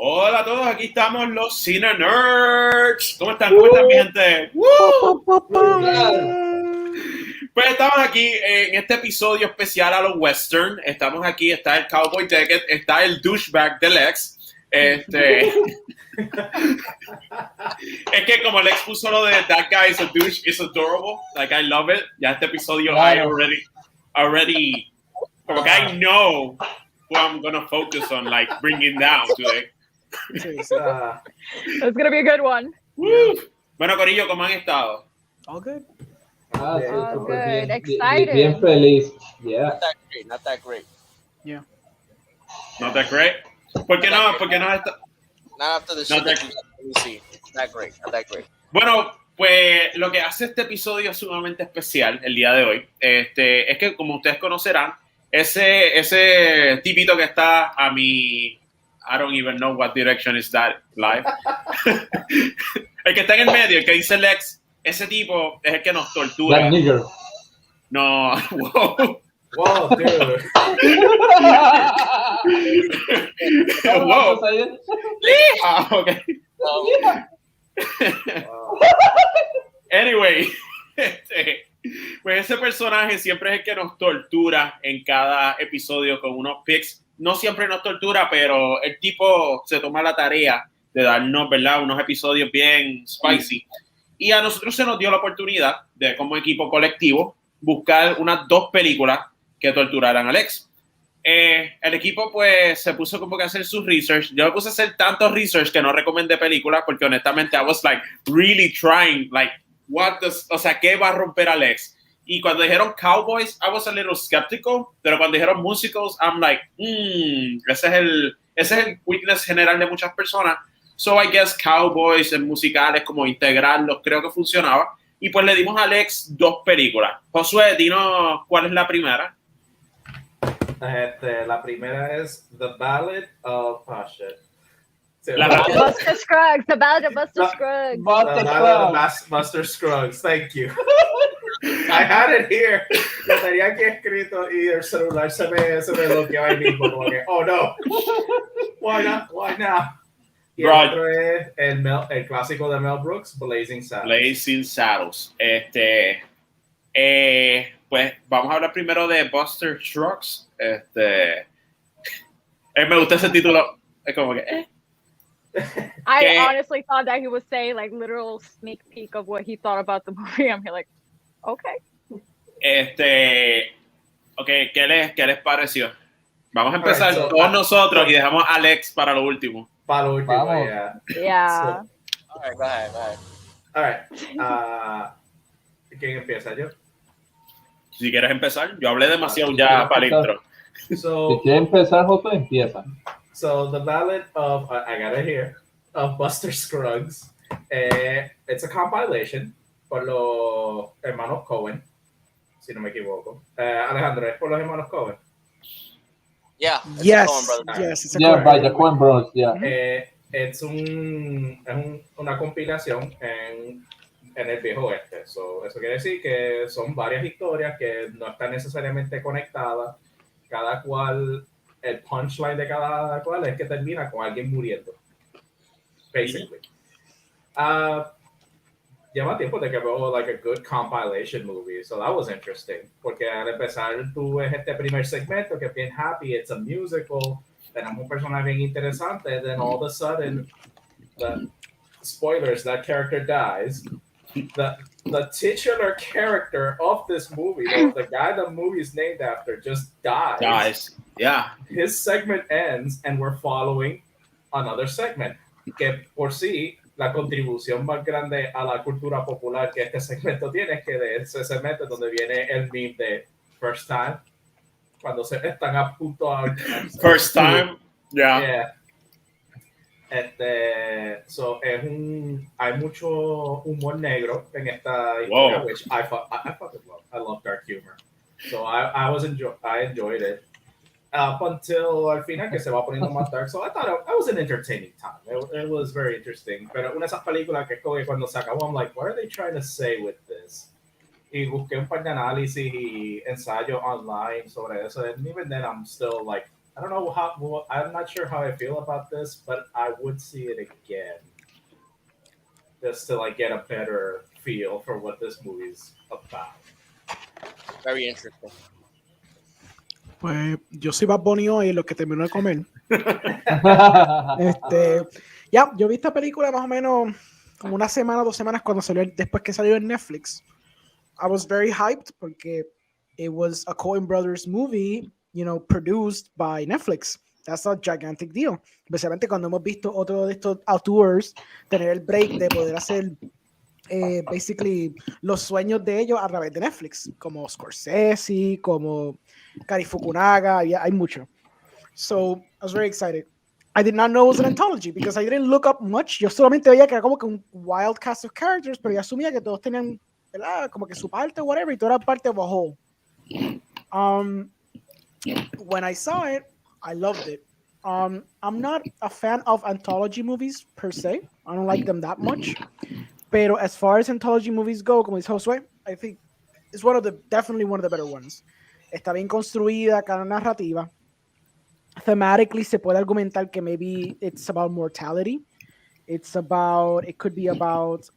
Hola a todos, aquí estamos los Cine Nerds. ¿Cómo están? ¿Cómo están, mi gente? ¡Woo! Pues estamos aquí en este episodio especial a los western. Estamos aquí, está el Cowboy Ticket, está el douchebag del ex. Es que como Lex puso lo de that guy is a douche, is adorable. Like, I love it. Ya este episodio, Claro. I already, como que I know who I'm gonna focus on, like, bringing down today. It's gonna be a good one. Woo. Bueno, Corillo, ¿cómo han estado? all good. Oh, good. Bien, Excited. bien feliz. Yeah. Not that great. Yeah. Not that great. ¿Por qué no? ¿Por qué no está? Not after the shit that you see. Not that great. Bueno, pues lo que hace este episodio sumamente especial el día de hoy, es que como ustedes conocerán, ese tipito que está a mi, I don't even know what direction is that live. El que está en el medio, el que dice Lex, ese tipo es el que nos tortura. That nigger. No, wow. Whoa, dude. Wow. Ah, okay. Anyway, pues ese personaje siempre es el que nos tortura en cada episodio con unos pics. No siempre nos tortura, pero el tipo se toma la tarea de darnos, ¿verdad?, unos episodios bien spicy. Y a nosotros se nos dio la oportunidad de, como equipo colectivo, buscar unas 2 películas que torturaran a Alex. El equipo pues se puso como que a hacer su research. Yo me puse a hacer tanto research que no recomendé películas porque honestamente I was like really trying, like o sea, ¿qué va a romper Alex? Y cuando dijeron Cowboys, I was a little skeptical, pero cuando dijeron musicals, I'm like, ese es el weakness general de muchas personas. So I guess Cowboys en musicales, como integrarlos, creo que funcionaba. Y pues le dimos a Alex 2 películas. Josué, dinos cuál es la primera. La primera es The Ballad of Buster Scruggs, the Ballad of Buster Scruggs. The Ballad of Buster Scruggs, thank you. I had it here. Lo tenía aquí escrito y el celular se me bloqueó ahí mismo. Como que, oh no. Why not? Y el otro es el clásico de Mel Brooks, Blazing Saddles. Pues vamos a hablar primero de Buster Scruggs. Me gusta ese título. Es como que. I honestly thought that he would say like literal sneak peek of what he thought about the movie. I'm like, okay. Okay, ¿qué les pareció? Vamos a empezar todos nosotros y dejamos a Alex para lo último. Yeah. All right, go ahead. All right. ¿Quién empieza? ¿Yo? Si quieres empezar, yo hablé demasiado ya para el intro. Si quieres empezar, José, empieza. So the Ballad of I got it here of Buster Scruggs. It's a compilation por los hermanos Coen, si no me equivoco. Alejandro, ¿es por los hermanos Coen? Yeah. Yes. It's a Yeah, by the Coen Brothers, yeah. Es una compilación en el viejo oeste. Eso quiere decir que son varias historias que no están necesariamente conectadas. Cada cual, el punchline de cada cual es que termina con alguien muriendo. Basically. Lleva tiempo de que veo like a good compilation movie, so that was interesting. Porque al empezar tú ves este primer segmento que es bien happy, it's a musical, tenemos un personaje bien interesante, then all of a sudden, spoilers, that character dies. The titular character of this movie, the guy the movie is named after, just dies. Yeah. His segment ends and we're following another segment. Que por sí, la contribución más grande a la cultura popular que este segmento tiene es que de ese segmento es donde viene el meme de First Time, cuando se están a punto a... First Time, yeah. Hay mucho humor negro en esta historia, which I fucking love. I love dark humor. So I enjoyed it. Up until al final que se va poniendo más dark. So I thought it was an entertaining time. It was very interesting. Pero una de esas películas que cuando se acabó, I'm like, what are they trying to say with this? Y busqué un par de análisis y ensayos online sobre eso. And even then, I'm still like, I don't know how. Well, I'm not sure how I feel about this, but I would see it again just to like get a better feel for what this movie's about. Very interesting. Pues yo soy Bad Bunny hoy, lo que terminó de comer. Ya, yo vi esta película más o menos como una semana, 2 semanas cuando salió, después que salió en Netflix. I was very hyped porque it was a Coen Brothers movie, you know, produced by Netflix. That's a gigantic deal. Especialmente cuando hemos visto otro de estos auteurs tener el break de poder hacer basically los sueños de ellos a través de Netflix, como Scorsese, como Kari Fukunaga, hay mucho. So I was very excited. I did not know it was an anthology because I didn't look up much. Yo solamente veía que era como que un wild cast of characters, pero yo asumía que todos tenían, ¿verdad? Como que su parte, whatever, y toda era parte of a whole. When I saw it, I loved it. I'm not a fan of anthology movies per se. I don't like them that much. Pero as far as anthology movies go, como dice Josué, I think it's definitely one of the better ones. Está bien construida, cada narrativa. Thematically se puede argumentar que maybe it's about mortality. It could be about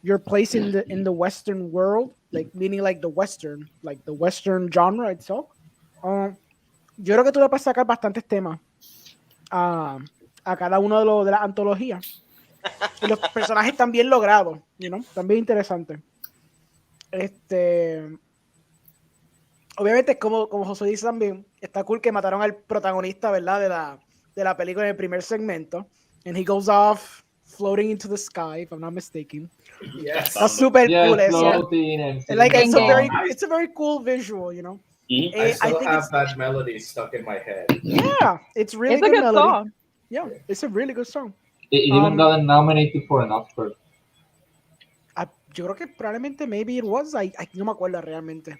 your place in the Western world, like meaning like the Western genre itself. Yo creo que tú le puedes sacar bastantes temas a cada uno de las antologías. Y los personajes están bien logrados, you know, están bien interesantes. Obviamente, como José dice también, está cool que mataron al protagonista, ¿verdad? De la película en el primer segmento. And he goes off floating into the sky, if I'm not mistaken. Yes. That's super cool. Like it's a very cool visual, you know. I still have that melody stuck in my head. Yeah, it's really It's a good melody. song. Yeah, it's a really good song. It even got nominated for an Oscar. Yo creo que probablemente maybe it was. No me acuerdo realmente.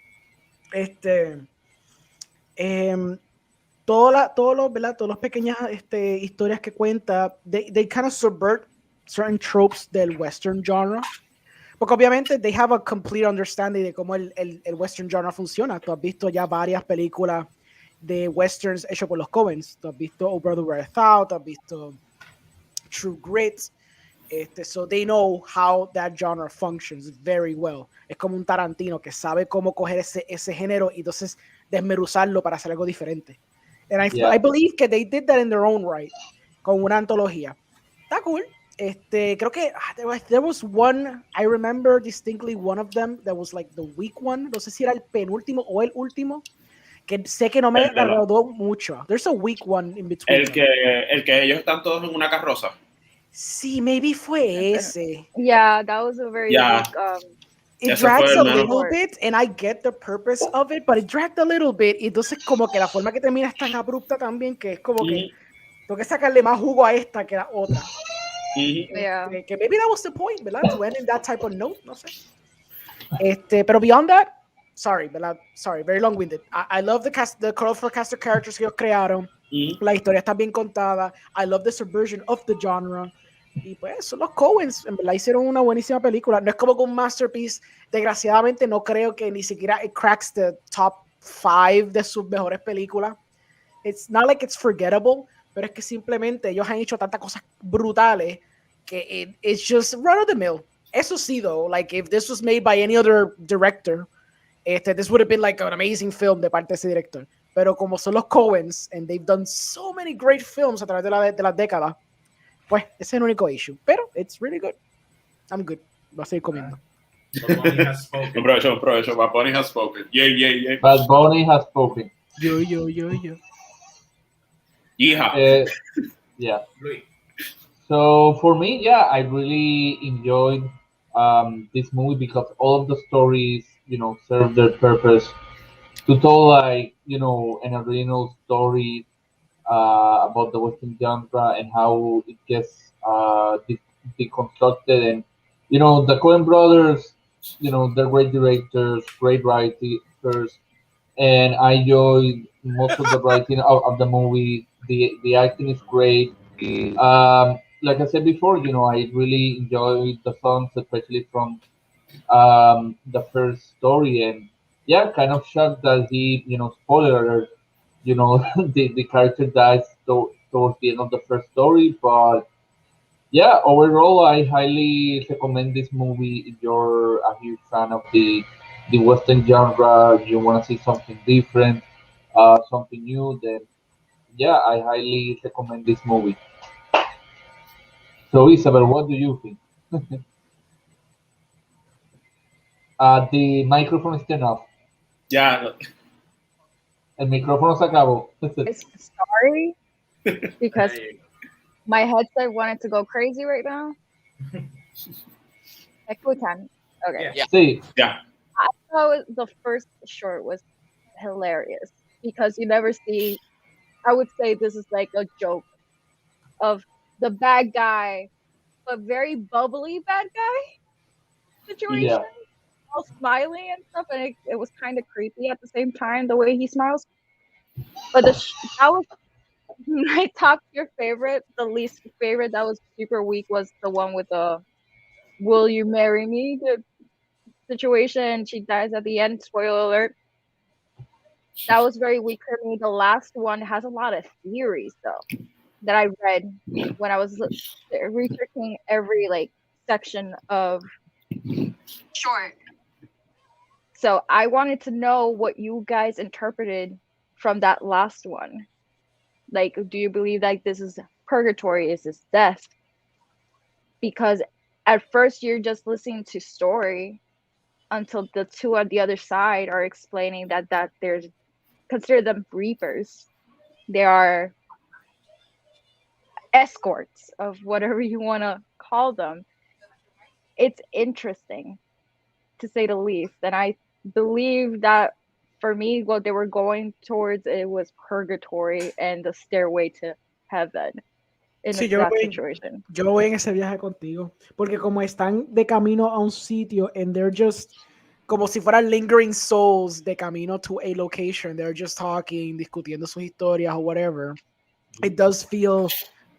Todas las pequeñas historias que cuenta, they kind of subvert certain tropes del western genre. Porque obviamente they have a complete understanding de cómo el western genre funciona. Tú has visto ya varias películas de westerns hechos por los Coens. Tú has visto Oh Brother Where Art Thou, tú has visto True Grit. So they know how that genre functions very well. Es como un Tarantino que sabe cómo coger ese género y entonces desmeruzarlo para hacer algo diferente. And I believe que they did that in their own right, con una antología. Está cool. Creo que there was one, I remember distinctly one of them that was like the weak one. No sé si era el penúltimo o el último, que sé que no me agradó mucho. There's a weak one in between. El que ellos están todos en una carroza. Sí, maybe fue ese. Yeah, that was a very it drags a little bit, and I get the purpose of it, but it dragged a little bit. Y entonces como que la forma que termina es tan abrupta también que es como que tengo que sacarle más jugo a esta que a otra. Yeah. Que maybe that was the point, ¿verdad? To end in that type of note, no sé. Pero beyond that, sorry, very long-winded. I love the colorful cast of characters que ellos crearon. La historia está bien contada. I love the subversion of the genre. Y pues son los Coens, en verdad hicieron una buenísima película. No es como que un masterpiece. Desgraciadamente no creo que ni siquiera it cracks the top 5 de sus mejores películas. It's not like it's forgettable, pero es que simplemente ellos han hecho tantas cosas brutales que it's just run of the mill. Eso sí, though, like if this was made by any other director, this would have been like an amazing film de parte de ese director. Pero como son los Coens, and they've done so many great films a través de las décadas, pues ese es el único issue. Pero it's really good. I'm good. Voy a seguir comiendo. Bad Bunny has spoken. Provecho. Bad Bunny has spoken. Yeah. Bad Bunny has spoken. Yo. Hija. Yeah. So for me, I really enjoyed this movie because all of the stories, serve their purpose to tell like, an original story about the Western genre and how it gets deconstructed. And, the Coen brothers, they're great directors, great writers, and I enjoyed most of the writing of the movie. The acting is great. Like I said before, I really enjoyed the songs, especially from the first story. And kind of shocked that he, spoiler alert, the character dies towards the end of the first story. But yeah, overall, I highly recommend this movie if you're a huge fan of the Western genre. You want to see something different, something new, then yeah, I highly recommend this movie. So, Isabel, what do you think? The microphone is turned off. Ya, El micrófono se acabó. Sorry, because There you go. my headset wanted to go crazy right now. Escuchan. Okay. Yeah. Sí. ya. I thought the first short was hilarious because you never see. I would say this is like a joke of the bad guy, but very bubbly bad guy situation. Yeah. All smiling and stuff, and it was kind of creepy at the same time the way he smiles. But that was my top tier favorite. The least favorite that was super weak was the one with the "Will you marry me?" the situation. She dies at the end. Spoiler alert. That was very weak for me. The last one has a lot of theories though that I read when I was researching every like section of short. So I wanted to know what you guys interpreted from that last one. Like, do you believe like this is purgatory? Is this death? Because at first you're just listening to story until the two on the other side are explaining that there's consider them reapers. They are escorts of whatever you want to call them. It's interesting to say the least, and I believe that for me what they were going towards it was purgatory and the stairway to heaven in Sí, that situation. yo voy en ese viaje contigo, porque como están de camino a un sitio and they're just como si fueran lingering souls de camino to a location, they're just talking, discutiendo sus historias or whatever. It does feel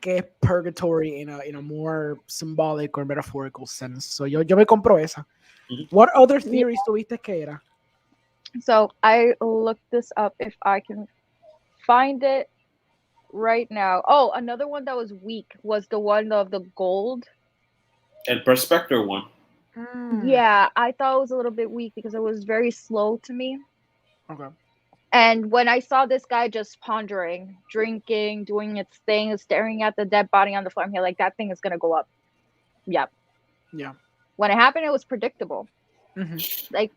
que es purgatory in a more symbolic or metaphorical sense. So yo me compro esa. What other theories tuviste que era? So I looked this up if I can find it right now. Oh, another one that was weak was the one of the gold. El Prospector one. Yeah, I thought it was a little bit weak because it was very slow to me. Okay. And when I saw this guy just pondering, drinking, doing its thing, staring at the dead body on the floor, I'm here like that thing is gonna go up. Yep. Yeah. When it happened, it was predictable. Like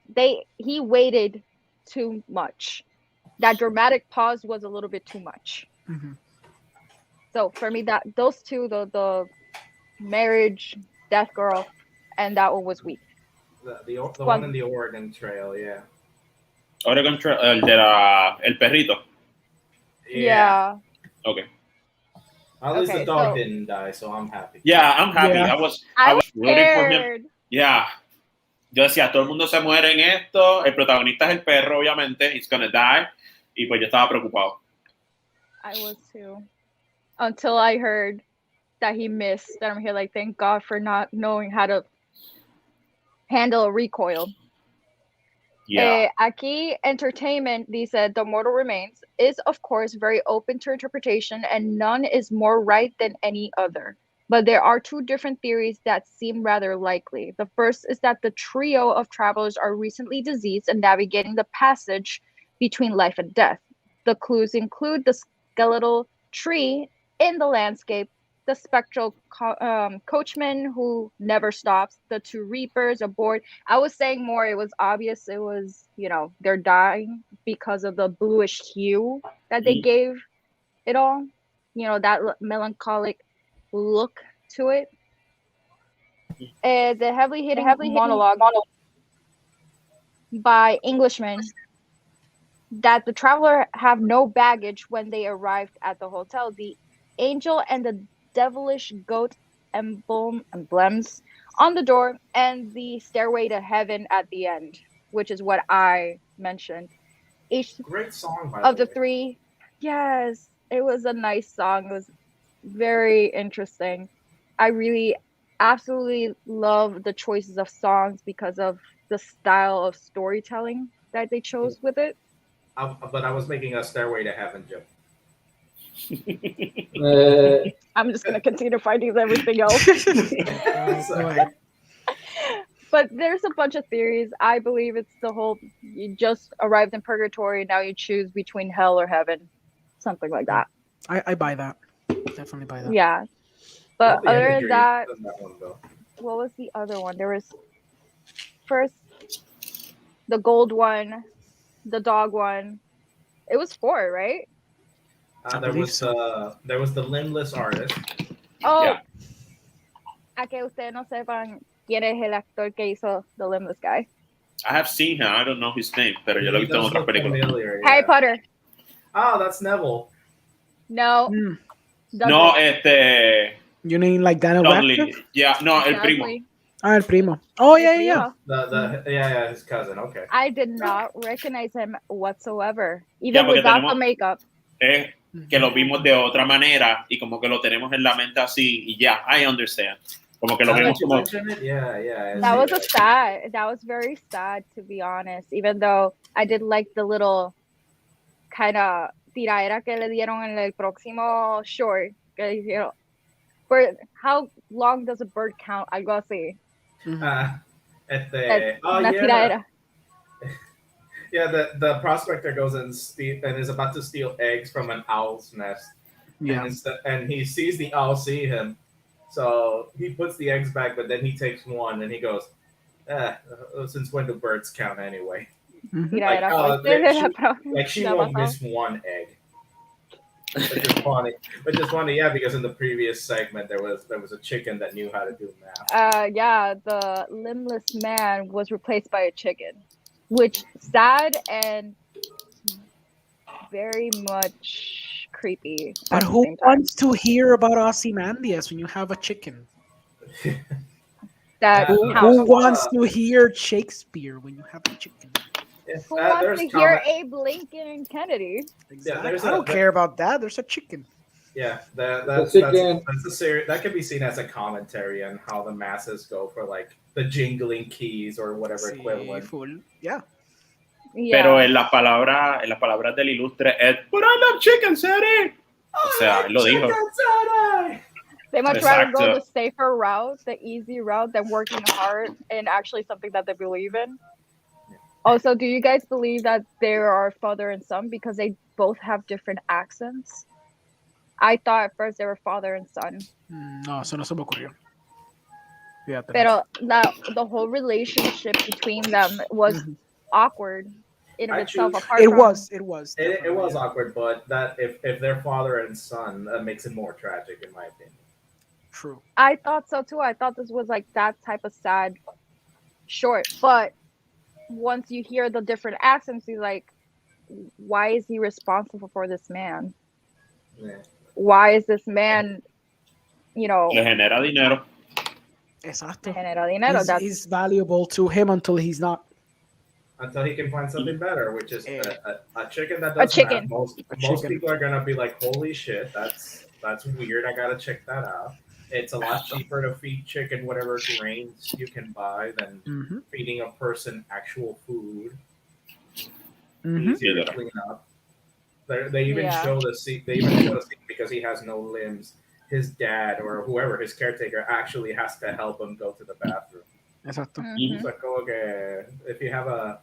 he waited too much. That dramatic pause was a little bit too much. So for me, that those two, the marriage, death girl, and that one was weak. The one in the Oregon Trail, yeah. Oregon Trail, el perrito. Yeah. Okay. At least the dog didn't die, so I'm happy. Yeah, I'm happy. Yeah. I was rooting for scared. him. Yeah. Yo decía, todo el mundo se muere en esto. El protagonista es el perro, obviamente. He's gonna die. Y pues yo estaba preocupado. I was too. Until I heard that he missed. Then I'm here like, thank God for not knowing how to handle a recoil. Yeah. Aquí Entertainment dice, The Mortal Remains is, of course, very open to interpretation, and none is more right than any other. But there are two different theories that seem rather likely. The first is that the trio of travelers are recently deceased and navigating the passage between life and death. The clues include the skeletal tree in the landscape, the spectral coachman who never stops, the two reapers aboard. I was saying more, it was obvious it was, they're dying because of the bluish hue that they gave it all. That melancholic look to it. The heavily hitting monologue by Englishmen that the traveler have no baggage when they arrived at the hotel. The angel and the devilish goat emblems on the door, and the stairway to heaven at the end, which is what I mentioned. Each great song by of the three, yes, it was a nice song. It was very interesting. I really absolutely love the choices of songs because of the style of storytelling that they chose with it. but I was making a Stairway to Heaven joke. I'm just gonna continue to find everything else. Go ahead. But there's a bunch of theories. I believe it's the whole you just arrived in purgatory, now you choose between hell or heaven. Something like that. I buy that. Definitely buy that. Yeah. But The other imagery than that, in that one, though. what was the other one? There was first the gold one, the dog one. It was 4, right? There was the limbless artist. Oh, Yeah. a que ustedes no sepan quién es el actor que hizo The Limbless Guy. I have seen him. I don't know his name, pero yo lo he He visto en does otras look películas. familiar, Harry yeah. Potter. Oh, that's Neville. No. Mm. No, You mean like Daniel Dudley. Radcliffe? Yeah, no, el primo. Dudley. El primo. Oh, yeah, yeah. Yeah, his cousin. Okay. I did not recognize him whatsoever, Ya, even porque without the tenemos- makeup. Es que lo vimos de otra manera y como que lo tenemos en la mente así y ya, I understand. Como que lo Now vemos that you como... mention it, yeah. That was that was very sad, to be honest, even though I did like the little kind of tiraera que le dieron en el próximo short. Que dijeron, how long does a bird count? Algo así. Mm-hmm. Una tiraera. Yeah, the prospector goes and is about to steal eggs from an owl's nest. Yeah. And he sees the owl see him. So he puts the eggs back, but then he takes one and he goes, since when do birds count anyway? Mm-hmm. Like she won't miss one egg. Which is funny, yeah, because in the previous segment there was a chicken that knew how to do math. Yeah, the limbless man was replaced by a chicken, which sad and very much creepy. But who wants to hear about Ozymandias when you have a chicken? Who wants to hear Shakespeare when you have a chicken? Who wants to hear Abe Lincoln and Kennedy? Exactly. I don't care about that. There's a chicken. Yeah, that's a series that could be seen as a commentary on how the masses go for like the jingling keys or whatever equivalent. Full. Yeah. Pero en las palabras del ilustre Ed, but I love chicken, Sadie. O sea, él lo dijo. They much rather go the safer route, the easy route, than working hard and actually something that they believe in. Also, do you guys believe that there are father and son because they both have different accents? I thought at first they were father and son. No, eso no se me ocurrió. Fíjate. Pero the whole relationship between them was awkward in of itself. It was awkward, but that if they're father and son, that makes it more tragic in my opinion. True. I thought so too. I thought this was like that type of sad short, but once you hear the different accents, you're like, why is he responsible for this man? Yeah. Why is this man, Le genera dinero. Exacto. Genera dinero. He's valuable to him until he's not. Until he can find something better, which is a chicken that does math. Most people are gonna be like, holy shit, that's weird. I gotta check that out. It's a lot cheaper to feed chicken whatever grains you can buy than feeding a person actual food. Easier to clean up. They even show the scene. They even show the scene because he has no limbs. His dad or whoever, his caretaker, actually has to help him go to the bathroom. Exacto. So como que if you have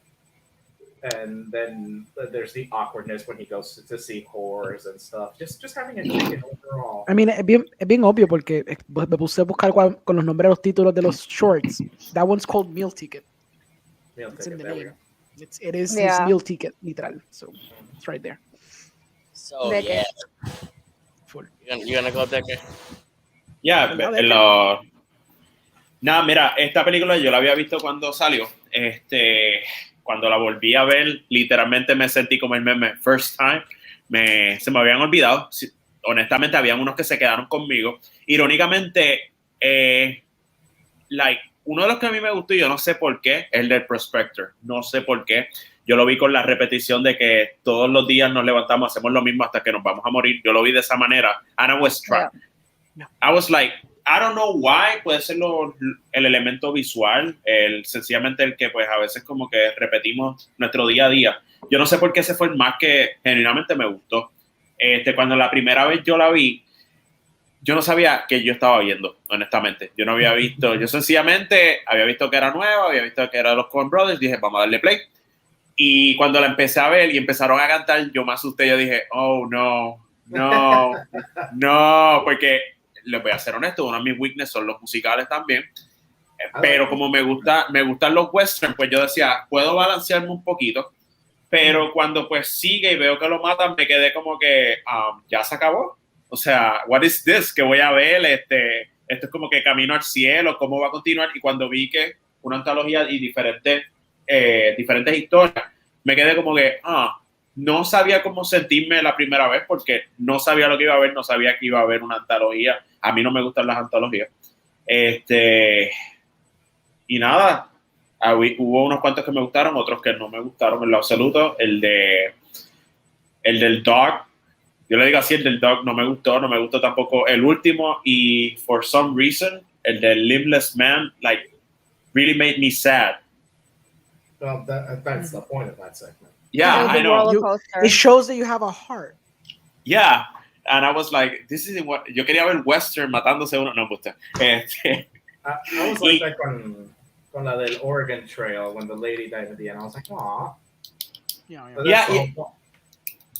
and then there's the awkwardness when he goes to see whores and stuff. Just having a chicken overall. I mean, es bien obvio porque me puse a buscar con los nombres de los títulos de los shorts. That one's called Meal Ticket. It's in the name. It is his meal ticket, literal. So it's right there. So yeah. Full. You gonna go there? Yeah, nada, mira, esta película yo la había visto cuando salió. Cuando la volví a ver, literalmente me sentí como el meme first time. Se me habían olvidado. Honestamente, habían unos que se quedaron conmigo. Irónicamente, uno de los que a mí me gustó, y yo no sé por qué, es el del Prospector. No sé por qué. Yo lo vi con la repetición de que todos los días nos levantamos, hacemos lo mismo hasta que nos vamos a morir. Yo lo vi de esa manera. And I was trapped. I was like, I don't know why, puede ser el elemento visual, sencillamente el que pues a veces como que repetimos nuestro día a día. Yo no sé por qué ese fue el más que genuinamente me gustó. Cuando la primera vez yo la vi, yo no sabía que yo estaba viendo, honestamente. Yo no había visto, yo sencillamente había visto que era nueva, había visto que era de los Coen Brothers, dije, vamos a darle play. Y cuando la empecé a ver y empezaron a cantar, yo me asusté, yo dije, oh, no, porque les voy a ser honesto, uno de mis weaknesses son los musicales también, pero como me gustan los westerns, pues yo decía, puedo balancearme un poquito, pero cuando pues sigue y veo que lo matan, me quedé como que, ya se acabó. O sea, what is this? Que voy a ver, esto es como que camino al cielo, cómo va a continuar. Y cuando vi que una antología y diferentes historias, me quedé como que, no sabía cómo sentirme la primera vez porque no sabía lo que iba a ver, no sabía que iba a haber una antología. A mí no me gustan las antologías. Y nada, hubo unos cuantos que me gustaron, otros que no me gustaron en lo absoluto. El del Dog, yo le digo así, el del Dog no me gustó tampoco el último, y for some reason, el del Limbless Man, like, really made me sad. Well, that's the point of that segment. Yeah, I know. It shows that you have a heart. Yeah, and I was like, this isn't what... Yo quería ver western matándose uno, no me gusta. I was like that con la del Oregon Trail, when the lady died at the end. I was like, aw.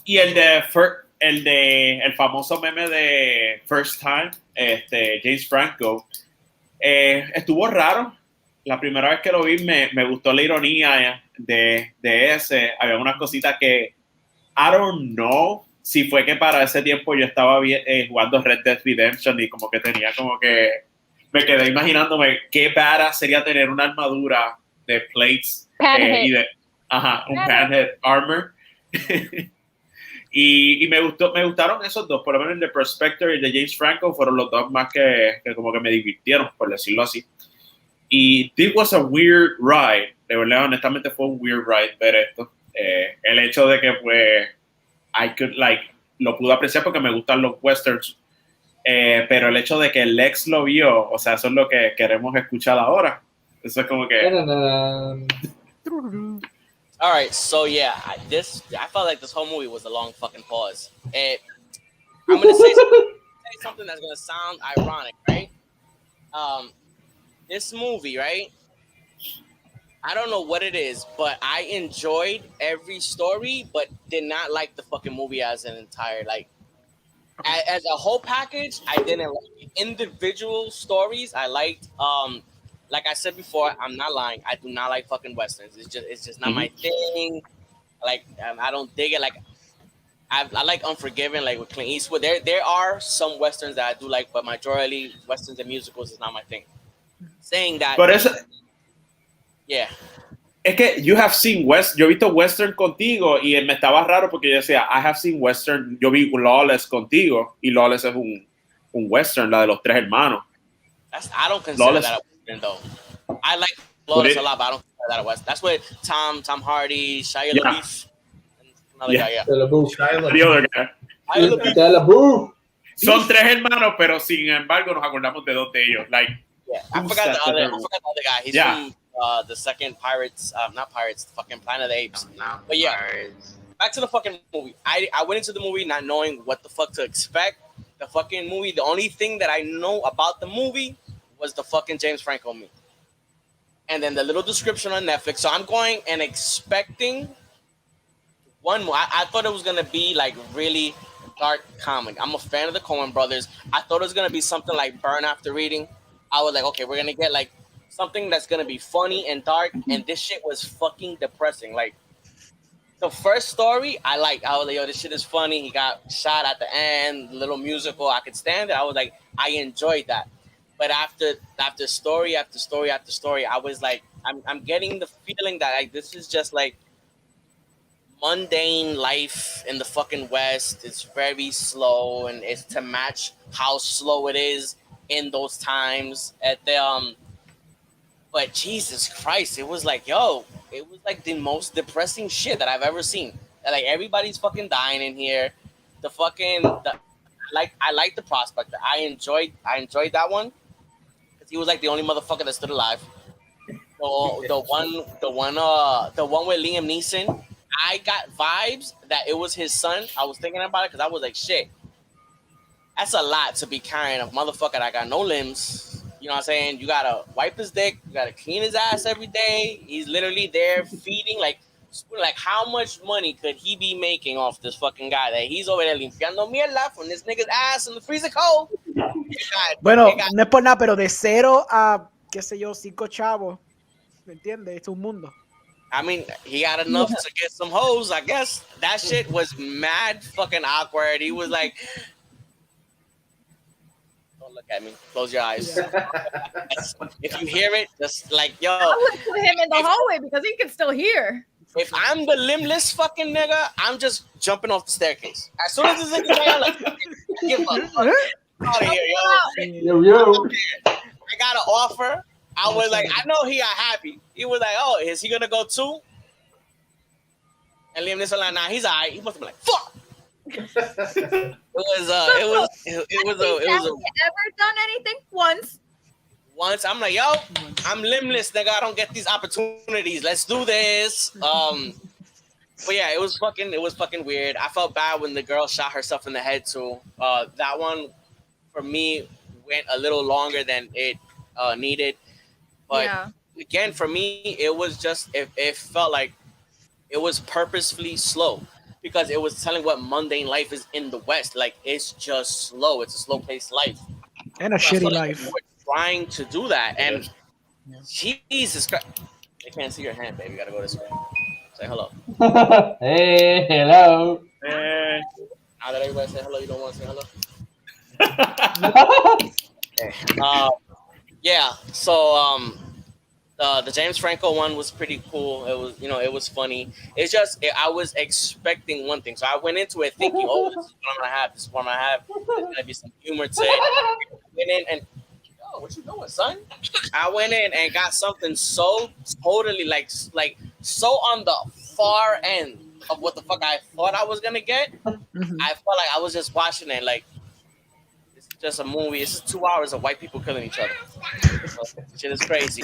Y el famoso meme de First Time, James Franco, estuvo raro. La primera vez que lo vi me gustó la ironía de ese. Había unas cositas que I don't know si fue que para ese tiempo yo estaba jugando Red Dead Redemption y como que tenía como que me quedé imaginándome qué badass sería tener una armadura de plates y de un panhead armor. y me gustaron esos dos, por lo menos el de Prospector y el de James Franco fueron los dos más que como que me divirtieron, por decirlo así. Y it was a weird ride, de verdad, honestamente fue un weird ride ver esto. El hecho de que pues lo pude apreciar porque me gustan los westerns, pero el hecho de que Lex lo vio, o sea, eso es lo que queremos escuchar ahora. Eso es como que... All right, so yeah, I felt like this whole movie was a long fucking pause. I'm gonna say something that's gonna sound ironic, right? This movie, right? I don't know what it is, but I enjoyed every story, but did not like the fucking movie as an entire. Like, as a whole package, I didn't like individual stories. I liked, like I said before, I'm not lying. I do not like fucking westerns. It's just not my thing. Like, I don't dig it. Like, I like Unforgiven, like with Clint Eastwood. There are some westerns that I do like, but majority westerns and musicals is not my thing. Saying that, por eso, yeah. Es que yo he visto western contigo y me estaba raro porque yo decía, I have seen western, yo vi Lawless contigo y Lawless es un western, la de los tres hermanos. I don't consider that a western though. I like Lawless a lot, but I don't consider that a western. That's what Tom Hardy, Shia LaBeouf, another guy, yeah. Shia LaBeouf. Son tres hermanos, pero sin embargo nos acordamos de dos de ellos. Like, I forgot the other guy. He's from the second Pirates, not Pirates, fucking Planet of the Apes. But yeah, back to the fucking movie. I went into the movie not knowing what the fuck to expect. The fucking movie, the only thing that I know about the movie was the fucking James Franco meme. And then the little description on Netflix. So I'm going and expecting one more. I thought it was going to be like really dark comic. I'm a fan of the Coen brothers. I thought it was going to be something like Burn After Reading. I was like, okay, we're going to get like something that's going to be funny and dark. And this shit was fucking depressing. Like, the first story, I was like, yo, this shit is funny. He got shot at the end, little musical. I could stand it. I was like, I enjoyed that. But after story after story after story, I was like, I'm getting the feeling that like this is just like mundane life in the fucking West. It's very slow, and it's to match how slow it is in those times at the But Jesus Christ, it was like, yo, it was like the most depressing shit that I've ever seen. Like everybody's fucking dying in here. I like the Prospector. I enjoyed that one. He was like the only motherfucker that stood alive. The one with Liam Neeson, I got vibes that it was his son. I was thinking about it because I was like, shit, that's a lot to be carrying a motherfucker that got no limbs. You know what I'm saying? You gotta wipe his dick, you gotta clean his ass every day. He's literally there feeding, like how much money could he be making off this fucking guy that he's over there limpiando mierda from this nigga's ass in the freezer cold? Bueno, no es por nada, pero de 0 a, qué sé yo, 5 chavos, ¿me entiendes? Es un mundo. I mean, he got enough to get some hoes, I guess. That shit was mad fucking awkward. He was like, don't look at me. Close your eyes. If you hear it, just like, yo. I would put him in the hallway because he can still hear. If I'm the limbless fucking nigga, I'm just jumping off the staircase. As soon as this nigga I'm like, give a fuck. Out of here, yo. I got an offer. I was like, I know he got happy. He was like, oh, is he gonna go too? And Liam Neeson like, nah, he's alright. He must have been like, fuck. It was ever done anything once? Once I'm like, yo, I'm limbless, nigga. I don't get these opportunities. Let's do this. But yeah, it was fucking weird. I felt bad when the girl shot herself in the head too. That one for me went a little longer than it needed. But again, for me, it was just it felt like it was purposefully slow because it was telling what mundane life is in the West. Like it's just slow. It's a slow-paced life and a shitty life. Trying to do that, and Jesus Christ, they can't see your hand, baby. You gotta go this way. Say hello. Hey, hello. Hey. Now that everybody say hello, you don't want to say hello. Okay. Yeah. So the James Franco one was pretty cool. It was, it was funny. It's just I was expecting one thing, so I went into it thinking, oh, this is what I'm gonna have. This is what I'm gonna have. There's gonna be some humor to it. Went in and what you doing, son? I went in and got something so totally like so on the far end of what the fuck I thought I was gonna get. Mm-hmm. I felt like I was just watching it like it's just a movie. It's just 2 hours of white people killing each other. Shit is crazy.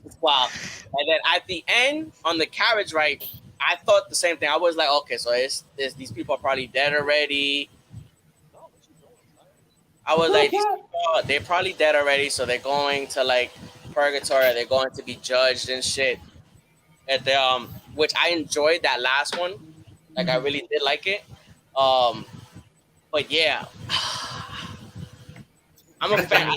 It's wild. And then at the end on the carriage ride, I thought the same thing. I was like, okay, so it's these people are probably dead already. I was like, these people, they're probably dead already, so they're going to like purgatory. They're going to be judged and shit. At the which I enjoyed that last one. Like I really did like it. But yeah, I'm a fan.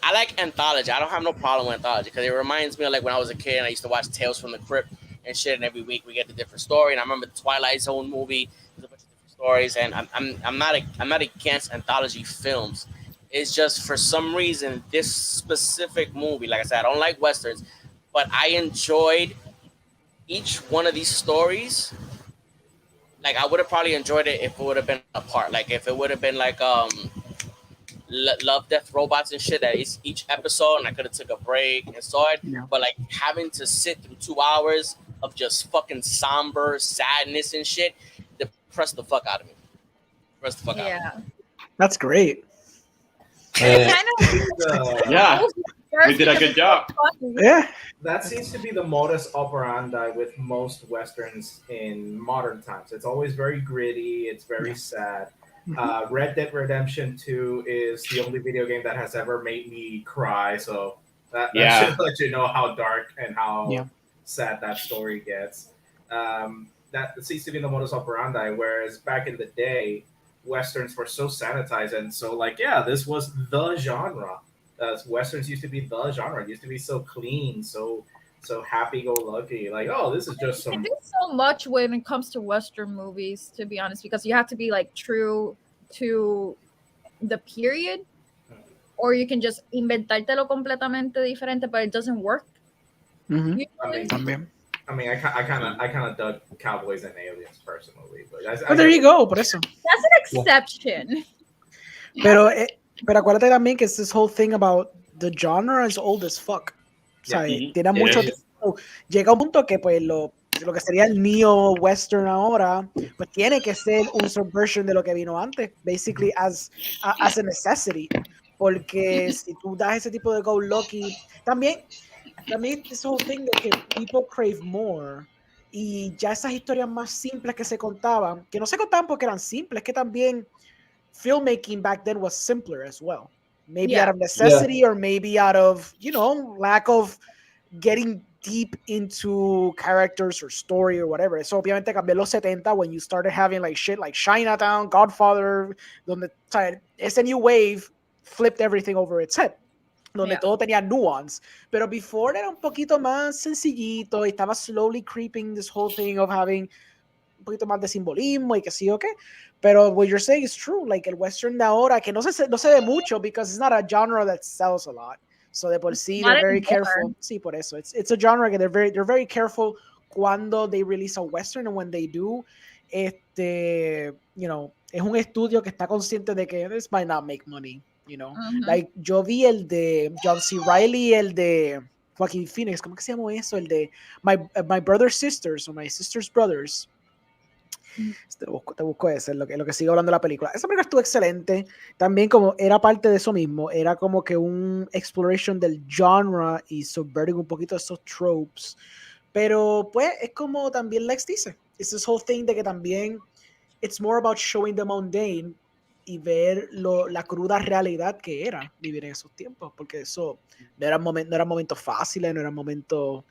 I like anthology. I don't have no problem with anthology because it reminds me of like when I was a kid and I used to watch Tales from the Crypt and shit. And every week we get a different story. And I remember the Twilight Zone movie. There's a bunch of different stories. And I'm not against anthology films. It's just for some reason this specific movie. Like I said, I don't like westerns, but I enjoyed each one of these stories. Like I would have probably enjoyed it if it would have been apart. Like if it would have been like Love, Death, Robots and shit that is each episode, and I could have took a break and saw it. Yeah. But like having to sit through 2 hours of just fucking somber sadness and shit depressed the fuck out of me. Depressed the fuck out of me. That's great. Yeah, we did a good job. Yeah, that seems to be the modus operandi with most westerns in modern times. It's always very gritty. It's very sad. Red Dead Redemption 2 is the only video game that has ever made me cry. So that should let you know how dark and how sad that story gets. That seems to be the modus operandi. Whereas back in the day, westerns were so sanitized and so this was the genre. Westerns used to be the genre. It used to be so clean, so happy-go-lucky. Like, oh, this is just some. I do so much when it comes to Western movies, to be honest, because you have to be like true to the period, or you can just inventártelo completamente diferente, but it doesn't work. Mm-hmm. I mean, I kind of dug Cowboys and Aliens personally, but there you go, por eso. That's an exception. Pero acuérdate también que it's this whole thing about the genre is old as fuck. O sea, tiene mucho tiempo. Llega un punto que pues lo que sería el neo-western ahora, pues tiene que ser un subversion de lo que vino antes, basically as a necessity. porque si tú das ese tipo de go lucky, también this whole thing de que people crave more, y ya esas historias más simples que se contaban, que no se contaban porque eran simples, que también filmmaking back then was simpler as well. Maybe out of necessity or maybe out of, lack of getting deep into characters or story or whatever. Eso obviamente cambió en los 70 when you started having like shit like Chinatown, Godfather, donde ese new wave flipped everything over its head, donde todo tenía nuance. Pero before era un poquito más sencillito y estaba slowly creeping this whole thing of having un poquito más de simbolismo y que sí o qué. Pero what you're saying is true. Like el western de ahora, que no se ve mucho because it's not a genre that sells a lot. So de por sí, they're very careful. Sí, por eso. It's a genre que they're very careful cuando they release a western, and when they do, es un estudio que está consciente de que this might not make money, Like yo vi el de John C. Reilly, el de Joaquin Phoenix, ¿cómo que se llama eso? El de My Brother's Sisters o My Sister's Brothers. Te busco ese, lo que sigue hablando de la película. Esa película estuvo excelente. También como era parte de eso mismo, era como que un exploration del genre y subverting un poquito esos tropes. Pero pues es como también Lex dice, it's this whole thing de que también it's more about showing the mundane y ver la cruda realidad que era vivir en esos tiempos, porque eso no eran momentos fáciles, no eran momentos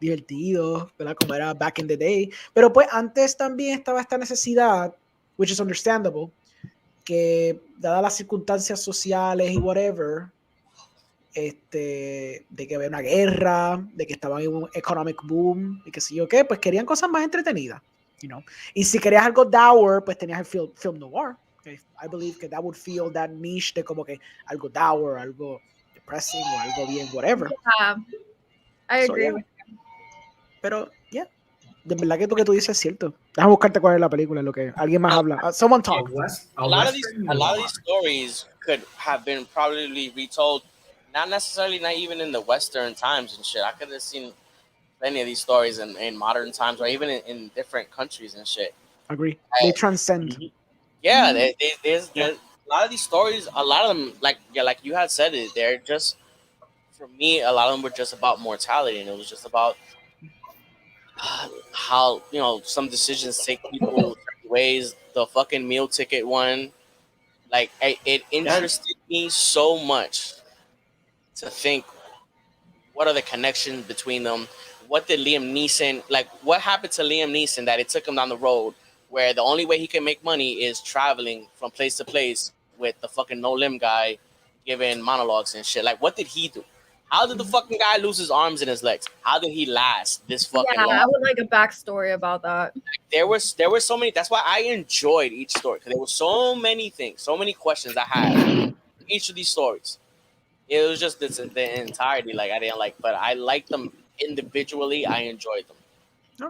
divertidos, ¿verdad? Como era back in the day. Pero pues antes también estaba esta necesidad, which is understandable, que dadas las circunstancias sociales y whatever, de que había una guerra, de que estaba en un economic boom y que sí o qué, pues querían cosas más entretenidas, Y si querías algo dour, pues tenías el film noir. Okay? I believe que that would feel that niche de como que algo dour, algo depressing o algo bien, whatever. I agree. Pero, de verdad que lo que tú dices es cierto. Déjame buscarte cuál es la película, lo que alguien más habla. Someone talk. A lot of these stories could have been probably retold, not even in the Western times and shit. I could have seen plenty of these stories in modern times, or even in different countries and shit. Agree. They transcend. Yeah, there's a lot of these stories. A lot of them, like you had said it, they're just, for me, a lot of them were just about mortality, and it was just about how some decisions take people certain ways. The fucking meal ticket one, like it interested me so much to think, what are the connections between them? What did Liam Neeson, like, what happened to Liam Neeson that it took him down the road where the only way he can make money is traveling from place to place with the fucking no limb guy giving monologues and shit? Like, what did he do? How did the fucking guy lose his arms and his legs? How did he last this fucking long? I would like a backstory about that. There were so many. That's why I enjoyed each story, because there were so many things, so many questions I had each of these stories. It was just the entirety, like, I didn't like, but I liked them individually. I enjoyed them.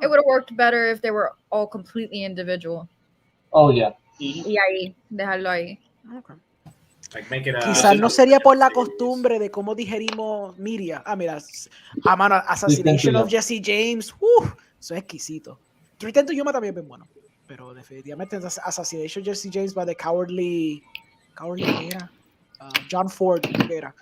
It would have worked better if they were all completely individual. Oh yeah. Y ahí, dejarlo ahí. Okay. Like make it quizás no sería por la costumbre de cómo digerimos media. Mira, Assassination of Jesse James, eso es exquisito. 310 to Yuma también es bien bueno, pero definitivamente Assassination of Jesse James by the cowardly era John Ford, era.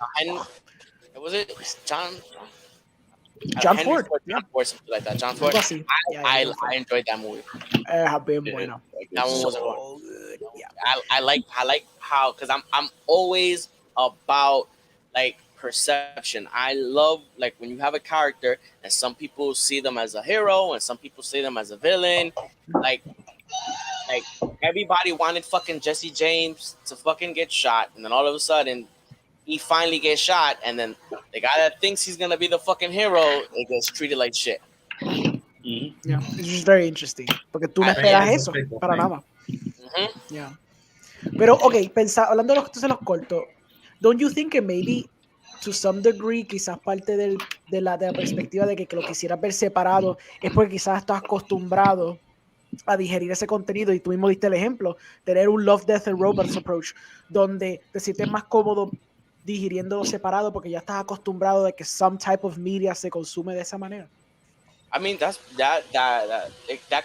Was it John Ford, John Ford, something like that. John Ford. I enjoyed that movie. Bien bueno. That one was so good. Yeah. I like how, because I'm always about like perception. I love like when you have a character and some people see them as a hero and some people see them as a villain. Like everybody wanted fucking Jesse James to fucking get shot, and then all of a sudden he finally gets shot, and then the guy that thinks he's gonna be the fucking hero, it gets treated like shit. Yeah, it's just very interesting, porque tú no esperas eso para nada. Yeah. Pero, okay, hablando de los cortos, don't you think que maybe to some degree, quizás parte de la perspectiva de que lo quisieras ver separado es porque quizás estás acostumbrado a digerir ese contenido, y tú mismo diste el ejemplo, tener un Love, Death and Robots approach, donde te sientes más cómodo digiriéndolo separado porque ya estás acostumbrado de que some type of media se consume de esa manera. I mean, that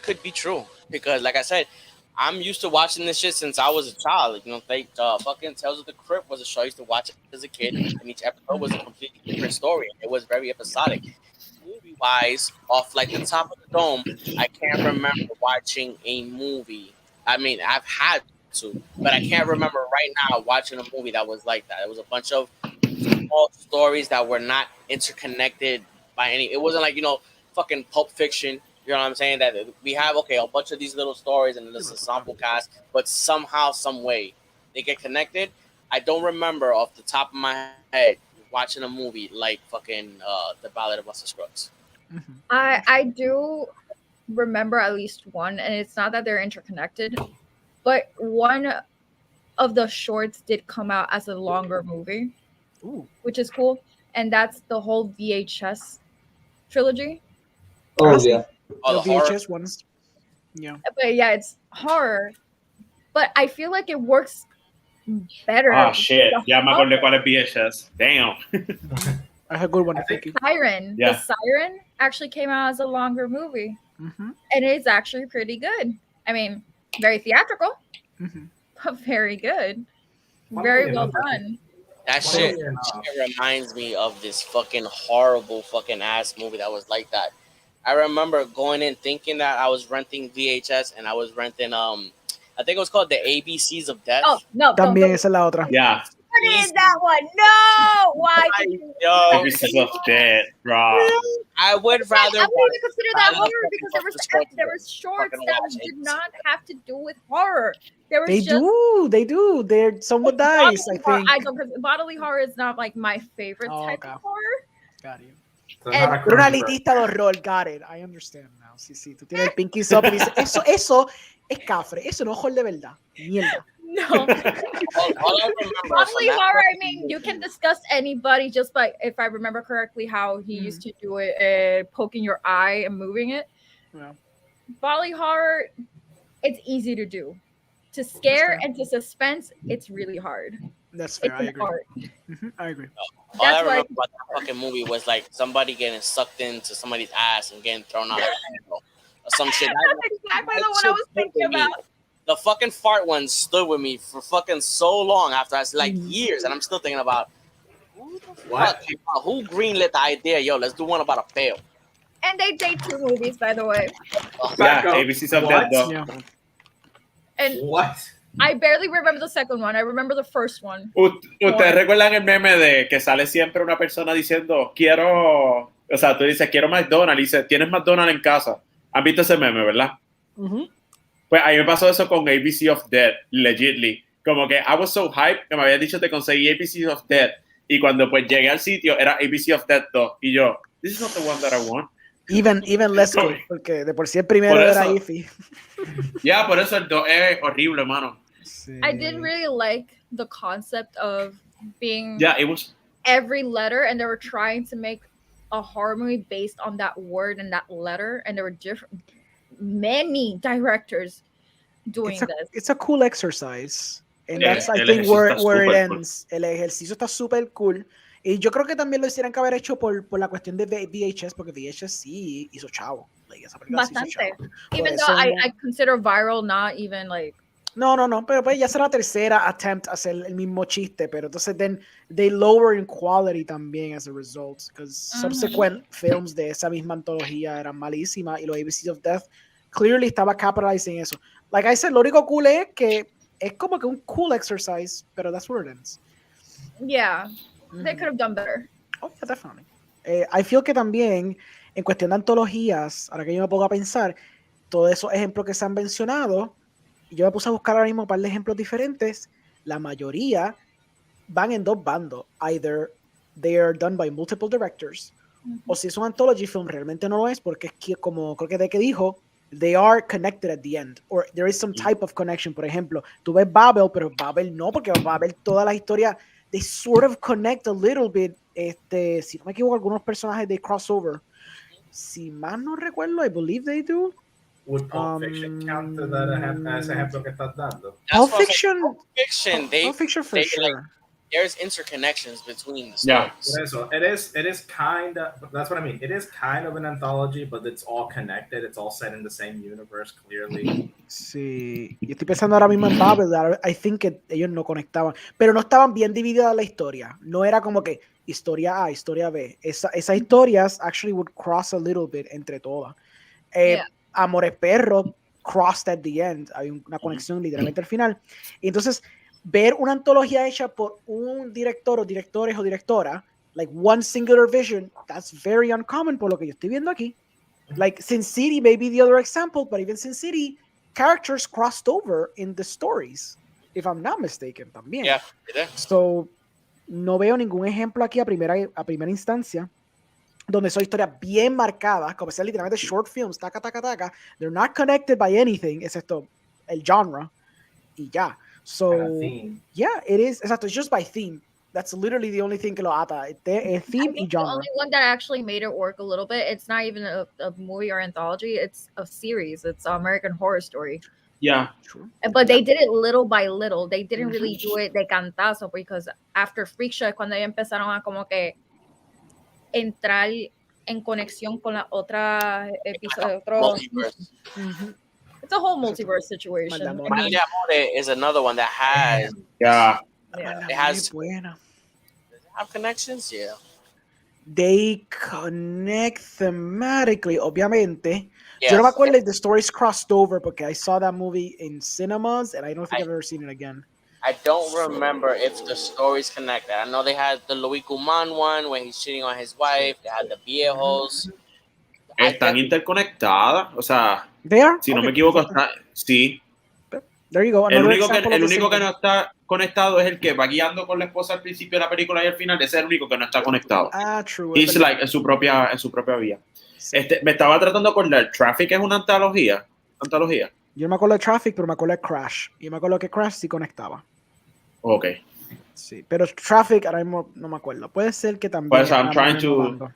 could be true, because like I said, I'm used to watching this shit since I was a child. Like, you know, they fucking Tales of the Crypt was a show I used to watch as a kid, and each episode was a completely different story. It was very episodic. Movie wise, off like the top of the dome, I can't remember watching a movie. I mean, I've had to, but I can't remember right now watching a movie that was like that. It was a bunch of small stories that were not interconnected by any. It wasn't like, you know, fucking Pulp Fiction. You know what I'm saying? That we have a bunch of these little stories and this ensemble cast, but somehow, some way, they get connected. I don't remember off the top of my head watching a movie like fucking the Ballad of Buster Scruggs. Mm-hmm. I do remember at least one, and it's not that they're interconnected, but one of the shorts did come out as a longer movie. Ooh. Which is cool, and that's the whole VHS trilogy. Oh yeah, the VHS ones. Yeah, but yeah, it's horror, but I feel like it works better. Oh shit! Yeah, me acordé cuál es VHS. Damn. That's a good one. Siren. Yeah. The Siren actually came out as a longer movie, and it's actually pretty good. I mean, very theatrical, but very good. Very well done. That shit reminds me of this fucking horrible fucking ass movie that was like that. I remember going in thinking that I was renting VHS and I was renting I think it was called the ABCs of Death. Oh no, también esa es la otra. Yeah. What is that one? No, why? ABCs of Death, bro. I would rather. I wouldn't even consider that horror because there was shorts that did not have to do with horror. They do. They're someone dies. I think. I don't, because bodily horror is not like my favorite type of horror. Got you. Una elitista de horror, got it. I understand now. Sí, tú tienes el pinky up y dices, eso es cafre, eso no es horror de verdad. Mierda. No. Bodily horror, I mean, you can discuss anybody just by, if I remember correctly, how he used to do it, poking your eye and moving it. Yeah. Bodily horror, it's easy to do. To scare and to suspense, it's really hard. That's fair. I agree. I agree. All I remember about that fucking movie was like somebody getting sucked into somebody's ass and getting thrown out of or some shit. That's exactly the one I was thinking about. The fucking fart one stood with me for fucking so long after I like years, and I'm still thinking about who greenlit the idea. Yo, let's do one about a fail. And they did 2 movies, by the way. Yeah, ABC's of Death, though. Yeah. And what? I barely remember the second one. I remember the first one. ¿Ustedes recuerdan el meme de que sale siempre una persona diciendo, quiero, o sea, tú dices, quiero McDonald's, y dices, ¿tienes McDonald's en casa? ¿Han visto ese meme, verdad? Pues a mí me pasó eso con ABC of Death, legitly. Como que I was so hyped que me habían dicho te conseguí ABC of Death, y cuando pues llegué al sitio era ABC of Death 2, y yo, this is not the one that I want. Even less good, porque de por sí el primero era iffy. Ya, por eso el 2 es horrible, mano. Sí. I did really like the concept of being it was every letter, and they were trying to make a horror movie based on that word and that letter, and there were many directors doing this. It's a cool exercise, and that's I think where it ends. Cool. El ejercicio está super cool. Y yo creo que también lo hicieran que haber hecho por la cuestión de VHS, porque VHS sí hizo chavo. Like, esa bastante. Sí hizo chavo. Even though I consider viral not even like... No, pero pues ya será la tercera attempt a hacer el mismo chiste, pero entonces then they lower in quality también as a result, because subsequent films de esa misma antología eran malísimas y los ABCs of Death clearly estaba capitalizing eso. Like I said, lo único cool es que es como que un cool exercise, pero that's where it ends. Yeah. They could have done better. Oh, yeah, definitely. I feel que también, en cuestión de antologías, ahora que yo me pongo a pensar, todos esos ejemplos que se han mencionado, y yo me puse a buscar ahora mismo un par de ejemplos diferentes, la mayoría van en 2 bandos. Either they are done by multiple directors, o si es un anthology film, realmente no lo es, porque es que, como creo que de que dijo, they are connected at the end, or there is some type of connection. Por ejemplo, tú ves Babel, pero Babel no, porque Babel toda la historia they sort of connect a little bit. Si no me equivoco, algunos personajes they crossover. Si más no recuerdo, I believe they do. Would Pulp Fiction count as ejemplo que estás dando? Pulp Fiction, Pulp Fiction, for sure. there's interconnections between the stories. Yeah. It is kind of, that's what I mean. It is kind of an anthology, but it's all connected. It's all set in the same universe, clearly. Sí, y estoy pensando ahora mismo en Ballad. I think que ellos no conectaban, pero no estaban bien divididas la historia. No era como que historia A, historia B. Esas historias actually would cross a little bit entre todas. Amores Perros crossed at the end. Hay una conexión literalmente al final. Y entonces, ver una antología hecha por un director o directores o directora, like one singular vision, that's very uncommon por lo que yo estoy viendo aquí. Like Sin City may be the other example, but even Sin City, characters crossed over in the stories, if I'm not mistaken, también. Yeah. So, no veo ningún ejemplo aquí a primera instancia donde son historias bien marcadas, como sea literalmente short films, taca, taca, taca. They're not connected by anything, excepto el genre, y ya. So, yeah, it is, exacto, it's just by theme. That's literally the only thing que lo ata. Theme y genre. The only one that actually made it work a little bit, it's not even a movie or anthology, it's a series. It's American Horror Story. Yeah. True. But they did it little by little. They didn't really do it de cantazo, because after Freak Show es cuando ellos empezaron a como que entrar en conexión con la otra episodio. It's a whole multiverse situation. Malde Amore is another one that has it has have connections. Yeah, they connect thematically, obviamente. Yes. Yo no me acuerdo if the stories crossed over because I saw that movie in cinemas and I don't think I've ever seen it again. I don't remember if the stories connected. I know they had the Luis Guman one when he's cheating on his wife. They had the Viejos. Están interconectadas, o sea, si no me equivoco, sí. There you go. El único que no está conectado es el que va guiando con la esposa al principio de la película y al final. Ese es el único que no está conectado. True. It's like en su propia vía. Me estaba tratando de acordar. ¿Traffic es una antología? Yo no me acuerdo de Traffic, pero me acuerdo de Crash. Y me acuerdo que Crash sí conectaba. Ok. Sí, pero Traffic ahora mismo no me acuerdo. Puede ser que también. Pues I'm trying to...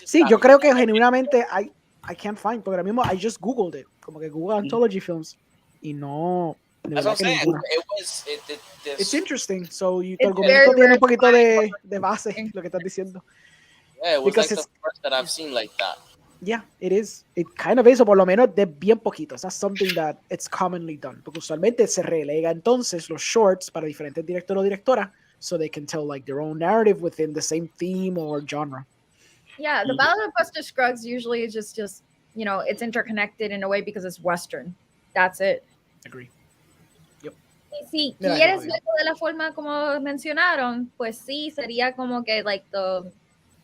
Sí, yo creo que genuinamente I can't find, porque ahora mismo I just googled it, como que Google Anthology Films y no. That's what I'm saying. It's interesting. So tu argumento tiene un poquito de base lo que estás diciendo. Yeah, it was because like the first that I've seen like that. Yeah, it is. It kind of is, o por lo menos de bien poquitos. That's something that it's commonly done. Porque usualmente se relega entonces los shorts para diferentes directores o directoras, so they can tell like their own narrative within the same theme or genre. Yeah, the Ballad of Buster Scruggs usually is just it's interconnected in a way because it's Western. That's it. Agree. Yep. Si quieres verlo de la forma como mencionaron, pues sí, sería como que like the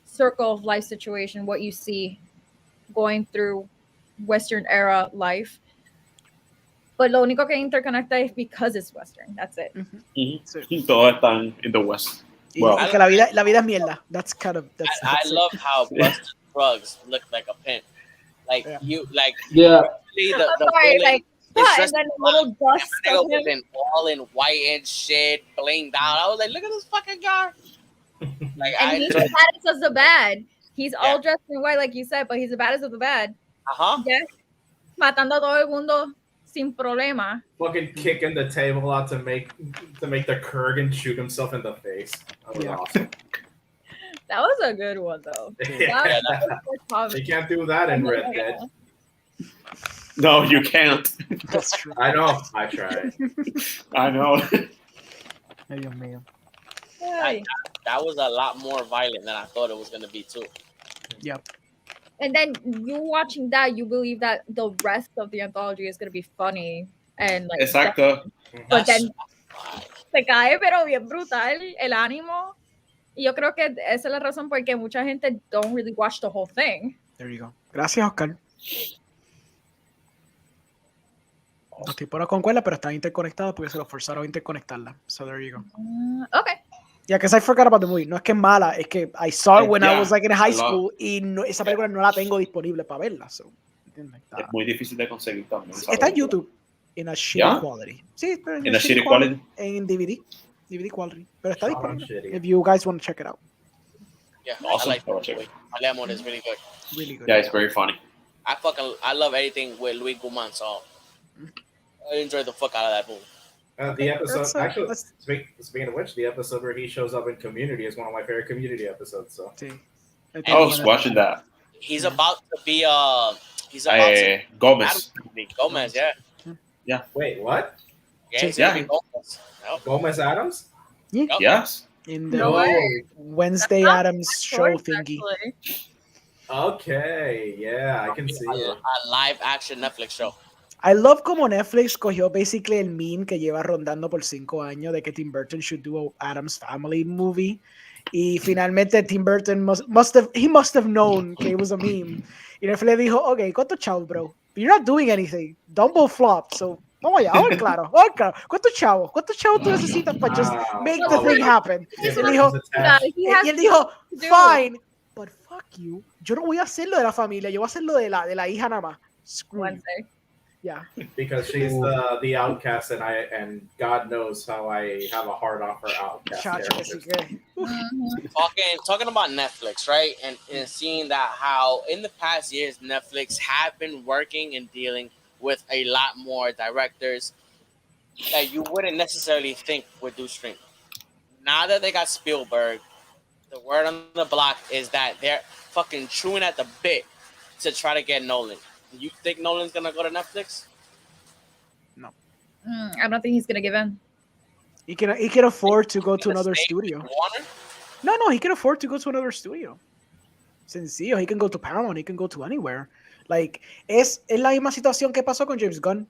circle of life situation, what you see going through Western era life. But lo único que interconecta es because it's Western. That's it. Sí. Todos están in the West. Well, y que la vida es mierda. That's kind of. I love how Buster Scruggs look like a pimp. Like you, like the like and then a little dust all in white and shit, blinged out. I was like, look at this fucking guy. Like, and he's the baddest of the bad. He's all dressed in white, like you said, but he's the baddest of the bad. Yeah, matando a todo el mundo sin problema. Fucking kicking the table out to make the Kurgan shoot himself in the face. That was awesome. That was a good one, though. Yeah. You can't do that in Red Dead. No, you can't. That's true. I know. I tried. I know. Ay, Dios mío. That was a lot more violent than I thought it was going to be, too. Yep. And then you watching that, you believe that the rest of the anthology is going to be funny and like. Exacto. But then se cae, pero bien brutal el ánimo. Y yo creo que esa es la razón por que mucha gente don't really watch the whole thing. There you go. Gracias, Oscar. No estoy por concuerda, pero están interconectados porque se los forzaron a interconectarla. So there you go. Okay. Yeah, because I forgot about the movie. No es que es mala, es que I saw it when I was like in high school y no, esa película no la tengo disponible para verla. So, es muy difícil de conseguir también. Está en YouTube. In a shitty quality. Sí, pero en a shitty quality. En DVD quality. Pero está disponible. If you guys want to check it out. Yeah, awesome. I like it. Malemo is really good. Really good. Yeah, it's very funny. I love anything with Luis Guman, so I enjoy the fuck out of that movie. The episode, actually, speaking of which, the episode where he shows up in Community is one of my favorite Community episodes. So, I was watching that. He's about to be Gomez. Gomez, yeah. Wait, what? Yeah, he's gonna be Gomez. Yep. Gomez Adams? Yeah. Yep. Yes. In the Wednesday Adams show thingy. Okay, yeah, I can see it. A live action Netflix show. I love como Netflix cogió basically el meme que lleva rondando por 5 años de que Tim Burton should do a Addams Family movie. Y finalmente Tim Burton must have known que it was a meme. Y Netflix le dijo, okay, ¿cuánto chavo, bro? You're not doing anything. Dumbo flopped, so vamos allá, vamos claro. ¿Cuánto chavo tú necesitas para just make the thing happen? Y él dijo, fine, but fuck you. Yo no voy a hacer lo de la familia, yo voy a hacer lo de la hija nada más. Wednesday. Yeah, because she's the outcast, and God knows how I have a hard on for outcast. Talking about Netflix, right? And seeing that how in the past years Netflix have been working and dealing with a lot more directors that you wouldn't necessarily think would do streaming. Now that they got Spielberg, the word on the block is that they're fucking chewing at the bit to try to get Nolan. You think Nolan's gonna go to Netflix? No. I don't think he's gonna give in. He can afford to go to another studio. No, he can afford to go to another studio. Sencillo, he can go to Paramount, he can go to anywhere. Like, es la misma situación que pasó con James Gunn.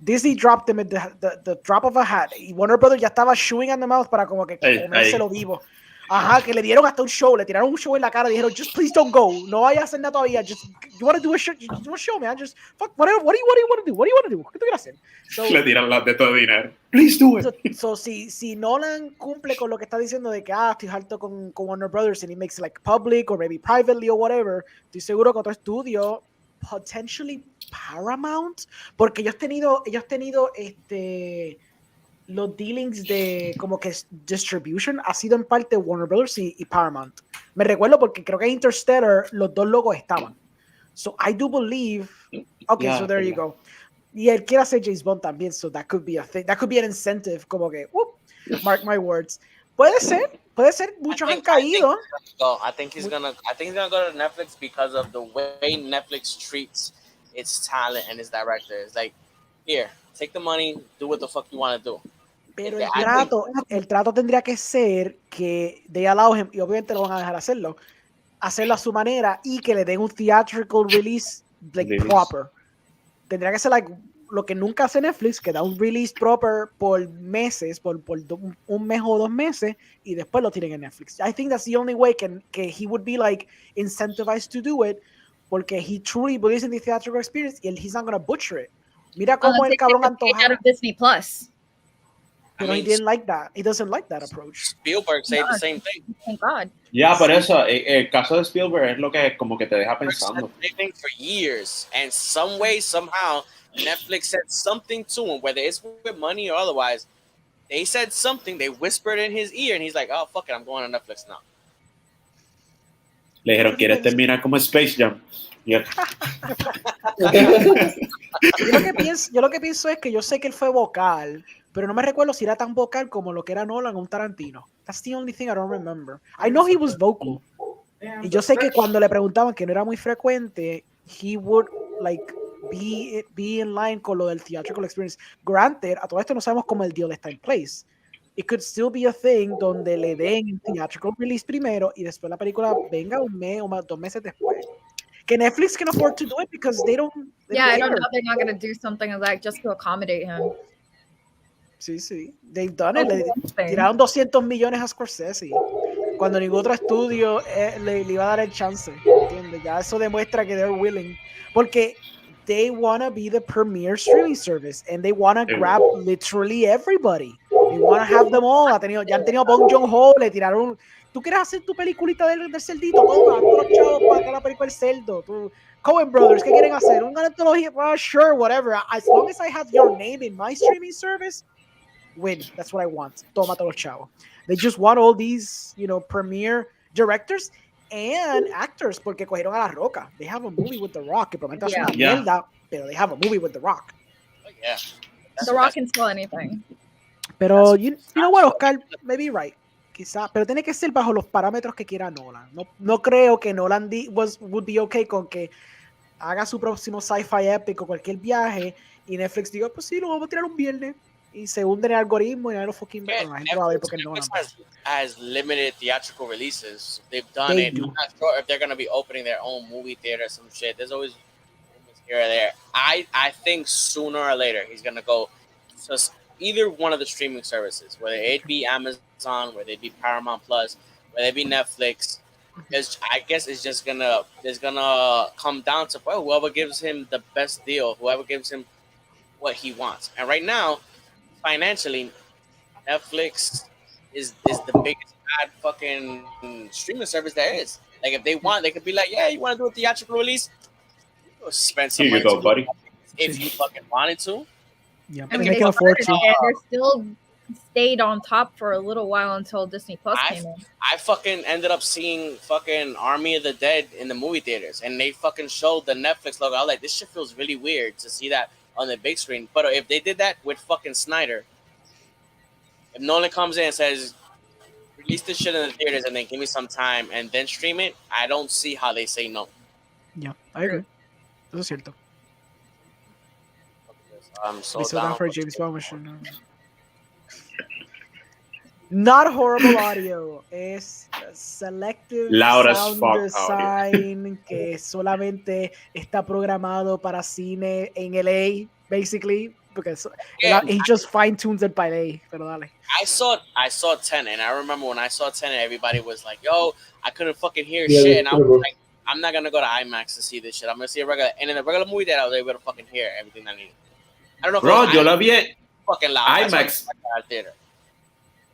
Disney dropped him at the drop of a hat. Y Warner Brothers ya estaba chewing on the mouth para como que comérselo vivo. Ajá, que le dieron hasta un show, le tiraron un show en la cara, dijeron, just please don't go, no vayas a hacer nada todavía, just, you want to do a show, man, just, fuck, whatever, what do you want to do, ¿qué tú quieres hacer? So, le tiran las de todo dinero, please do it. So si Nolan cumple con lo que está diciendo de que, estoy harto con Warner Brothers, and he makes it like public, or maybe privately, or whatever, estoy seguro que otro estudio, potentially Paramount, porque ellos han tenido los dealings de como que distribution ha sido en parte Warner Brothers y Paramount. Me recuerdo porque creo que Interstellar los dos logos estaban. So I do believe. Okay, so there you go. Y él quiere hacer James Bond también, so that could be a thing. That could be an incentive, como que, mark my words. Puede ser. Muchos han caído. I think he's gonna go to Netflix because of the way Netflix treats its talent and its directors. Like, here, take the money, do what the fuck you want to do. Pero el trato tendría que ser que they allow him, y obviamente lo van a dejar hacerlo a su manera y que le den un theatrical release like proper. Tendría que ser like lo que nunca hace Netflix, que da un release proper por meses, por un mes o 2 meses, y después lo tienen en Netflix. I think that's the only way que he would be like incentivized to do it, porque he truly believes in the theatrical experience and he's not going to butcher it. Mira cómo el cabrón antoja. Out of Disney Plus. But he didn't like that. He doesn't like that approach. Spielberg said the same thing. Thank God. Yeah, por eso el caso de Spielberg es lo que como que te deja pensando. For years, and some way, somehow, Netflix said something to him, whether it's with money or otherwise. They said something. They whispered in his ear, and he's like, "Oh fuck it, I'm going to Netflix now." Le dijeron, ¿quieres terminar como Space Jam? Yeah. Yo lo que pienso es que yo sé que él fue vocal, pero no me recuerdo si era tan vocal como lo que era Nolan o un Tarantino. That's the only thing I don't remember. I know he was vocal. Y yo sé que cuando le preguntaban, que no era muy frecuente, he would like be in line con lo del theatrical experience. Granted, a todo esto no sabemos cómo el deal está en place. It could still be a thing donde le den el theatrical release primero y después la película venga un mes o más, 2 meses después. Que Netflix can afford to do it because they don't. I don't know. They're not going to do something like that just to accommodate him. Sí. They've done it. Le tiraron 200 millones a Scorsese. Cuando ningún otro estudio le iba a dar el chance. ¿Entiendes? Ya eso demuestra que they're willing. Porque they want to be the premier streaming service and they want to grab literally everybody. They want to have them all. Ya han tenido Bong Joon-ho, le tiraron. ¿Tú quieres hacer tu peliculita del cerdito? Toma, todos los chavos para hacer la película del cerdo. Coen Brothers, ¿qué quieren hacer? Una antología? Sure, whatever. As long as I have your name in my streaming service, win. That's what I want. Toma todos los chavos. They just want all these, premier directors and actors, porque cogieron a La Roca. They have a movie with The Rock, que promete hacer una mierda, pero they have a movie with The Rock. Oh, yeah. The Rock can sell anything. Pero, you know what, Oscar, maybe right. Quizá, pero tiene que ser bajo los parámetros que quiera Nolan. No creo que Nolan would be okay con que haga su próximo sci-fi epic o cualquier viaje y Netflix diga, pues sí, lo vamos a tirar un viernes y se hunde en el algoritmo y nadie lo fucking ve. La gente va a ver porque Nolan has limited theatrical releases. They've done it. I'm not sure if they're going to be opening their own movie theater or some shit. There's always here or there. I think sooner or later he's going to go to either one of the streaming services, whether it be Amazon, whether it be Paramount Plus, whether it be Netflix. I guess it's gonna come down to whoever gives him the best deal, whoever gives him what he wants. And right now, financially, Netflix is the biggest bad fucking streaming service there is. Like if they want, they could be like, yeah, you want to do a theatrical release? You'll spend some money. Here you go, buddy. If you fucking wanted to. Yeah, I mean, they can afford to. They're still stayed on top for a little while until Disney Plus came in. I fucking ended up seeing fucking Army of the Dead in the movie theaters, and they fucking showed the Netflix logo. I was like, this shit feels really weird to see that on the big screen. But if they did that with fucking Snyder, if Nolan comes in and says, release this shit in the theaters and then give me some time and then stream it, I don't see how they say no. Yeah, I agree. Eso es cierto. I'm so down for James Bond. Not horrible audio, es selective sound design que solamente está programado para cine en LA, basically, because he just fine tunes it by LA. Pero dale. I saw Tenet, and I remember when I saw Tenet, everybody was like, "Yo, I couldn't fucking hear shit," and I was like, "I'm not gonna go to IMAX to see this shit. I'm gonna see a regular." And in a regular movie that I was able to fucking hear everything I needed. I don't know. Bro, yo la vi en fucking loud. IMAX.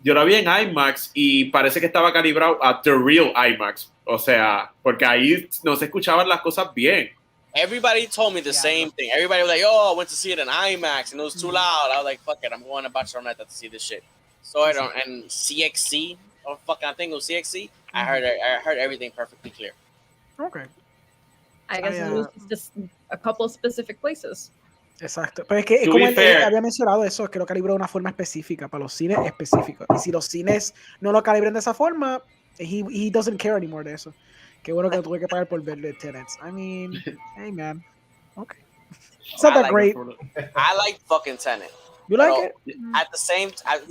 Yo la vi en IMAX y parece que estaba calibrado a the real IMAX. O sea, porque ahí no se escuchaban las cosas bien. Everybody told me the same thing. Everybody was like, "Oh, I went to see it in IMAX and it was too loud." I was like, "Fuck it, I'm going to Barcelona to see this shit." So I don't. And CXC, or fucking, I think it was CXC. I heard everything perfectly clear. Okay. I guess it was just a couple of specific places. Exacto, pero es que como él había mencionado eso, es que lo calibró de una forma específica, para los cines específicos, y si los cines no lo calibran de esa forma, he doesn't care anymore de eso. Qué bueno que tuve que pagar por verle Tenants. I mean, hey man, okay. It's not that great. I like fucking Tenet. You like it? At the same time,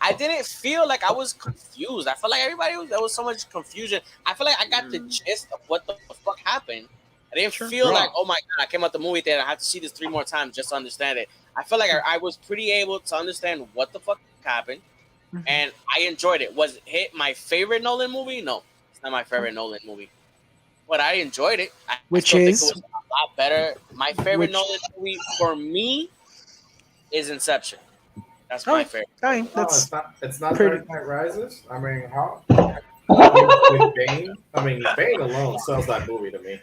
I didn't feel like I was confused. I felt like there was so much confusion. I feel like I got the gist of what the fuck happened. I didn't feel like, oh my God, I came out the movie theater. I have to see this 3 more times just to understand it. I felt like I was pretty able to understand what the fuck happened, and I enjoyed it. Was it my favorite Nolan movie? No, it's not my favorite Nolan movie, but I enjoyed it. Which think is it was a lot better. My favorite Nolan movie for me is Inception. That's my favorite. It's not Dark Knight Rises. I mean, how? With Bane, Bane alone sells that movie to me.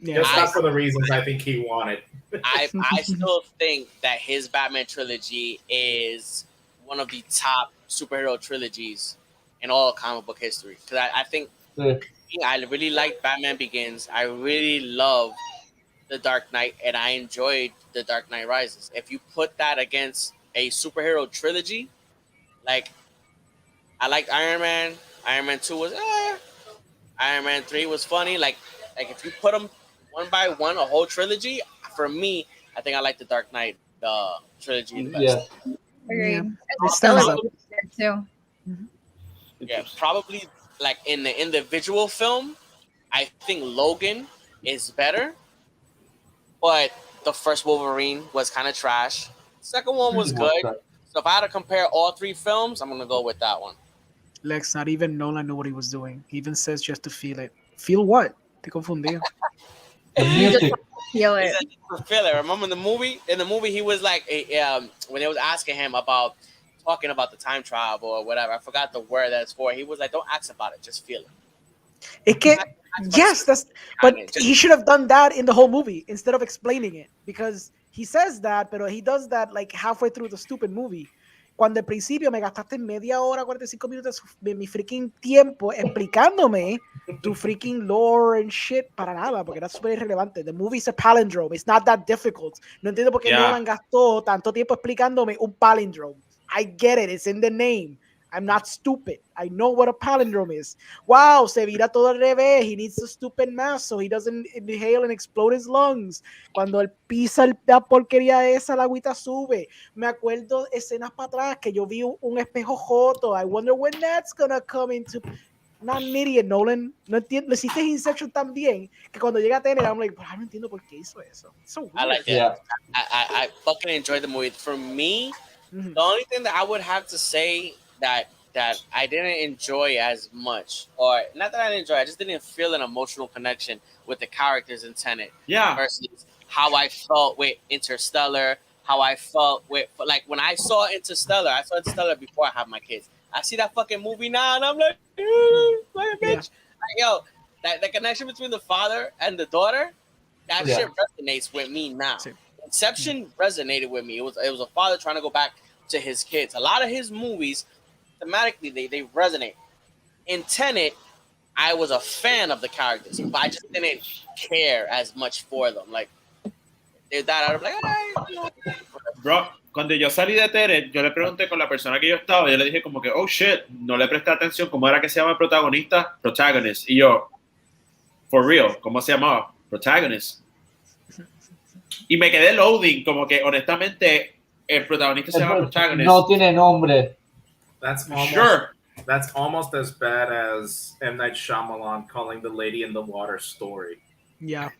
Yeah, just not for the reasons I think he wanted. I still think that his Batman trilogy is one of the top superhero trilogies in all comic book history. Because I think I really like Batman Begins. I really love The Dark Knight, and I enjoyed The Dark Knight Rises. If you put that against a superhero trilogy, like I liked Iron Man. Iron Man 2 was Iron Man 3 was funny. Like if you put them one by one, a whole trilogy, for me, I think I like the Dark Knight trilogy the best. Yeah. Too. Yeah, probably like in the individual film, I think Logan is better, but the first Wolverine was kind of trash. Second one was good. So if I had to compare all 3 films, I'm gonna go with that one. Lex, not even Nolan knew what he was doing. He even says just to feel it. Feel what? Te confundí. You just feel it. Feel it. Remember in the movie, he was like, when they was asking him about talking about the time travel or whatever, I forgot the word that's for. He was like, "Don't ask about it, just feel it." But he should have done that in the whole movie instead of explaining it, because he says that, but he does that like halfway through the stupid movie. Cuando al principio me gastaste media hora, 45 minutos de mi freaking tiempo explicándome tu freaking lore and shit para nada, porque era súper irrelevante. The movie's a palindrome. It's not that difficult. No entiendo por qué Nolan gastó tanto tiempo explicándome un palindrome. I get it. It's in the name. I'm not stupid. I know what a palindrome is. Wow, se vira todo al revés. He needs a stupid mask so he doesn't inhale and explode his lungs. Cuando él pisa la porquería esa, la agüita sube. Me acuerdo escenas para atrás que yo vi un espejo joto. I wonder when that's gonna come into... Not an idiot, Nolan. No entiendo. Le hiciste Inception tan bien que cuando llega a Tenet, I'm like, no entiendo por qué hizo eso. It's so weird. I like that. Yeah. I fucking enjoyed the movie. For me, the only thing that I would have to say that I didn't enjoy as much, or not that I didn't enjoy, I just didn't feel an emotional connection with the characters in Tenet. Yeah. Versus how I felt with Interstellar, how I felt with, like, when I saw Interstellar, before I had my kids. I see that fucking movie now, and I'm like, bitch. Yeah. Like, yo, the connection between the father and the daughter, that shit resonates with me now. Same. Inception resonated with me. It was a father trying to go back to his kids. A lot of his movies, thematically, they resonate. In Tenet, I was a fan of the characters, but I just didn't care as much for them. Like, they died out of like, bro, cuando yo salí de Tenet, yo le pregunté con la persona que yo estaba, yo le dije como que, oh shit, no le presté atención, ¿cómo era que se llama el protagonista? Protagonist. Y yo, for real, ¿cómo se llamaba? Protagonist. Y me quedé loading, como que honestamente el protagonista se llama Protagonist. No tiene nombre. That's almost as bad as M. Night Shyamalan calling The Lady in the Water story. Yeah.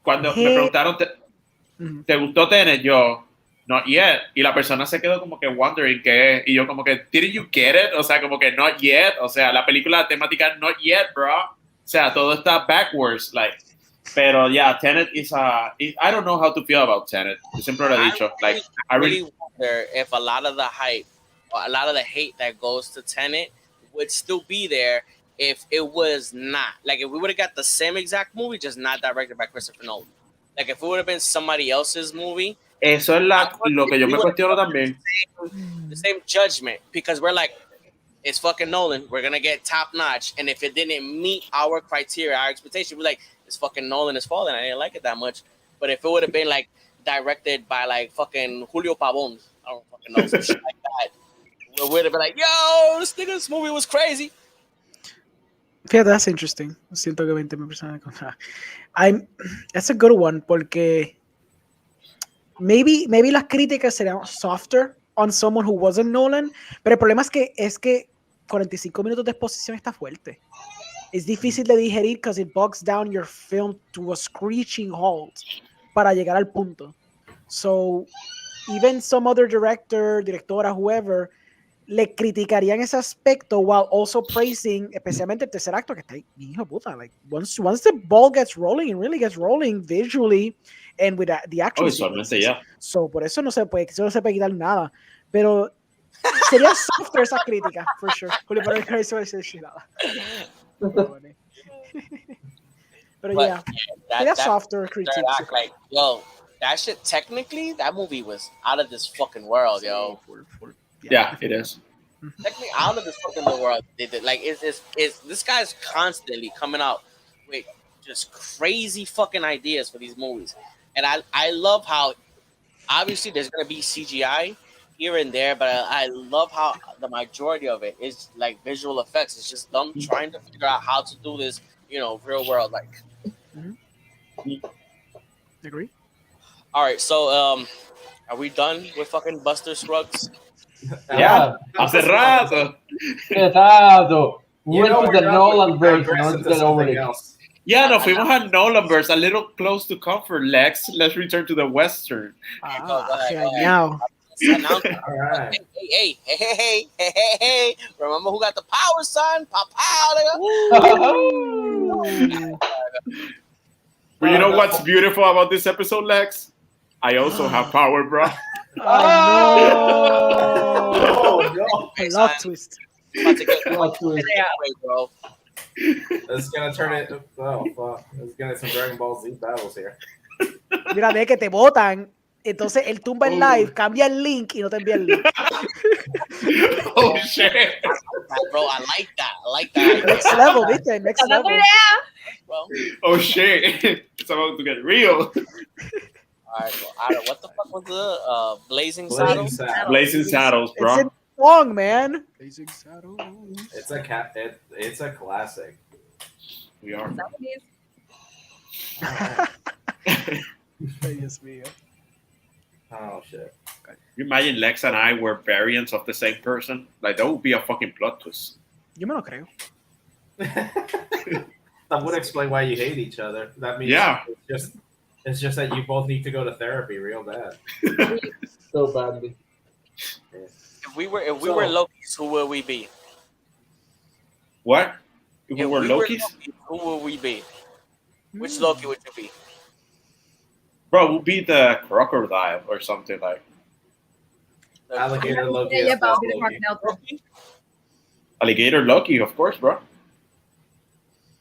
Cuando me preguntaron, ¿te gustó Tenet? Yo, not yet. Y la persona se quedó como que wondering qué es. Y yo como que, didn't you get it? O sea, como que not yet. O sea, la película temática not yet, bro. O sea, todo está backwards, like. Pero yeah, Tenet is I don't know how to feel about Tenet. Yo siempre lo he dicho. Like, I really wonder if a lot of the hype, or a lot of the hate that goes to Tenet would still be there if it was not. Like, if we would have got the same exact movie, just not directed by Christopher Nolan. Like, if it would have been somebody else's movie. Eso es lo que yo me cuestiono también. The same judgment, because we're like, it's fucking Nolan. We're gonna get top notch, and if it didn't meet our criteria, our expectation, we're like, it's fucking Nolan is falling. I didn't like it that much. But if it would have been like directed by like fucking Julio Pavón, I don't fucking know, some shit like that, we would have been like, yo, this movie was crazy. Yeah, that's interesting. 120 personas. That's a good one porque maybe las críticas serían softer on someone who wasn't Nolan, pero el problema es que 45 minutos de exposición está fuerte. Es difícil de digerir because it bogs down your film to a screeching halt para llegar al punto. So, even some other directora, whoever, le criticarían ese aspecto while also praising, especialmente el tercer acto que está ahí, hijo de puta, like, once the ball gets rolling, it really gets rolling visually and with the action. Yeah. So, por eso no se puede quitar nada. Pero sería softer esa crítica, for sure. Julio, pero no hizo decir nada. But yeah, that's softer critique. Like, yo, that shit, technically, that movie was out of this fucking world, yo. Yeah, it is. Technically out of this fucking world. Like, this guy's constantly coming out with just crazy fucking ideas for these movies. And I love how, obviously, there's going to be CGI here and there, but I love how the majority of it is like visual effects. It's just them trying to figure out how to do this, real world like. Agree. All right, so are we done with fucking Buster Scruggs? Yeah, hace rato. We went to the Nolan verse. Let's get over it. Yeah, nos fuimos a Nolan verse, a little close to comfort, Lex. Let's return to the Western. Now. All right. Hey. Remember who got the power, son? Papa. But you know what's beautiful about this episode, Lex? I also have power, bro. Oh, no. Plot twist. About to get plot twist. Bro. It's gonna turn it. Oh, fuck. It's gonna be some Dragon Ball Z battles here. Mira, ve que te botan. Entonces él tumba el live, cambia el link y no te envía el link. Oh shit. Bro, I like that. Next level, ¿viste? Next level. Bro. Oh shit. It's about to get real. Alright, what the fuck was the Blazing Saddles? Blazing Saddles, bro. It's in the song, man. Blazing Saddles. It's a it's a classic. We are. Yes, mío. Oh shit. You imagine Lex and I were variants of the same person? Like that would be a fucking plot twist. Yo me lo creo. That would explain why you hate each other. That means it's just that you both need to go to therapy real bad. So badly. If we were Lokis, who would we be? What? If we were Lokis? Who would we be? Which Loki would you be? Bro, we'll be the crocodile or something like. Alligator Loki. Yeah, but I'll be the Loki. crocodile too. Alligator Loki, of course, bro.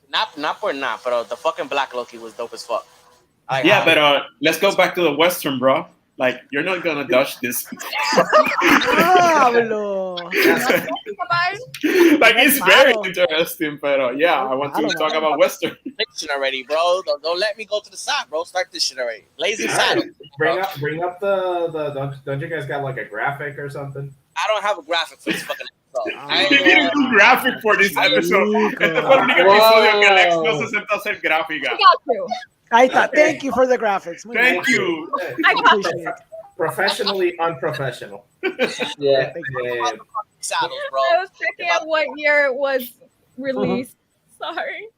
Not por nada, but the fucking black Loki was dope as fuck. Yeah, but let's go back to the Western, bro. Like, you're not gonna dodge this. Pablo. Like, it's very interesting, but yeah, I want to talk about Western. Fiction already, bro. Don't let me go to the side, bro. Start this shit already. Lazy Saddle. Bring up the don't you guys got like a graphic or something? I don't have a graphic for this fucking episode. He didn't do graphic for this episode. Este fue el único episodio que Lex no se sentó a hacer gráfica. I got to. Ahí está. Thank you for the graphics. Muy Thank bien. you. I got Appreciate to. it. Professionally unprofessional. Yeah. Saddles, bro. I was checking out what year it was released. Sorry.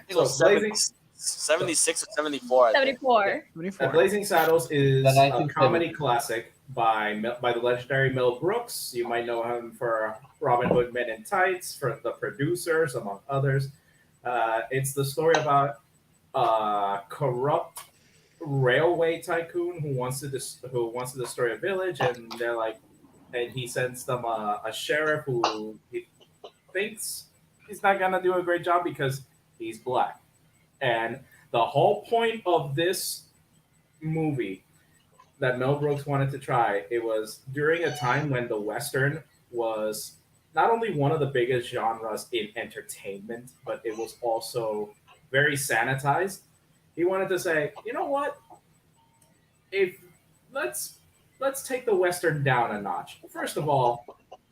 It was 76 or 74. 74. 24. Blazing Saddles is The a 1970s. comedy classic by the legendary Mel Brooks. You might know him for Robin Hood Men in Tights, for The Producers, among others. It's the story about a corrupt railway tycoon who wants to destroy a village, and he sends them a sheriff who he thinks he's not gonna do a great job because he's black. And the whole point of this movie that Mel Brooks wanted to try, it was during a time when the Western was not only one of the biggest genres in entertainment, but it was also very sanitized. He wanted to say, you know what? Let's take the Western down a notch. First of all,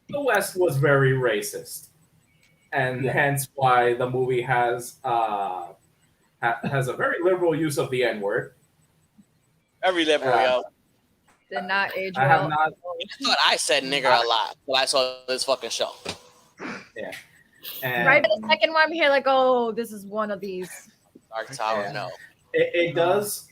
the West was very racist, and hence why the movie has a very liberal use of the N-word. Every liberal, yo. Did not age I well. have not. I thought I said nigger a lot when I saw this fucking show. Yeah. And Right at the second one, I'm here like, oh, this is one of these. Dark Tower, no. It does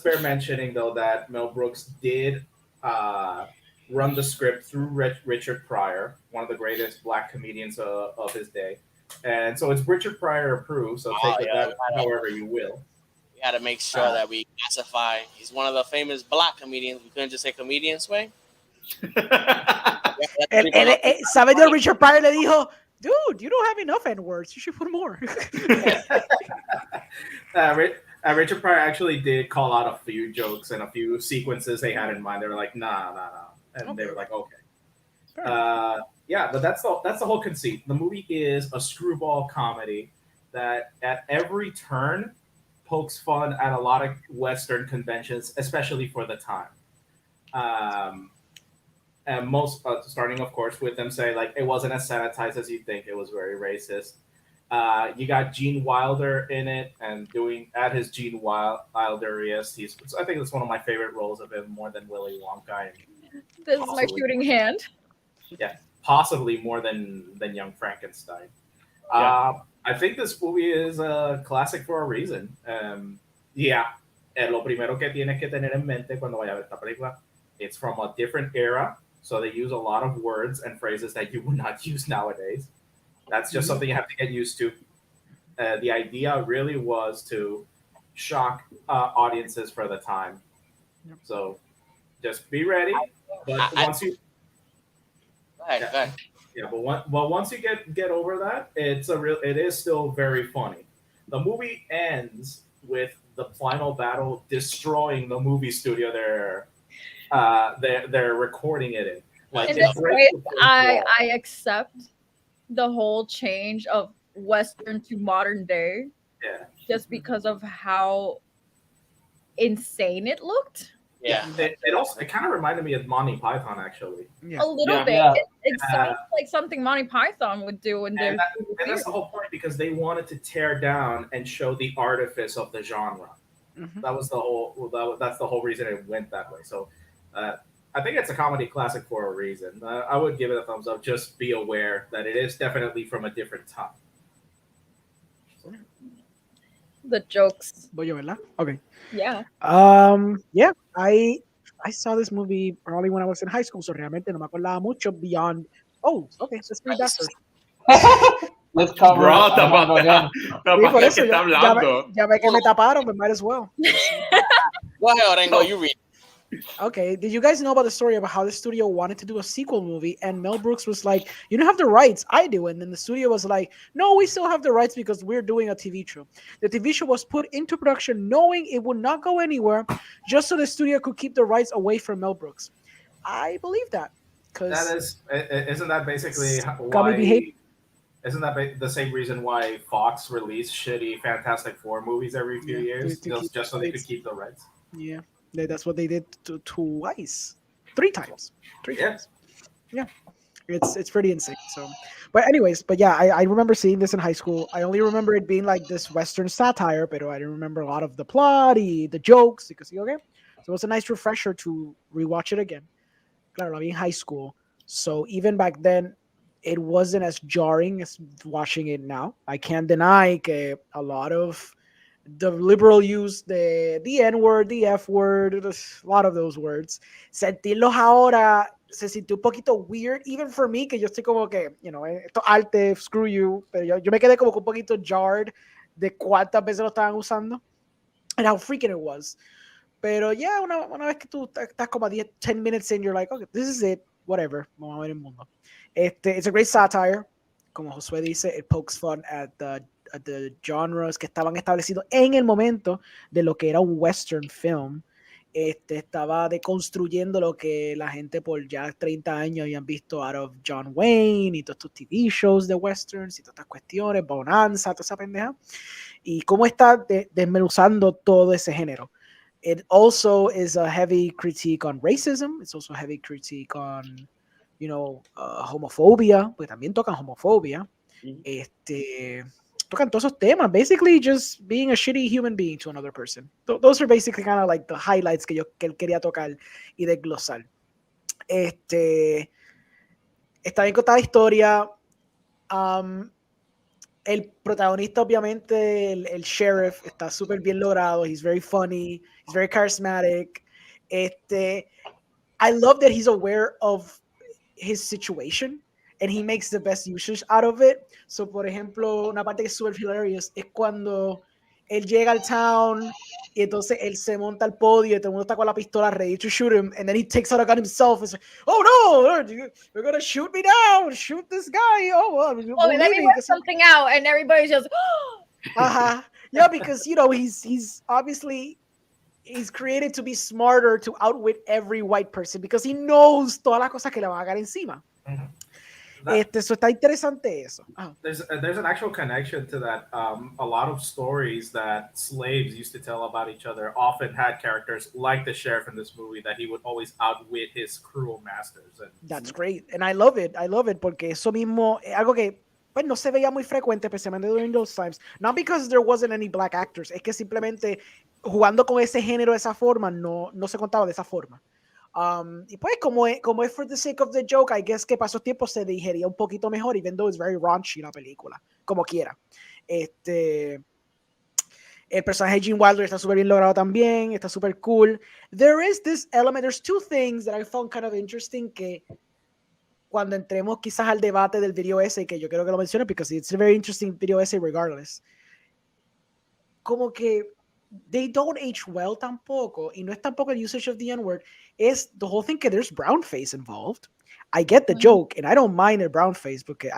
bear mentioning though that Mel Brooks did run the script through Richard Pryor, one of the greatest black comedians of his day, and so it's Richard Pryor approved. So take it however you will. We had to make sure that we classify. He's one of the famous black comedians. We couldn't just say comedian, Sway. ¿Sabe de Richard Pryor le dijo, dude, you don't have enough N-words. You should put more. Richard Pryor actually did call out a few jokes and a few sequences they had in mind. They were like, nah. And they were like, okay. Yeah, but that's the whole conceit. The movie is a screwball comedy that at every turn pokes fun at a lot of Western conventions, especially for the time. And most, starting of course with them saying like it wasn't as sanitized as you think. It was very racist. You got Gene Wilder in it, and doing at his Gene Wilderiest. I think it's one of my favorite roles of him, more than Willy Wonka. This is my shooting hand. Yeah, possibly more than Young Frankenstein. I think this movie is a classic for a reason. Lo primero que tienes que tener en mente cuando vaya a ver esta película, it's from a different era, so they use a lot of words and phrases that you would not use nowadays. That's just something you have to get used to. The idea really was to shock audiences for the time. So just be ready. But once you... Go ahead. Yeah, but once you get over that, it is still very funny. The movie ends with the final battle destroying the movie studio they're recording it in. Like, In this case, I accept the whole change of Western to modern day. Yeah. Just because of how insane it looked. Yeah. It kind of reminded me of Monty Python, actually. A little bit. It sounds like something Monty Python would do in their. And that's the whole point, because they wanted to tear down and show the artifice of the genre. That was the whole. That's the whole reason it went that way. So, I think it's a comedy classic for a reason. I would give it a thumbs up. Just be aware that it is definitely from a different time. The jokes. Voy yo, ¿verdad? Okay. Yeah. Yeah, I saw this movie probably when I was in high school, so realmente no me acordaba mucho beyond. Oh, okay, let's read that first. Let's cover Bro, por eso ya ve que me taparon, but might as well. Go ahead, Orengo, you read. Okay, did you guys know about the story about how the studio wanted to do a sequel movie and Mel Brooks was like, you don't have the rights, I do. And then the studio was like, no, we still have the rights because we're doing a TV show. The TV show was put into production knowing it would not go anywhere, just so the studio could keep the rights away from Mel Brooks. I believe that. Isn't that basically why... Isn't that the same reason why Fox released shitty Fantastic Four movies every few years? Just so they could keep the rights? Yeah. That's what they did twice. Three times. Yeah. It's pretty insane. So, but anyways, I remember seeing this in high school. I only remember it being like this Western satire, but I didn't remember a lot of the plot, the jokes. Okay. So it was a nice refresher to rewatch it again. Claro, I mean, high school. So even back then, it wasn't as jarring as watching it now. I can't deny a lot of the liberal use the N-word, the F-word, a lot of those words. Sentirlos ahora se sintió un poquito weird, even for me, que yo estoy como que, esto arte, screw you, pero yo me quedé como un poquito jarred de cuántas veces lo estaban usando and how freaking it was. Pero yeah, una vez que tú estás como a 10 minutes in, you're like, okay, this is it, whatever, vamos a ver el mundo. It's a great satire. Como Josué dice, it pokes fun at the genres que estaban establecidos en el momento de lo que era un western film. Estaba deconstruyendo lo que la gente por ya 30 años habían visto out of John Wayne y todos estos TV shows de westerns y todas estas cuestiones, Bonanza, toda esa pendeja. Y cómo está desmenuzando todo ese género. It also is a heavy critique on racism. It's also a heavy critique on, homofobia, porque también tocan homofobia. Tocan todos esos temas. Basically, just being a shitty human being to another person. Those are basically kind of like the highlights que él quería tocar y desglosar. Está bien contada la historia. El protagonista, obviamente, el sheriff, está súper bien logrado. He's very funny. He's very charismatic. I love that he's aware of his situation and he makes the best usage out of it. So, por ejemplo, una parte que es super hilarious es cuando él llega al town y entonces él se monta al podio y todo el mundo está con la pistola ready to shoot him, and then he takes out a gun himself and says, oh no, you're gonna shoot me down, shoot this guy, let me work something out, and everybody's just yeah, because he's obviously he's created to be smarter, to outwit every white person because he knows todas las cosas que le van a caer encima. Eso está interesante eso. There's an actual connection to that. A lot of stories that slaves used to tell about each other often had characters like the sheriff in this movie that he would always outwit his cruel masters. That's great, and I love it porque eso mismo es algo que pues no se veía muy frecuente, especialmente during those times. Not because there wasn't any black actors, es que simplemente jugando con ese género de esa forma no se contaba de esa forma. Y pues como es for the sake of the joke, I guess que pasó tiempo se digería un poquito mejor, even though it's very raunchy la película, como quiera. El personaje de Gene Wilder está súper bien logrado también, está súper cool. There's two things that I found kind of interesting que cuando entremos quizás al debate del video essay, que yo quiero que lo mencione, because it's a very interesting video essay regardless. Como que they don't age well tampoco, y no es tampoco el usage of the N-word, es the whole thing que there's brown face involved. I get the joke, and I don't mind the brown face, porque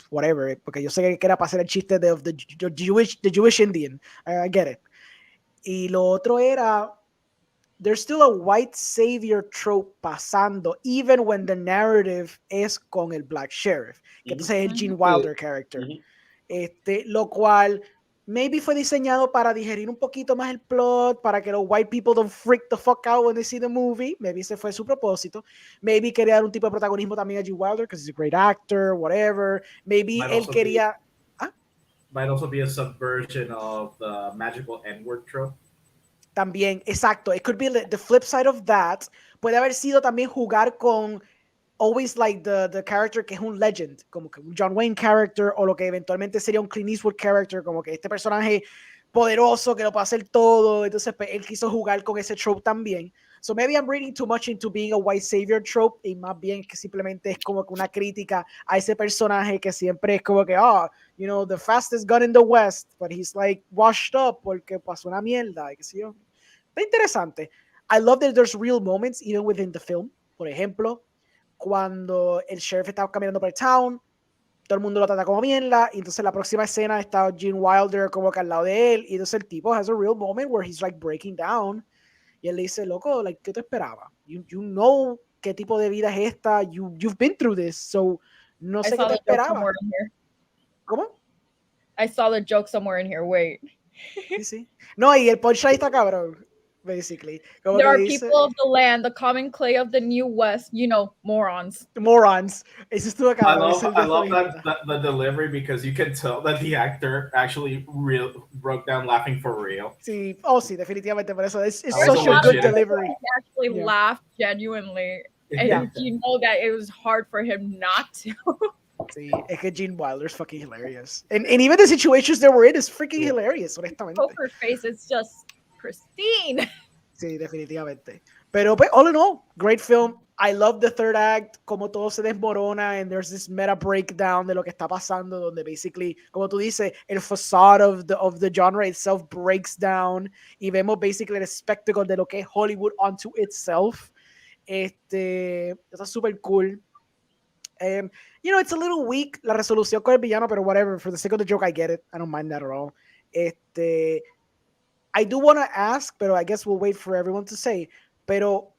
porque yo sé que era para hacer el chiste de the Jewish Indian. I get it. Y lo otro era, there's still a white savior trope pasando, even when the narrative es con el black sheriff, que entonces es el Gene Wilder character. Lo cual maybe fue diseñado para digerir un poquito más el plot, para que los white people don't freak the fuck out when they see the movie. Maybe ese fue su propósito. Maybe quería dar un tipo de protagonismo también a Gene Wilder, because he's a great actor, whatever. Maybe él quería... Might also be a subversion of the magical N-word trope. También, exacto. It could be the flip side of that. Puede haber sido también jugar con always like the character que es un legend, como que un John Wayne character, o lo que eventualmente sería un Clint Eastwood character, como que este personaje poderoso que lo puede hacer todo. Entonces él quiso jugar con ese trope también. So maybe I'm reading too much into being a white savior trope, y más bien que simplemente es como que una crítica a ese personaje que siempre es como que, you know, the fastest gun in the West, but he's like washed up porque pasó una mierda. ¿Qué sé yo? Está interesante. I love that there's real moments even within the film. Por ejemplo, cuando el sheriff está caminando por el town, todo el mundo lo trata como mierda, y entonces la próxima escena está Gene Wilder como que al lado de él, y entonces el tipo has a real moment where he's like breaking down, y él le dice, loco, like, ¿qué te esperaba? You know qué tipo de vida es esta, you've been through this, so no sé qué te esperaba. ¿Cómo? I saw the joke somewhere in here, wait. Sí. No, y el punchline está cabrón. Basically. Como there are people of the land, the common clay of the new West, you know, morons. Eso estuvo cabrón. I love that the delivery, because you can tell that the actor actually broke down laughing for real. Sí, sí, definitivamente por eso. It's such a good delivery. He actually laughed genuinely. And you know that it was hard for him not to. Sí, es que Gene Wilder's fucking hilarious. And even the situations they were in is freaking hilarious, honestamente. Poker face is just pristine. Sí, definitivamente. Pero pues, all in all, great film. I love the third act, como todo se desmorona, and there's this meta breakdown de lo que está pasando, donde basically, como tú dices, el facade of the genre itself breaks down, y vemos basically el spectacle de lo que es Hollywood onto itself. Está súper cool. You know, it's a little weak, la resolución con el villano, pero whatever, for the sake of the joke, I get it. I don't mind that at all. I do want to ask, pero I guess we'll wait for everyone to say, pero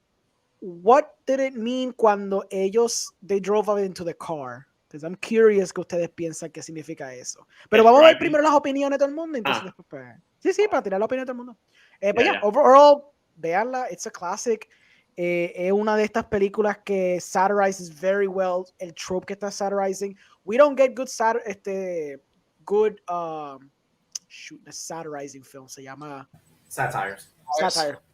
what did it mean cuando they drove up into the car? Because I'm curious que ustedes piensan qué significa eso. Pero vamos a ver primero las opiniones de todo el mundo, entonces después, sí, para tirar la opinión de todo el mundo. But overall, veanla, it's a classic. Es una de estas películas que satirizes very well el trope que está satirizing. We don't get good the satirizing film se llama Satire.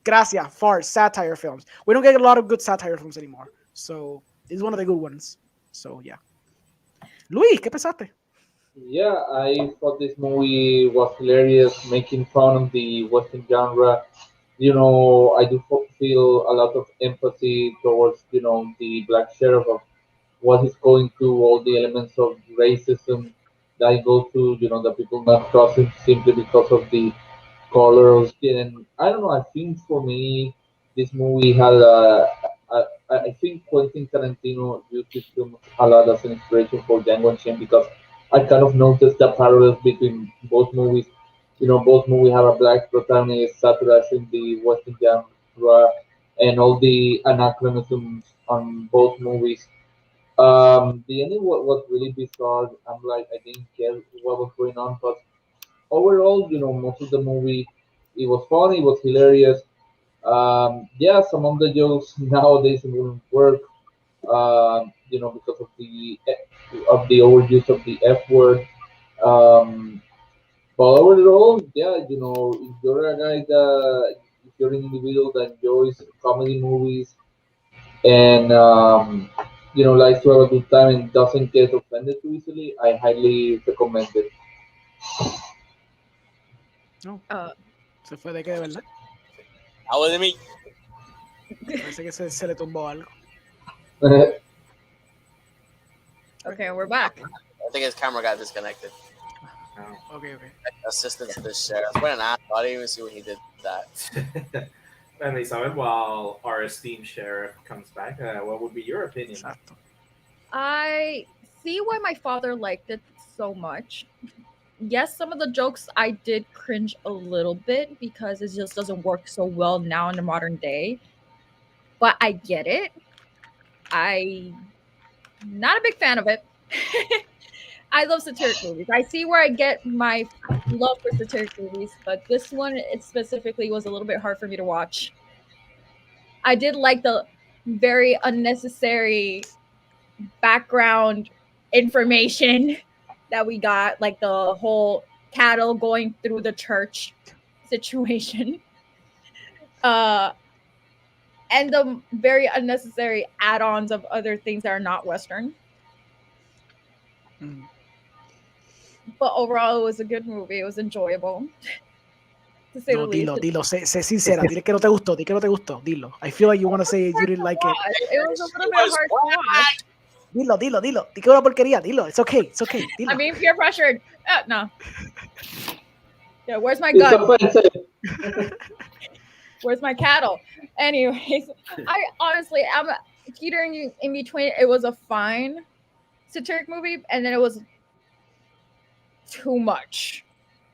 Gracias, satire films. We don't get a lot of good satire films anymore. So it's one of the good ones. So yeah. Luis, ¿qué pensaste? Yeah, I thought this movie was hilarious, making fun of the Western genre. You know, I do feel a lot of empathy towards, you know, the black sheriff of what he's going through, all the elements of racism that he goes through, you know, the people not crossing simply because of the color of skin. And I don't know, I think for me, this movie had I think Quentin Tarantino used this film a lot as an inspiration for Django Unchained, because I kind of noticed the parallels between both movies. You know, both movies have a black protagonist satirizing the Western genre and all the anachronisms on both movies. The ending was really bizarre. I'm like, I didn't get what was going on, but overall, you know, most of the movie, it was funny, it was hilarious. Yeah, some of the jokes nowadays wouldn't work, you know, because of the overuse of the F word. Um, but overall, yeah, you know, if you're a guy if you're an individual that enjoys comedy movies and you know, likes to have a good time and doesn't get offended too easily, I highly recommend it. No. Se fue de qué, de verdad. Habla de mí. Parece que se le tumbó algo. Okay, we're back. I think his camera got disconnected. Okay. Assistant to the sheriff. What an asshole. I didn't even see when he did that. And Isabel, while our esteemed sheriff comes back, what would be your opinion? Exacto. I see why my father liked it so much. Yes, some of the jokes I did cringe a little bit because it just doesn't work so well now in the modern day. But I get it. I'm not a big fan of it. I love satiric movies. I see where I get my love for satiric movies, but this one it specifically was a little bit hard for me to watch. I did like the very unnecessary background information that we got, like the whole cattle going through the church situation. And the very unnecessary add-ons of other things that are not Western. But overall, it was a good movie. It was enjoyable. To say the least. Dilo, sé sincera. Dile que no te gustó, di que no te gustó. Dilo. I feel like you want to say you didn't like it. It was a little bit hard to watch. Dilo. Di que una porquería. Dilo. It's okay. Dilo. I'm being peer pressured. No. Yeah, where's my gun? Where's my cattle? Anyways, I honestly, I'm teetering in between. It was a fine satiric movie, and then it was too much.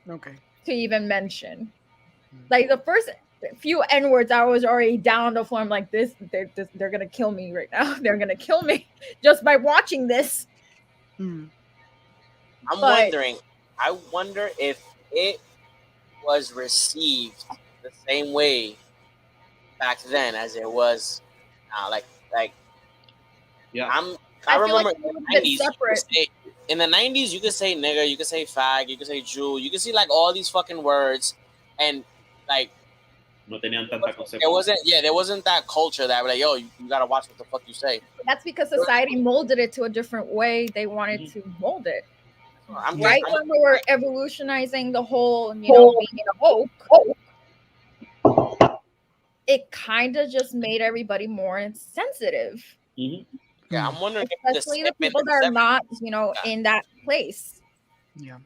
Okay. To even mention. Like the first few N-words, I was already down the floor. I'm like, they're gonna kill me right now. They're gonna kill me just by watching this. I'm wondering. I wonder if it was received the same way back then as it was now. I remember in the 90s, you could say nigger, you could say fag, you could say Jew, you could see like all these fucking words, and like no tenían tanta concepción. There wasn't that culture that like, yo, you gotta watch what the fuck you say. That's because society molded it to a different way. They wanted to mold it. When we were evolutionizing the whole, being a woke, it kind of just made everybody more sensitive. Yeah, I'm wondering, especially the people that are not, in that place. Yeah.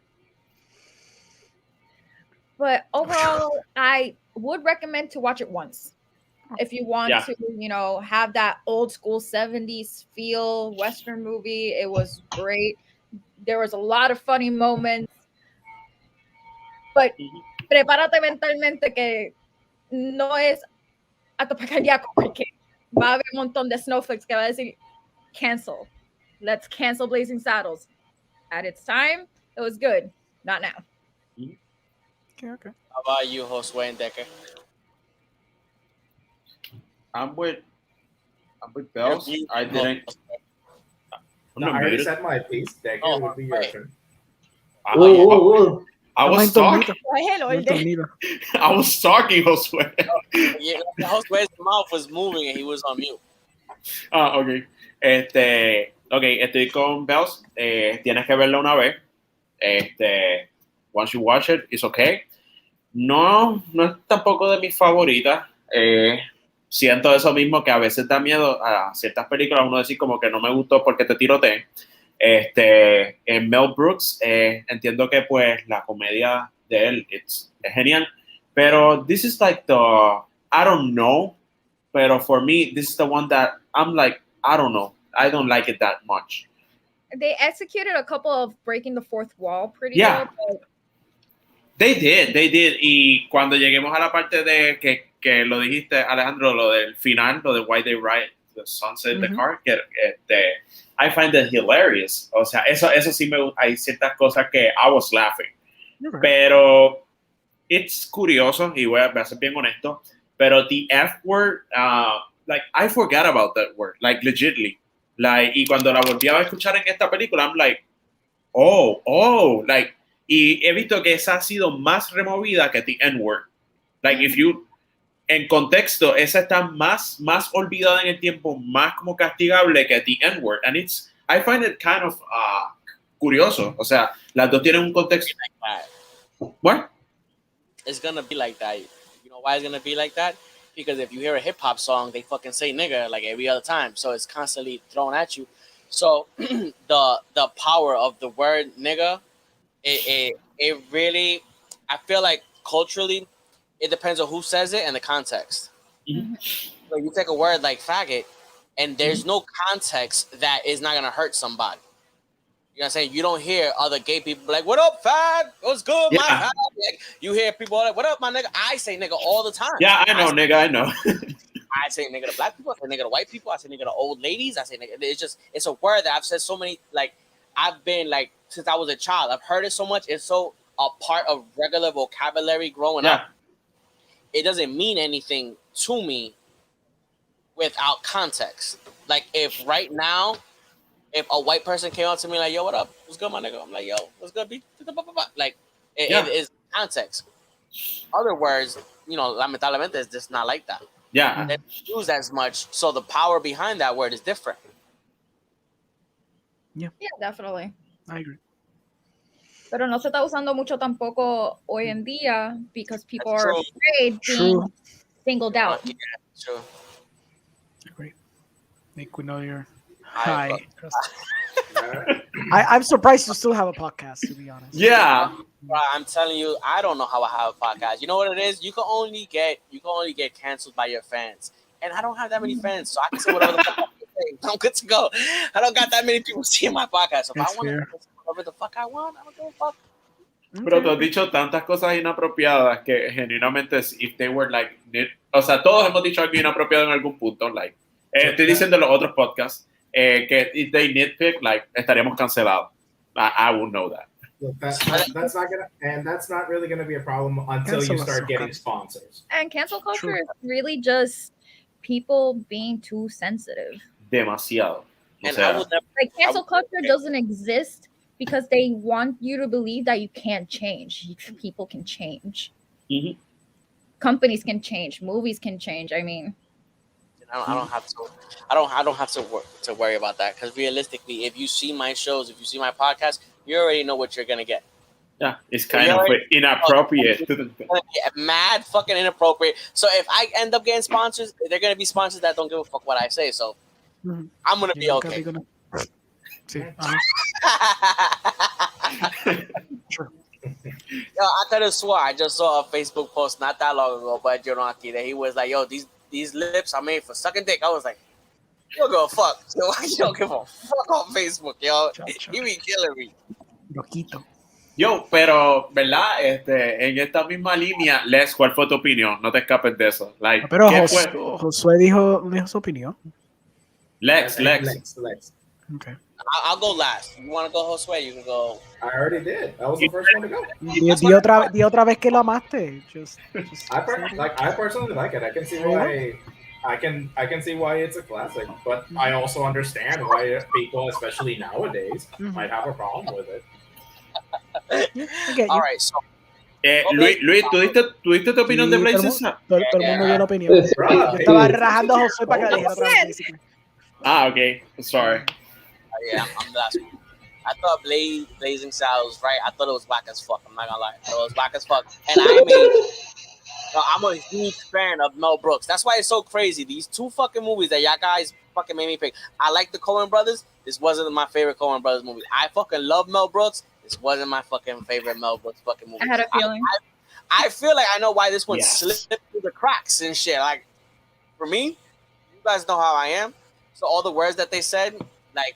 But overall, I would recommend to watch it once. If you want to, have that old school 70s feel Western movie, it was great. There was a lot of funny moments. But prepárate mentalmente que no es atopacardíaco porque va a haber un montón de snowflakes que va a decir cancel. Let's cancel Blazing Saddles. At its time, it was good. Not now. Okay. How about you, Josue and Decker? I'm with Bells. I didn't. I already said my piece. Decker would be your turn. I was talking. I was talking, Josue. Yeah, Josue's mouth was moving and he was on mute. Okay. Estoy con Bells. Tienes que verlo una vez. Once you watch it, it's okay. No es tampoco de mis favoritas. Siento eso mismo, que a veces da miedo a ciertas películas uno decir como que no me gustó porque te tiroteé. En Mel Brooks, entiendo que pues la comedia de él es genial, pero this is like I don't know, pero for me, this is the one that I'm like, I don't know. I don't like it that much. They executed a couple of breaking the fourth wall pretty well. But... They did. Y cuando lleguemos a la parte de que lo dijiste, Alejandro, lo del final, lo de Why They Ride the Sunset, the car, I find it hilarious. O sea, eso sí hay ciertas cosas que I was laughing. Pero it's curioso, y voy a ser bien honesto, pero the F word, like, I forgot about that word, like, legitly. Like, y cuando la volví a escuchar en esta película, I'm like, oh, like, y he visto que esa ha sido más removida que the N-word. Like, if you, en contexto, esa está más olvidada en el tiempo, más como castigable que the N-word. And I find it kind of curioso. O sea, las dos tienen un contexto. Like What? It's gonna be like that. You know why it's gonna be like that? Because if you hear a hip hop song, they fucking say nigga like every other time. So it's constantly thrown at you. So the power of the word nigga, it really, I feel like culturally, it depends on who says it and the context. So you take a word like faggot, and there's no context that is not gonna hurt somebody. You know what I'm saying? You don't hear other gay people like, what up, fag? What's good, my fag? Like, you hear people like, what up, my nigga? I say nigga all the time. Yeah, I know. I say nigga to black people. I say nigga to white people. I say nigga to old ladies. I say nigga. It's a word that I've said so many, like, I've been like since I was a child. I've heard it so much. It's so a part of regular vocabulary growing up. It doesn't mean anything to me without context. Like if right now, if a white person came up to me like, "Yo, what up? What's good, my nigga?" I'm like, "Yo, what's good, B?" Like it is context. Other words, lamentablemente, it's just not like that. Yeah. They don't use as much, so the power behind that word is different. Yeah, definitely. I agree. Pero no se está usando mucho tampoco hoy en día because people That's are true. afraid being singled out. Yeah, true. Agree. Nick, we know you're Hi. I'm surprised you still have a podcast, to be honest. Yeah. Bro, I'm telling you, I don't know how I have a podcast. You know what it is? You can only get canceled by your fans, and I don't have that many fans, so I can say whatever the fuck I say. I'm good to go. I don't got that many people seeing my podcast. So if I want to say whatever the fuck I want, I don't give a fuck. Pero tú has dicho tantas cosas inapropiadas que genuinamente, if they were like, o sea, todos hemos dicho algo inapropiado en algún punto, like, estoy diciendo en los otros podcasts, que if they nitpick, like, estaríamos cancelados. I will know that. That's not really gonna be a problem until you start getting sponsors. And cancel culture is really just people being too sensitive. Demasiado. And I would never, like cancel culture doesn't exist because they want you to believe that you can't change. People can change. Mm-hmm. Companies can change. Movies can change. I mean, I don't have to. I don't have to worry about that because realistically, if you see my shows, if you see my podcast, you already know what you're gonna get. Yeah, it's kind of inappropriate. Mad fucking inappropriate. So if I end up getting sponsors, they're gonna be sponsors that don't give a fuck what I say. So I'm gonna be okay. Sure. Yo, I could have swore I just saw a Facebook post not that long ago, but Jonaki, that he was like, "Yo, these lips are made for sucking dick." I was like, "You don't give a fuck." Yo, you don't give a fuck on Facebook, yo. You be killing me. Loquito. Yo, pero, ¿verdad? En esta misma línea, Les, ¿cuál fue tu opinión? No te escapes de eso. Like, pero ¿qué Josué dijo su opinión. Lex. Okay. I'll go last. You want to go, Josue? You can go. I already did. I was the first one to go. Di otra vez que lo amaste. I personally like it. I can see why. I can see why it's a classic, but I also understand why people, especially nowadays, might have a problem with it. All right, so. Luis, ¿tú diste tu opinión de Blazing Saddles? Todo el mundo dio la opinión. Yo estaba rajando a Josué para que le dijera otra vez. Okay. Sorry. Yeah, I'm the last one. I thought Blazing Saddles, right? I thought it was whack as fuck. I'm not gonna lie. It was whack as fuck. And I'm a huge fan of Mel Brooks. That's why it's so crazy. These two fucking movies that y'all guys fucking made me pick. I like the Coen Brothers. This wasn't my favorite Coen Brothers movie. I fucking love Mel Brooks. This wasn't my fucking favorite Mel Brooks fucking movie. I had a feeling. I feel like I know why this one slipped through the cracks and shit. Like, for me, you guys know how I am. So all the words that they said, like,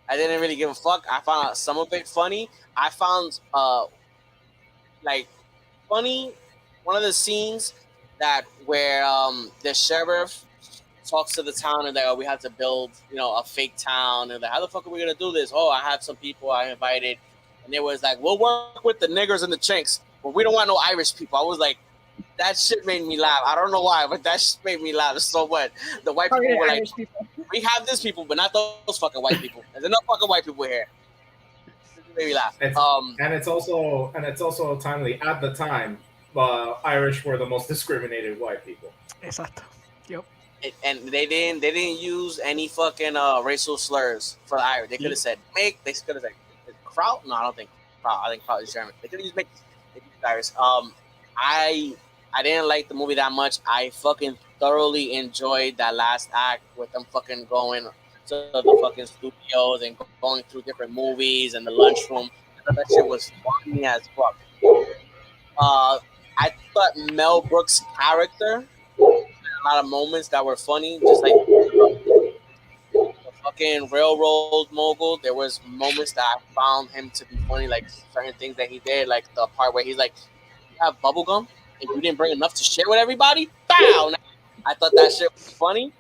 I didn't really give a fuck. I found out some of it funny. I found, like, funny one of the scenes where the sheriff talks to the town and we have to build, a fake town. And how the fuck are we gonna do this? Oh, I have some people I invited, and it was like, we'll work with the niggers and the chinks, but we don't want no Irish people. I was like, that shit made me laugh. I don't know why, but that shit made me laugh so much. The white people were like, we have these people, but not those fucking white people. There's enough fucking white people here. It made me laugh. And it's also timely. At the time, Irish were the most discriminated white people. Exacto. Yep. And they didn't use any fucking racial slurs for the Irish. They could have said make. They could have said Kraut. No, I don't think Kraut. I think Kraut is German. They could have used make. Irish. I didn't like the movie that much. I fucking thoroughly enjoyed that last act with them fucking going to the fucking studios and going through different movies and the lunchroom. I thought that shit was funny as fuck. I thought Mel Brooks' character had a lot of moments that were funny, just like the fucking railroad mogul. There was moments that I found him to be funny, like certain things that he did, like the part where he's like, "You have bubble gum and you didn't bring enough to share with everybody." Bow! I thought that shit was funny.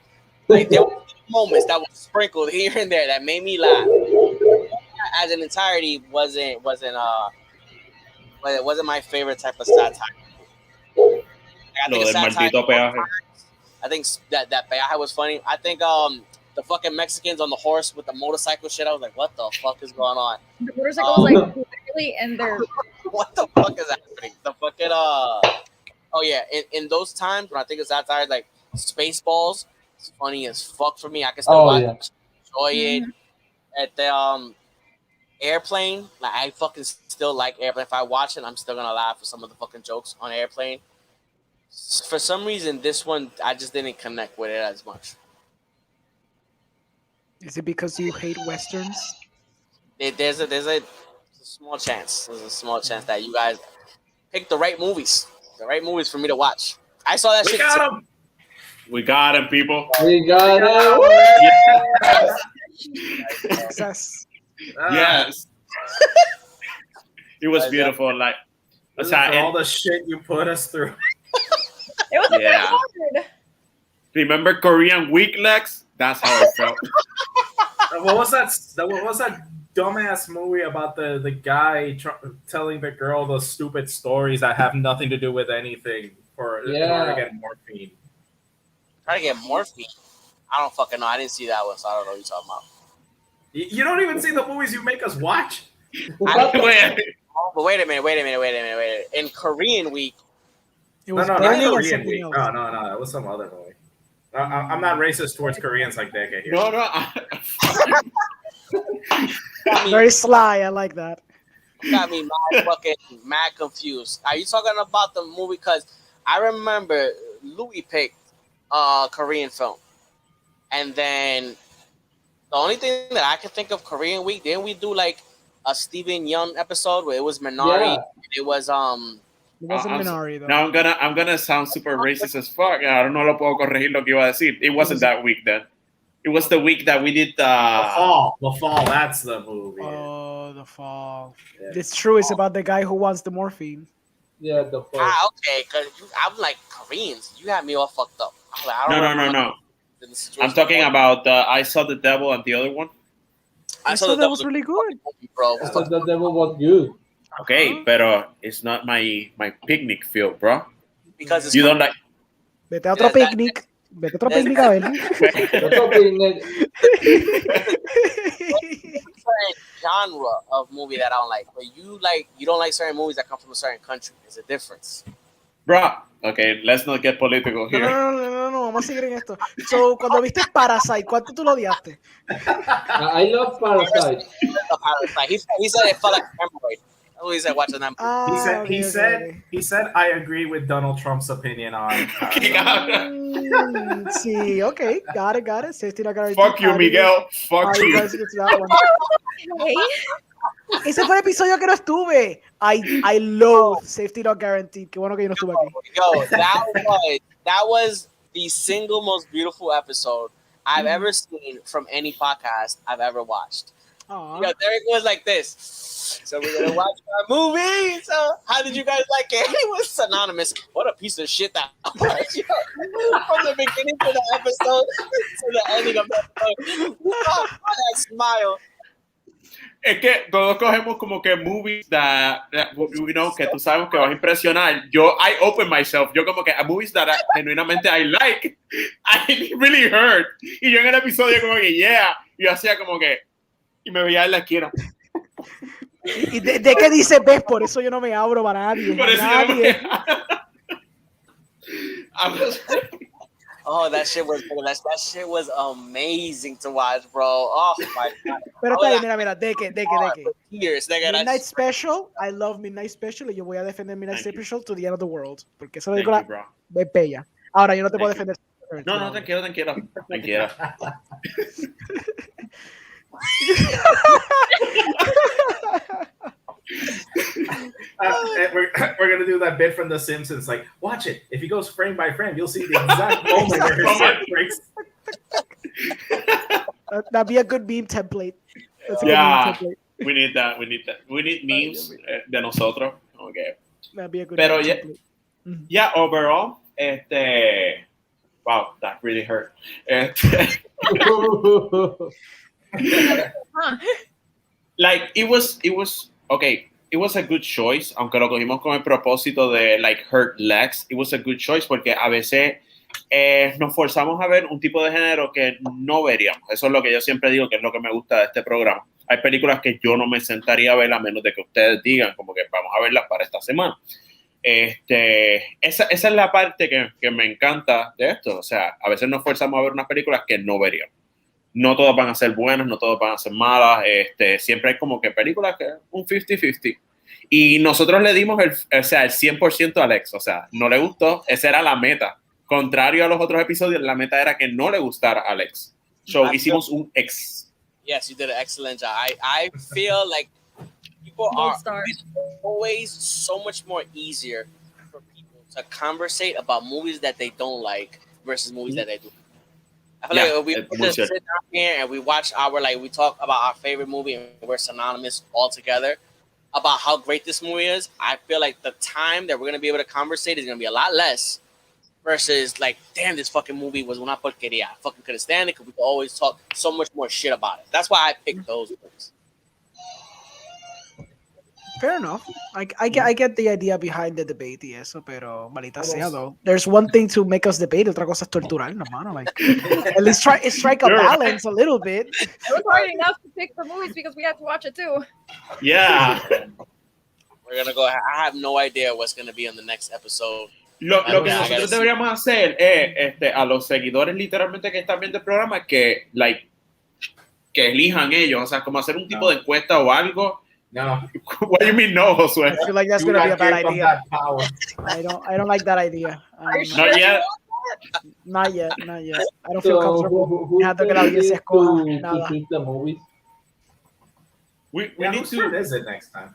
Like there were moments that were sprinkled here and there that made me laugh. as an entirety wasn't my favorite type of satire. I think I think that peaje was funny. I think the fucking Mexicans on the horse with the motorcycle shit. I was like, what the fuck is going on? The motorcycle was like literally in there. What the fuck is happening? The fucking oh yeah, in those times when I think of satire, like Spaceballs, it's funny as fuck for me. I can still enjoy it. At the Airplane, like I fucking still like Airplane. If I watch it, I'm still gonna laugh at some of the fucking jokes on Airplane. For some reason, this one I just didn't connect with it as much. Is it because you hate westerns? There's a small chance. There's a small chance that you guys picked the right movies for me to watch. I saw that shit. We got him, people. We got him. Success. Yes. It was beautiful. Like, all the shit you put us through. It was a bit hard. Remember Korean Week, Lex? That's how it felt. What was that dumbass movie about the guy telling the girl the stupid stories that have nothing to do with anything in order to get morphine? Trying to get morphine? I don't fucking know. I didn't see that one, so I don't know what you're talking about. You don't even see the movies you make us watch? But wait a minute. In Korean Week. Not Korean Week. No. It was some other movie. I'm not racist towards Koreans like that here. No. Very sly. I like that. Got me mad confused. Are you talking about the movie? Because I remember Louis picked a Korean film. And then the only thing that I can think of Korean Week, didn't we do like a Steven Yeun episode where it was Minari? Yeah. It was It wasn't Minari though. Now I'm gonna sound super racist as fuck. I don't know lo puedo corregir lo que iba a decir. It wasn't that week then. It was the week that we did The Fall. The Fall, that's the movie. Oh, The Fall. Yeah. It's true, it's about the guy who wants the morphine. Yeah, The Fall. Okay, because I'm like, Koreans, you had me all fucked up. I'm like, no. I'm talking about I Saw the Devil and the other one. I saw that was really good. Bro. I Saw the Devil was good. Okay, pero it's not my picnic field, bro. Because it's you don't like. Vete a otro picnic. Vete a otro picnic a ver. Certain genre of movie that I don't like, but you don't like certain movies that come from a certain country. There's a difference, bro. Okay, let's not get political here. No, vamos a seguir en esto. So, cuando viste Parasite, ¿cuánto tú lo odiaste? I love Parasite. He said it felt like hemorrhoid. That's what he said watching that. He said I agree with Donald Trump's opinion on. Sí, okay, got it. Safety not guaranteed. Fuck you, Miguel. Fuck you. Ese fue el episodio que no estuve. I love Safety Not Guaranteed. Qué bueno que yo no estuve aquí. Yo, that was the single most beautiful episode I've ever seen from any podcast I've ever watched. Yo, Derek was like this. So we're gonna watch our movie. So how did you guys like it? It was synonymous. What a piece of shit that was. From the beginning to the episode to the ending of the episode. Oh, that smile. Es que todos cogemos como que movies that you know, que tú sabes que vas a impresionar. I open myself. Yo como que a movies that genuinamente I like. I really hurt. Y yo en el episodio como que yo hacía como que y me veía en la esquina. ¿Y de qué dice ves? Por eso yo no me abro para nadie. Por eso nadie. Oh, that shit was amazing to watch, bro. Oh my god. Pero mira, de que. Years, Midnight Special, I love Midnight Special y yo voy a defender Midnight Special to the end of the world. Porque eso es bella. Ahora yo no te puedo defender. No, tranquilo. We're gonna do that bit from The Simpsons. Like, watch it. If he goes frame by frame, you'll see the exact moment where his heart breaks. That'd be a good meme template. We need that. We need memes de nosotros. Okay. That'd be a good. Pero template. Yeah, overall, wow, that really hurt. like it was okay. It was a good choice, aunque lo cogimos con el propósito de like hurt Lex. It was a good choice porque a veces nos forzamos a ver un tipo de género que no veríamos. Eso es lo que yo siempre digo, que es lo que me gusta de este programa. Hay películas que yo no me sentaría a ver a menos de que ustedes digan como que vamos a verlas para esta semana. Esa es la parte que me encanta de esto. O sea, a veces nos forzamos a ver unas películas que no veríamos. No todas van a ser buenas, no todas van a ser malas. Siempre hay como que películas que un 50-50. Y nosotros le dimos el 100% a Alex. O sea, no le gustó. Esa era la meta. Contrario a los otros episodios, la meta era que no le gustara a Alex. So, hicimos un X. Yes, you did an excellent job. I feel like people are always so much more easier for people to conversate about movies that they don't like versus movies that they do. I feel like we just sit down here and we watch we talk about our favorite movie and we're synonymous all together about how great this movie is. I feel like the time that we're going to be able to conversate is going to be a lot less versus like, damn, this fucking movie was una porquería. I fucking couldn't stand it because we could always talk so much more shit about it. That's why I picked those ones. Fair enough. I get the idea behind the debate y eso, pero malita sea, though. There's one thing to make us debate, otra cosa es torturarnos, mano. Like, at least strike a balance a little bit. It was hard enough to pick the movies because we had to watch it too. Yeah. We're gonna go. I have no idea what's gonna be on the next episode. Lo que nosotros deberíamos hacer es a los seguidores literalmente que están viendo el programa que elijan ellos, o sea, como hacer un tipo de encuesta o algo. No. What do you mean no, Josué? I feel like that's going to be a bad idea. I don't like that idea. Not yet. Not yet. I don't feel comfortable. Who que la audiencia escoja nada. The movies? We need to. Is it next time?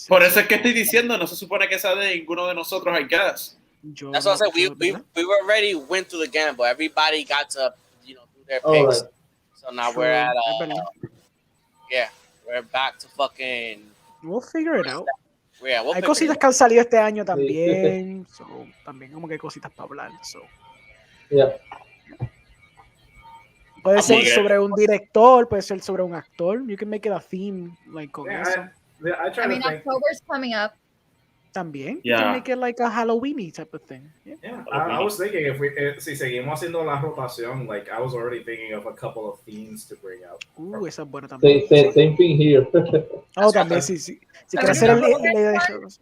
Por eso es que estoy diciendo, no se supone que sea de ninguno de nosotros, I guess. That's what I said. We already went through the gamble. Everybody got to do their picks. Right. So now we're at we're back to fucking. We'll figure it out. Yeah, hay cositas que han salido este año también. So, también como que hay cositas para hablar. So. Yeah. Puede ser sobre un director, puede ser sobre un actor. You can make it a theme like con eso. I mean, October's coming up. También. Yeah. You can make it like a Halloween-y type of thing. Yeah. I was thinking si seguimos haciendo la rotación, like I was already thinking of a couple of themes to bring out. Esa es buena también. Same thing here. También sí. Si quieres hacer el idea de shows.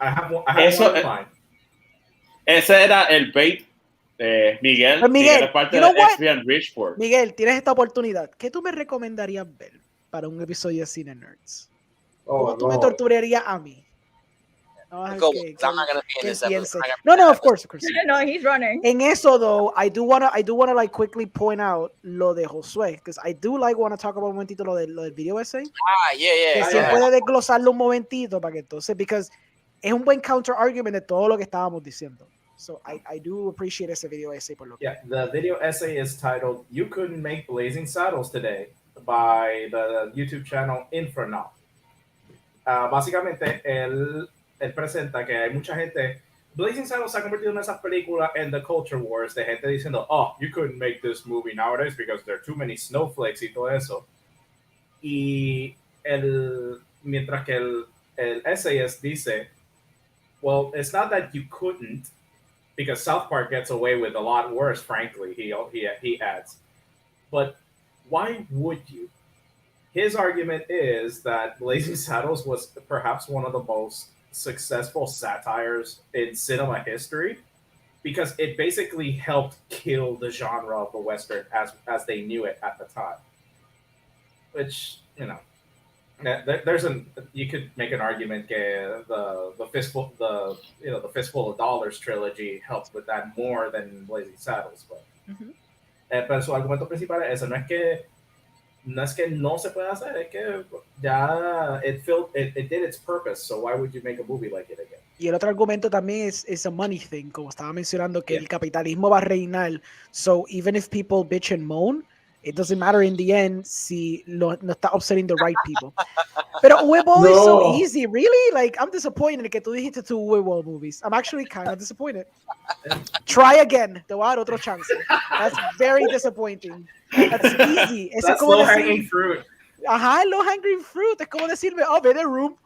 I have one line. Ese era el bait de Miguel. Miguel, es parte you know de XP Richport. Miguel, tienes esta oportunidad. ¿Qué tú me recomendarías ver para un episodio de Cine Nerds? ¿Cómo tú me torturarías a mí? No, I'm not gonna be in this episode. No, of course. No, he's running. En eso, though, I do wanna like quickly point out lo de Josué, because I do wanna talk about un momentito lo del video essay. Yeah. Que si puede desglosarlo un momentito para que entonces, because es un buen counter argument de todo lo que estábamos diciendo. So I do appreciate ese video essay por lo que. Yeah, the video essay is titled "You Couldn't Make Blazing Saddles Today" by the YouTube channel Inferno. Básicamente él presenta que hay mucha gente. Blazing Saddles se ha convertido en esas películas en the culture wars de gente diciendo, oh, you couldn't make this movie nowadays because there are too many snowflakes y todo eso. Y mientras que el essayist dice, well, it's not that you couldn't, because South Park gets away with a lot worse, frankly, he adds. But why would you? His argument is that Blazing Saddles was perhaps one of the most successful satires in cinema history because it basically helped kill the genre of the Western as they knew it at the time. Which, you could make an argument that the Fistful of Dollars trilogy helped with that more than Blazing Saddles, but pero su argumento principal es eso, no es que no se puede hacer, es que ya it did its purpose, so why would you make a movie like it again? Y el otro argumento también es a money thing, como estaba mencionando, que el capitalismo va a reinar, so even if people bitch and moan, it doesn't matter in the end si no está upsetting the right people. Pero Uwe is so easy, really? Like, I'm disappointed que tú dijiste two Uwe movies. I'm actually kind of disappointed. Try again. Te voy a dar otro chance. That's very disappointing. That's easy. That's low-hanging fruit. Ajá, low hanging fruit. Es como decirme, oh, ve the room.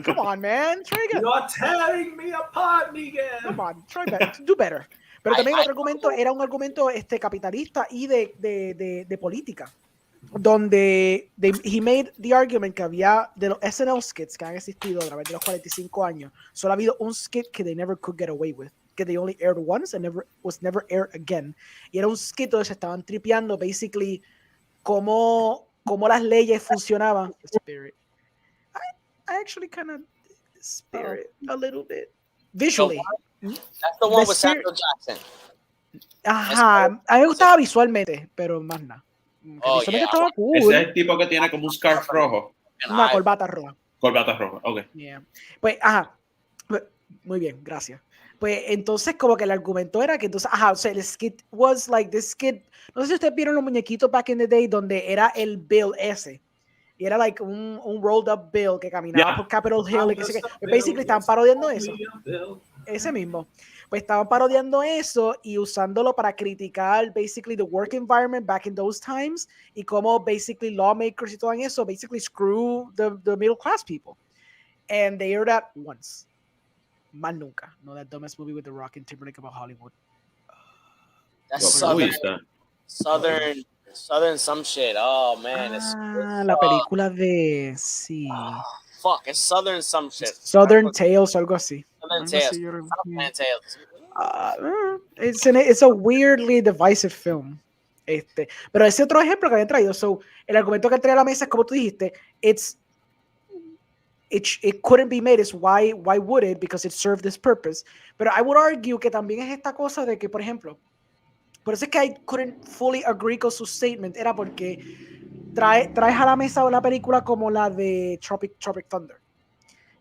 Come on, man. Try again. You're tearing me apart, Miguel. Come on, try better. Do better. Pero también otro argumento era un argumento capitalista y de política, donde he made the argument que había de los SNL skits que han existido a través de los 45 años, solo ha habido un skit que they never could get away with, que they only aired once and was never aired again. Y era un skit donde se estaban tripeando, basically, cómo las leyes funcionaban. Spirit. I actually kind of Spirit a little bit. Visually. That's the one with Samuel Jackson. Ajá, a mí me gustaba visualmente, pero más nada. Visualmente estaba cool. Ese es el tipo que tiene como un scarf rojo. Una corbata roja. Corbata roja, ok. Yeah. Pues, ajá. Muy bien, gracias. Pues entonces como que el argumento era que entonces, o sea, el skit was like this skit, no sé si ustedes vieron los muñequitos back in the day donde era el Bill ese. Y era like un rolled up Bill que caminaba por Capitol Hill y que sé que basically estaban parodiando eso. Ese mismo. Pues estaban parodiando eso y usándolo para criticar basically the work environment back in those times y cómo basically lawmakers y todo eso basically screw the middle class people. And they aired that once. Más nunca. No, that dumbest movie with The Rock and Timberlake about Hollywood. That's Southern some shit. Oh man, it's la película de sí. Fuck, it's Southern some shit. Southern Tales, algo así. Southern Tales. It's a weirdly divisive film. Pero ese otro ejemplo que habían traído, so, el argumento que trae a la mesa es como tú dijiste, it couldn't be made. Is why would it? Because it served this purpose. Pero I would argue que también es esta cosa de que, por ejemplo, por eso es que I couldn't fully agree con su statement, era porque traes a la mesa una película como la de Tropic Thunder,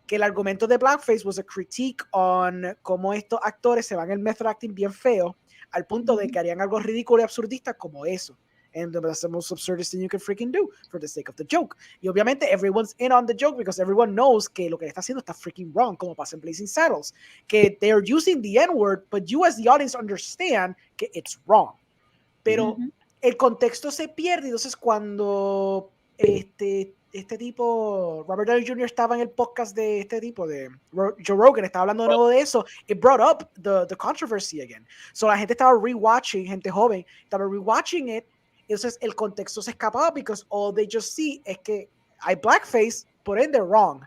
que el argumento de Blackface was a critique on cómo estos actores se van el method acting bien feo, al punto de que harían algo ridículo y absurdista como eso. And that's the most absurdest thing you can freaking do for the sake of the joke. Y obviamente everyone's in on the joke because everyone knows que lo que está haciendo está freaking wrong, como pasa en Blazing Saddles, que they are using the N-word, but you as the audience understand que it's wrong. Pero el contexto se pierde, entonces cuando este tipo, Robert Downey Jr. estaba en el podcast de este tipo, de Joe Rogan, estaba hablando de nuevo de eso, it brought up the controversy again. So la gente estaba rewatching, gente joven, estaba rewatching it. Entonces el contexto se escapaba because all they just see es que hay blackface, por ende wrong.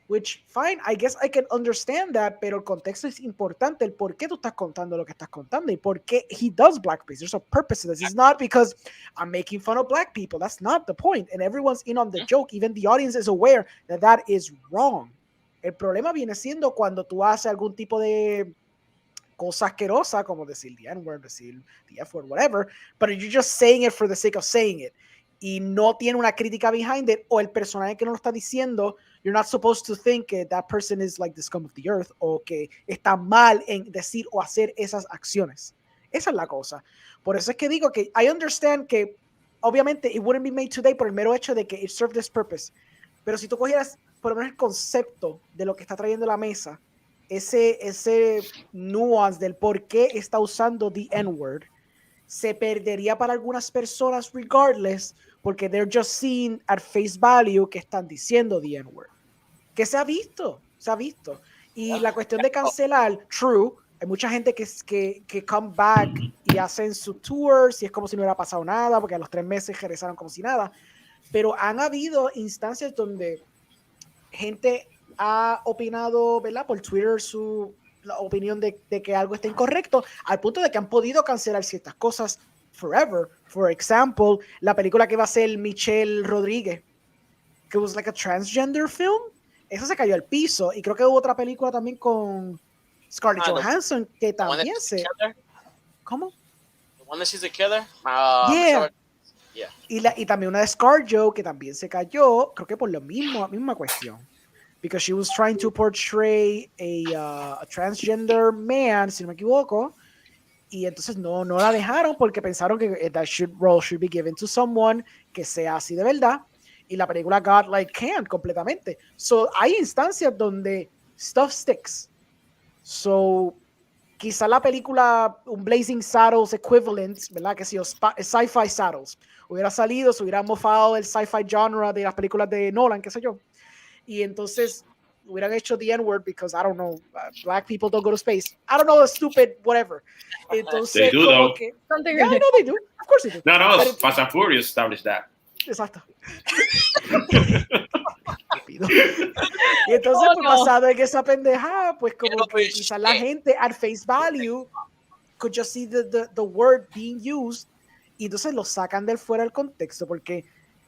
Which, fine, I guess I can understand that, pero el contexto es importante, el por qué tú estás contando lo que estás contando y por qué he does blackface. There's a purpose to this. It's not because I'm making fun of black people. That's not the point. And everyone's in on the joke. Even the audience is aware that that is wrong. El problema viene siendo cuando tú haces algún tipo de cosa asquerosa, como decir the N-word, decir the F-word, whatever, but you're just saying it for the sake of saying it. Y no tiene una crítica behind it, o el personaje que no lo está diciendo, you're not supposed to think that person is like the scum of the earth, o que está mal en decir o hacer esas acciones. Esa es la cosa. Por eso es que digo que I understand que, obviamente, it wouldn't be made today por el mero hecho de que it served this purpose. Pero si tú cogieras, por lo menos, el concepto de lo que está trayendo la mesa, ese nuance del por qué está usando the N-word, se perdería para algunas personas regardless, porque they're just seeing at face value que están diciendo the N-word. Que se ha visto. Y la cuestión de cancelar, true, hay mucha gente que come back y hacen su tours y es como si no hubiera pasado nada, porque a los 3 meses regresaron como si nada. Pero han habido instancias donde gente ha opinado, ¿verdad? Por Twitter la opinión de que algo está incorrecto, al punto de que han podido cancelar ciertas cosas forever. For example, la película que va a ser Michelle Rodríguez, que was like a transgender film, esa se cayó al piso, y creo que hubo otra película también con Scarlett Johansson que también se... ¿Cómo? The one that she's a killer? Yeah. Y también una de ScarJo que también se cayó, creo que por la misma cuestión. Because she was trying to portray a transgender man, si no me equivoco, y entonces no la dejaron porque pensaron que that role should be given to someone que sea así de verdad, y la película got like canned completamente. So hay instancias donde stuff sticks. So quizá la película, un Blazing Saddles equivalent, ¿verdad? Que si Sci-Fi Saddles hubiera salido, se hubiera mofado el sci-fi genre de las películas de Nolan, qué sé yo. Y entonces hubieran hecho the N-word because, I don't know, black people don't go to space. I don't know, stupid, whatever. Entonces, they do, como though. que... Yeah, I know they do. Of course they do. No, Fast and Furious established that. Exacto. Y entonces, pues, basado en esa pendeja, pues como que quizás la gente at face value could just see the word being used y entonces lo sacan del fuera del contexto porque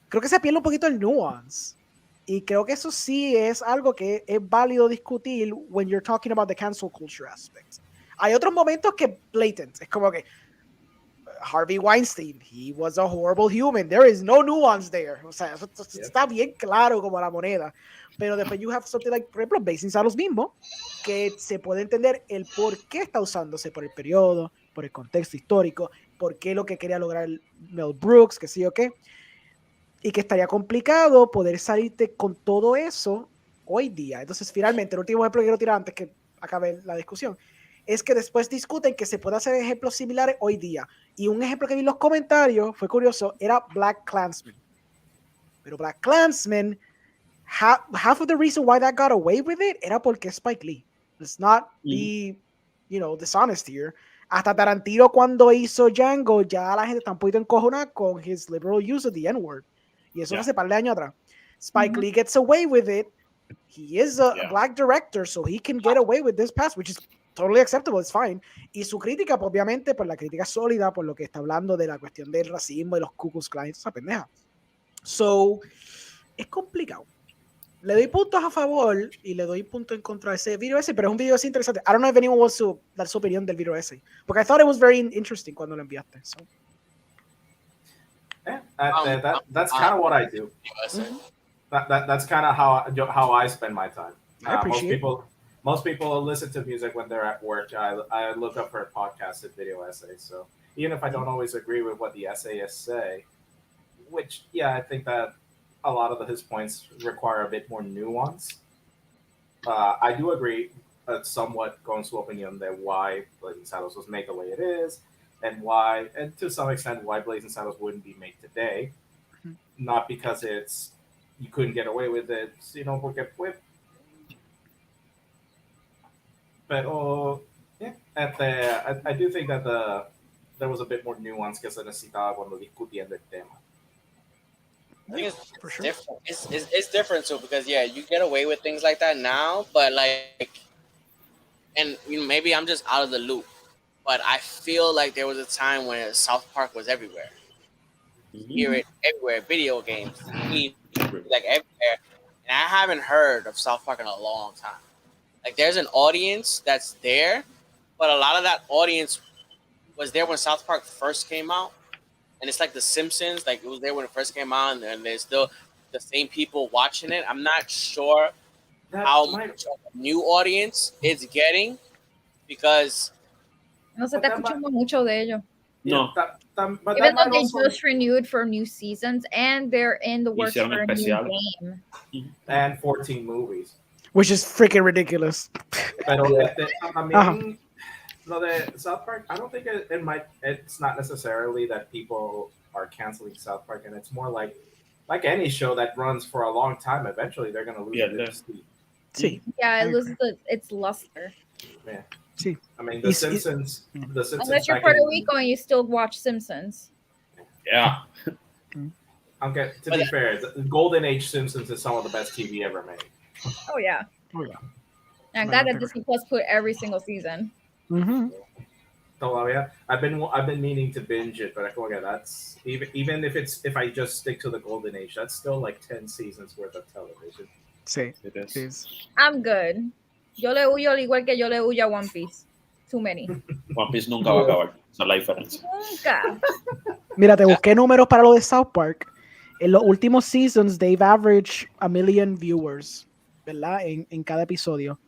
creo que se pierde un poquito el nuance. Y creo que eso sí es algo que es válido discutir when you're talking about the cancel culture aspect. Hay otros momentos que blatant, es como que Harvey Weinstein, he was a horrible human. There is no nuance there. O sea, eso está bien claro como la moneda. Pero después you have something like, por ejemplo, Blazing Saddles mismo, que se puede entender el por qué está usándose por el periodo, por el contexto histórico, por qué lo que quería lograr Mel Brooks, que sí o qué. Y que estaría complicado poder salirte con todo eso hoy día. Entonces, finalmente, el último ejemplo que quiero tirar antes que acabe la discusión es que después discuten que se puede hacer ejemplos similares hoy día. Y un ejemplo que vi en los comentarios, fue curioso, era Black Klansman. Pero Black Klansman, half of the reason why that got away with it era porque Spike Lee. Let's not be, dishonest here. Hasta Tarantino cuando hizo Django, ya la gente está un poquito encojonada con his liberal use of the N-word. Y eso fue hace par de años atrás. Spike Lee gets away with it. He is a black director, so he can get away with this past, which is totally acceptable, it's fine. Y su crítica, pues, obviamente, por la crítica sólida, por lo que está hablando de la cuestión del racismo y los Ku Klux Klan, esa pendeja. So, es complicado. Le doy puntos a favor y le doy puntos en contra de ese video ese, pero es un video ese interesante. I don't know if anyone wants to dar su opinión del video ese, porque I thought it was very interesting cuando lo enviaste. So. Yeah, that's kind of what I do. That's kind of how I spend my time. I appreciate most people listen to music when they're at work. I look up for podcasts and video essays. So even if I don't always agree with what the essayists say, which, I think that a lot of his points require a bit more nuance. I do agree somewhat con su opinión de why Blazing Saddles was made the way it is, and to some extent, why Blazing Saddles wouldn't be made today. Not because you couldn't get away with it, porque fue. Pero, I do think that there was a bit more nuance que se necesitaba cuando discutiendo el tema. I think it's different. It's different too because you get away with things like that now, but and maybe I'm just out of the loop, but I feel like there was a time when South Park was everywhere. You hear it everywhere, video games, like everywhere, and I haven't heard of South Park in a long time. Like there's an audience that's there, but a lot of that audience was there when South Park first came out. And it's like The Simpsons, like it was there when it first came out, and there's still the same people watching it. I'm not sure how much of a new audience it's getting because no se está escuchando mucho de ello. No. Even though they just renewed for new seasons and they're in the works for a new game. And 14 movies. Which is freaking ridiculous. Pero lo de South Park, I don't think it's not necessarily that people are canceling South Park, and it's more like any show that runs for a long time, eventually they're going to lose their speed. Sí. Yeah, it loses its luster. Yeah. Sí. I mean, The Simpsons. Unless you're Puerto Rico and you still watch Simpsons. Yeah. Okay, to be fair, the Golden Age Simpsons is some of the best TV ever made. Oh, yeah. I'm glad that Disney Plus put every single season. Todavía, I've been meaning to binge it, but I feel like that's even if I just stick to the Golden Age, that's still like 10 seasons worth of television. Sí, it is. I'm good. Yo le huyo al igual que yo le huyo a One Piece. Too many. One Piece nunca va a acabar. Esa es la diferencia. Nunca. Mira, te busqué números para lo de South Park. En los últimos seasons, they've averaged 1 million viewers, ¿verdad? En cada episodio.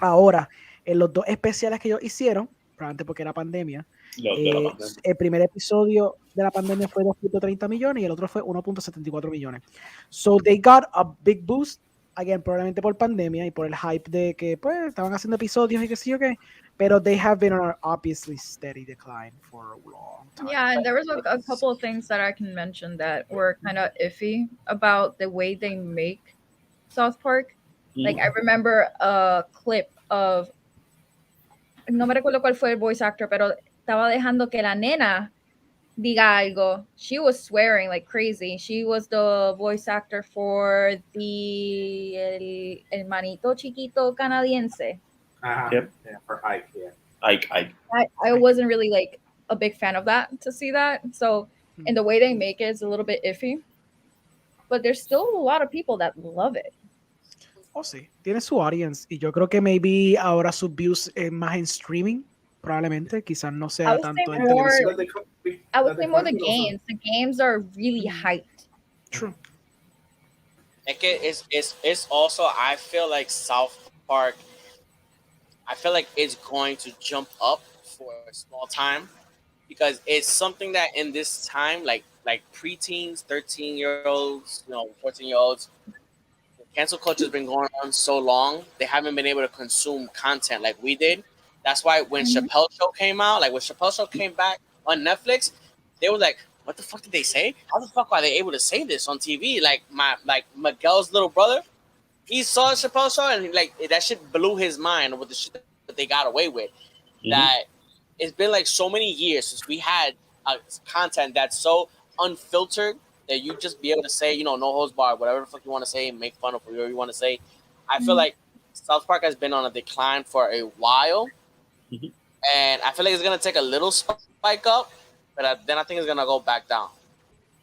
Ahora, en los 2 especiales que ellos hicieron, probablemente porque era pandemia, el primer episodio de la pandemia fue 2.30 millones y el otro fue 1.74 millones. So they got a big boost, again, probablemente por pandemia y por el hype de que pues estaban haciendo episodios y qué sé yo qué, Pero they have been on an obviously steady decline for a long time. Yeah, and there was a couple of things that I can mention that were kind of iffy about the way they make South Park. Like, I remember a clip of, no me recuerdo cuál fue el voice actor, pero estaba dejando que la nena diga algo. She was swearing like crazy. She was the voice actor for el hermanito chiquito canadiense. Yep. Yeah, for Ike, yeah. Ike. I wasn't really like a big fan of that, to see that. So, and the way they make it is a little bit iffy. But there's still a lot of people that love it. Oh, sí. Tiene su audience. Y yo creo que maybe ahora sus views más en streaming. Probablemente. Quizás no sea tanto en televisión. I would say more the games. The games are really hyped. True. It's also, I feel like South Park, I feel like it's going to jump up for a small time because it's something that in this time, like preteens, 13-year-olds, 14-year-olds, cancel culture has been going on so long, they haven't been able to consume content like we did. That's why when Chappelle Show came out, like when Chappelle Show came back on Netflix, they were like, what the fuck did they say? How the fuck are they able to say this on TV? Like Miguel's little brother, he saw Chappelle Show and like that shit blew his mind with the shit that they got away with. That it's been like so many years since we had content that's so unfiltered that you just be able to say, no holds barred, whatever the fuck you want to say, and make fun of whatever you want to say. I feel like South Park has been on a decline for a while, and I feel like it's gonna take a little spike up, but then I think it's gonna go back down.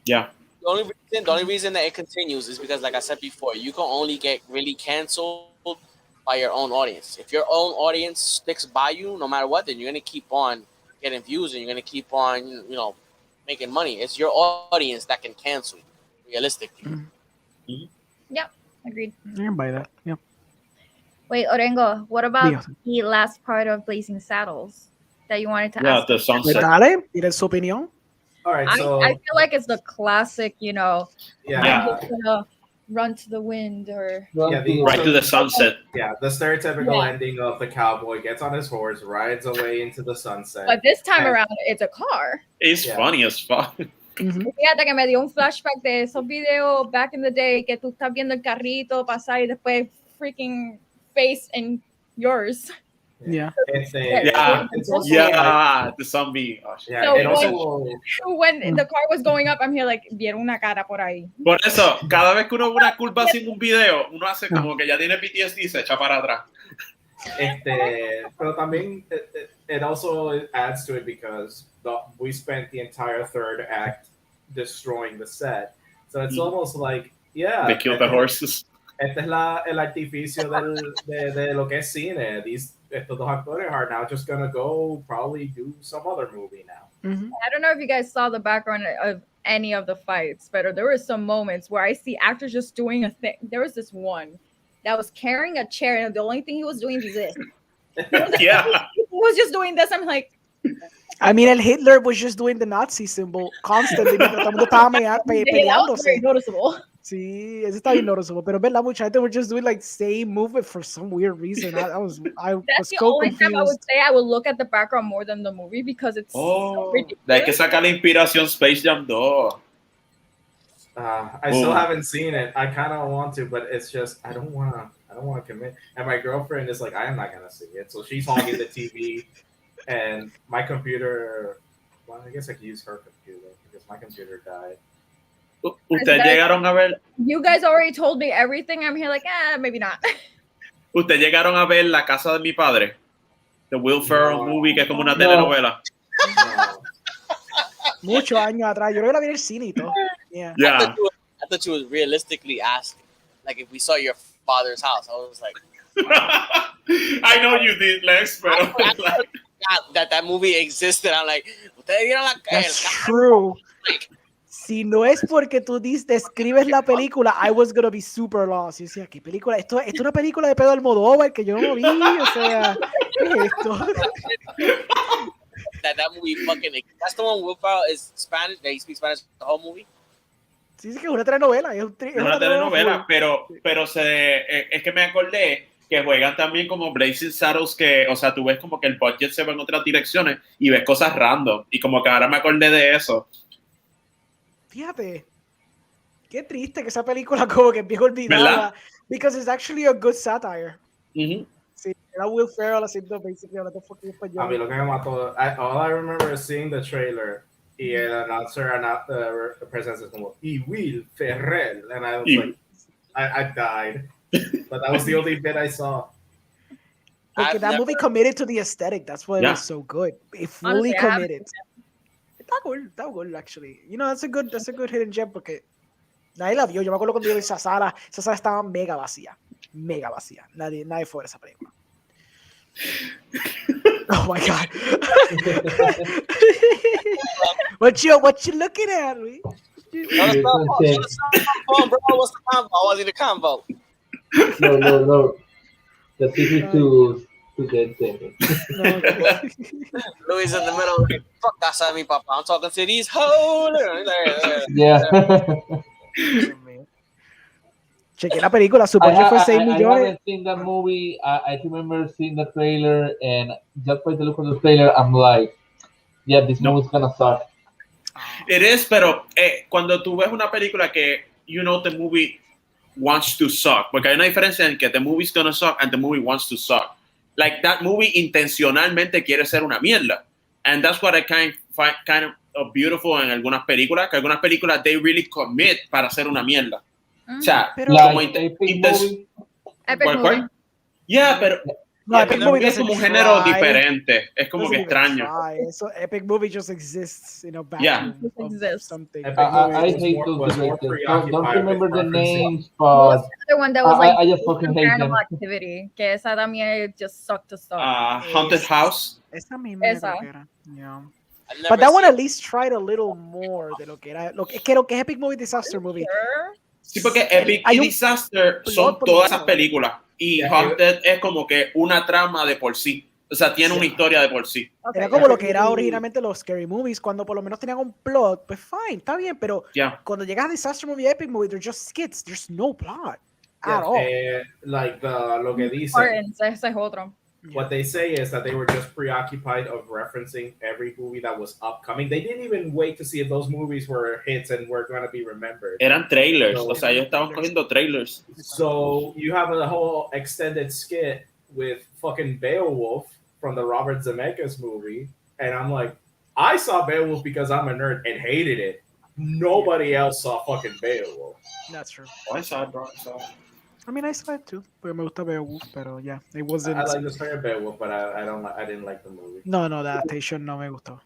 Yeah. The only reason that it continues is because, like I said before, you can only get really canceled by your own audience. If your own audience sticks by you, no matter what, then you're gonna keep on getting views and you're gonna keep on, making money. It's your audience that can cancel, realistically. Yep, agreed. I can buy that. Yep. Wait, Orengo, what about the last part of Blazing Saddles that you wanted to ask? The sunset. Dale, ¿tienes su opinión? All right, so I feel like it's the classic, I'm yeah, just gonna run to the wind or right to the sunset. Yeah, the stereotypical ending of the cowboy gets on his horse, rides away into the sunset. But this time around, it's a car. It's funny as fuck. Fíjate que me dio un flashback de esos videos back in the day que tú estás viendo el carrito pasar y después freaking face in yours. Yeah. The zombie. Oh, yeah. So when the car was going up, I'm here like, vieron una cara por ahí. Por eso, cada vez que uno ve una curva sin un video, uno hace como que ya tiene PTSD y se echa para atrás. Pero también it also adds to it because we spent the entire third act destroying the set. So it's almost like, they killed the horses. Este es el artificio de lo que es cine. Estos dos actores are now just gonna go probably do some other movie now. I don't know if you guys saw the background of any of the fights, but there were some moments where I see actors just doing a thing. There was this one that was carrying a chair, and the only thing he was doing was this. He was just doing this. I'm like, I mean, el Hitler was just doing the Nazi symbol constantly. Todo el mundo estaba peleándose. Very noticeable. Sí, eso está bien noticeable. Pero verdad, mucha gente were just doing like same movement for some weird reason. I was That's the so only confused. time I would say I would look at the background more than the movie because it's so ridiculous. Hay que sacar la inspiración Space Jam 2. I still haven't seen it. I kind of want to, but it's just I don't want to commit. And my girlfriend is like, I am not gonna see it, so she's hogging the TV, and my computer. Well, I guess I could use her computer because my computer died. ¿Ustedes llegaron a ver? You guys already told me everything. I'm here like, maybe not. ¿Ustedes llegaron a ver La Casa de mi Padre? The Will Ferrell movie que es como una telenovela. Muchos años atrás. Yo creo que la vi en el cine y todo. Yeah. I thought you was realistically asking, like if we saw your father's house. I was like, I know you did, Lex, but that movie existed. I'm like, ¿ustedes vieron la That's true. Si no es porque tú describes la película, I was gonna be super lost. Yo decía, ¿qué película? Esto es una película de Pedro Almodóvar que yo no vi, o sea, ¿qué es esto? That movie fucking, that's the one Will Ferrell is Spanish, that he speaks Spanish the whole movie. Sí, que es una telenovela. Es una telenovela, pero es que me acordé que juegan también como Blazing Saddles, que, o sea, tú ves como que el budget se va en otras direcciones y ves cosas random. Y como que ahora me acordé de eso. Fíjate, qué triste que esa película como que es bien olvidada. ¿Verdad? Because it's actually a good satire. Uh-huh. Sí, era Will Ferrell haciendo basically hablando fucking español. A mí lo que me mató, all I remember is seeing the trailer y el announcer presence es como, y Will Ferrell. And I was like, I died. But that was the only bit I saw. Porque that movie committed to the aesthetic. That's why it was so good. It fully committed. Está cool, actually. You know, that's a good hidden gem porque nadie la vio. Yo me acuerdo cuando yo vi esa sala estaba mega vacía. Mega vacía. Nadie fue a esa película. Oh my God. What you looking at, Luis? What's the combo? I want the combo. No. The secret to get there. Louis in the middle. Fuck that's at me, Papa. I'm talking to these hoes. Yeah. Chequé la película, su budget fue 6 millones. I haven't seen that movie. I remember seeing the trailer, and just by the look of the trailer, I'm like, yeah, this movie's gonna suck. It is, pero cuando tú ves una película que, you know, the movie wants to suck, porque hay una diferencia en que the movie's gonna suck and the movie wants to suck. Like, that movie intencionalmente quiere ser una mierda. And that's what I find kind of beautiful en algunas películas, que algunas películas, they really commit para hacer una mierda. O sea, como Epic movie. Yeah, pero no, Epic movie es como un género diferente. Es como que extraño. So Epic movie just exists, you know, back something. I hate those directors. Don't remember the names, but the one that was like I just fucking hate them. Activity, que esa también just sucked to suck. Haunted House. Esa misma era. Yeah. But that one at least tried a little more de lo que era. Es que es Epic Movie Disaster Movie. Sí, porque Epic y Disaster son todas esas películas. Y Haunted es como que una trama de por sí. O sea, tiene una historia de por sí. Era como lo que era originalmente los Scary Movies, cuando por lo menos tenían un plot, pues fine, está bien, pero cuando llegas a Disaster Movie, Epic Movie, they're just skits, there's no plot at all. Like lo que dicen. Ese es otro. What they say is that they were just preoccupied of referencing every movie that was upcoming. They didn't even wait to see if those movies were hits and were going to be remembered. Eran trailers, o sea, ellos estaban cogiendo trailers. So you have a whole extended skit with fucking Beowulf from the Robert Zemeckis movie, and I'm like, I saw Beowulf because I'm a nerd and hated it. Nobody else saw fucking Beowulf. That's true. I saw it, bro. I mean, I saw it too, porque me gusta Beowulf, pero yeah, it wasn't. I like the story of Beowulf, but I didn't like the movie. No, the adaptation no me gustó.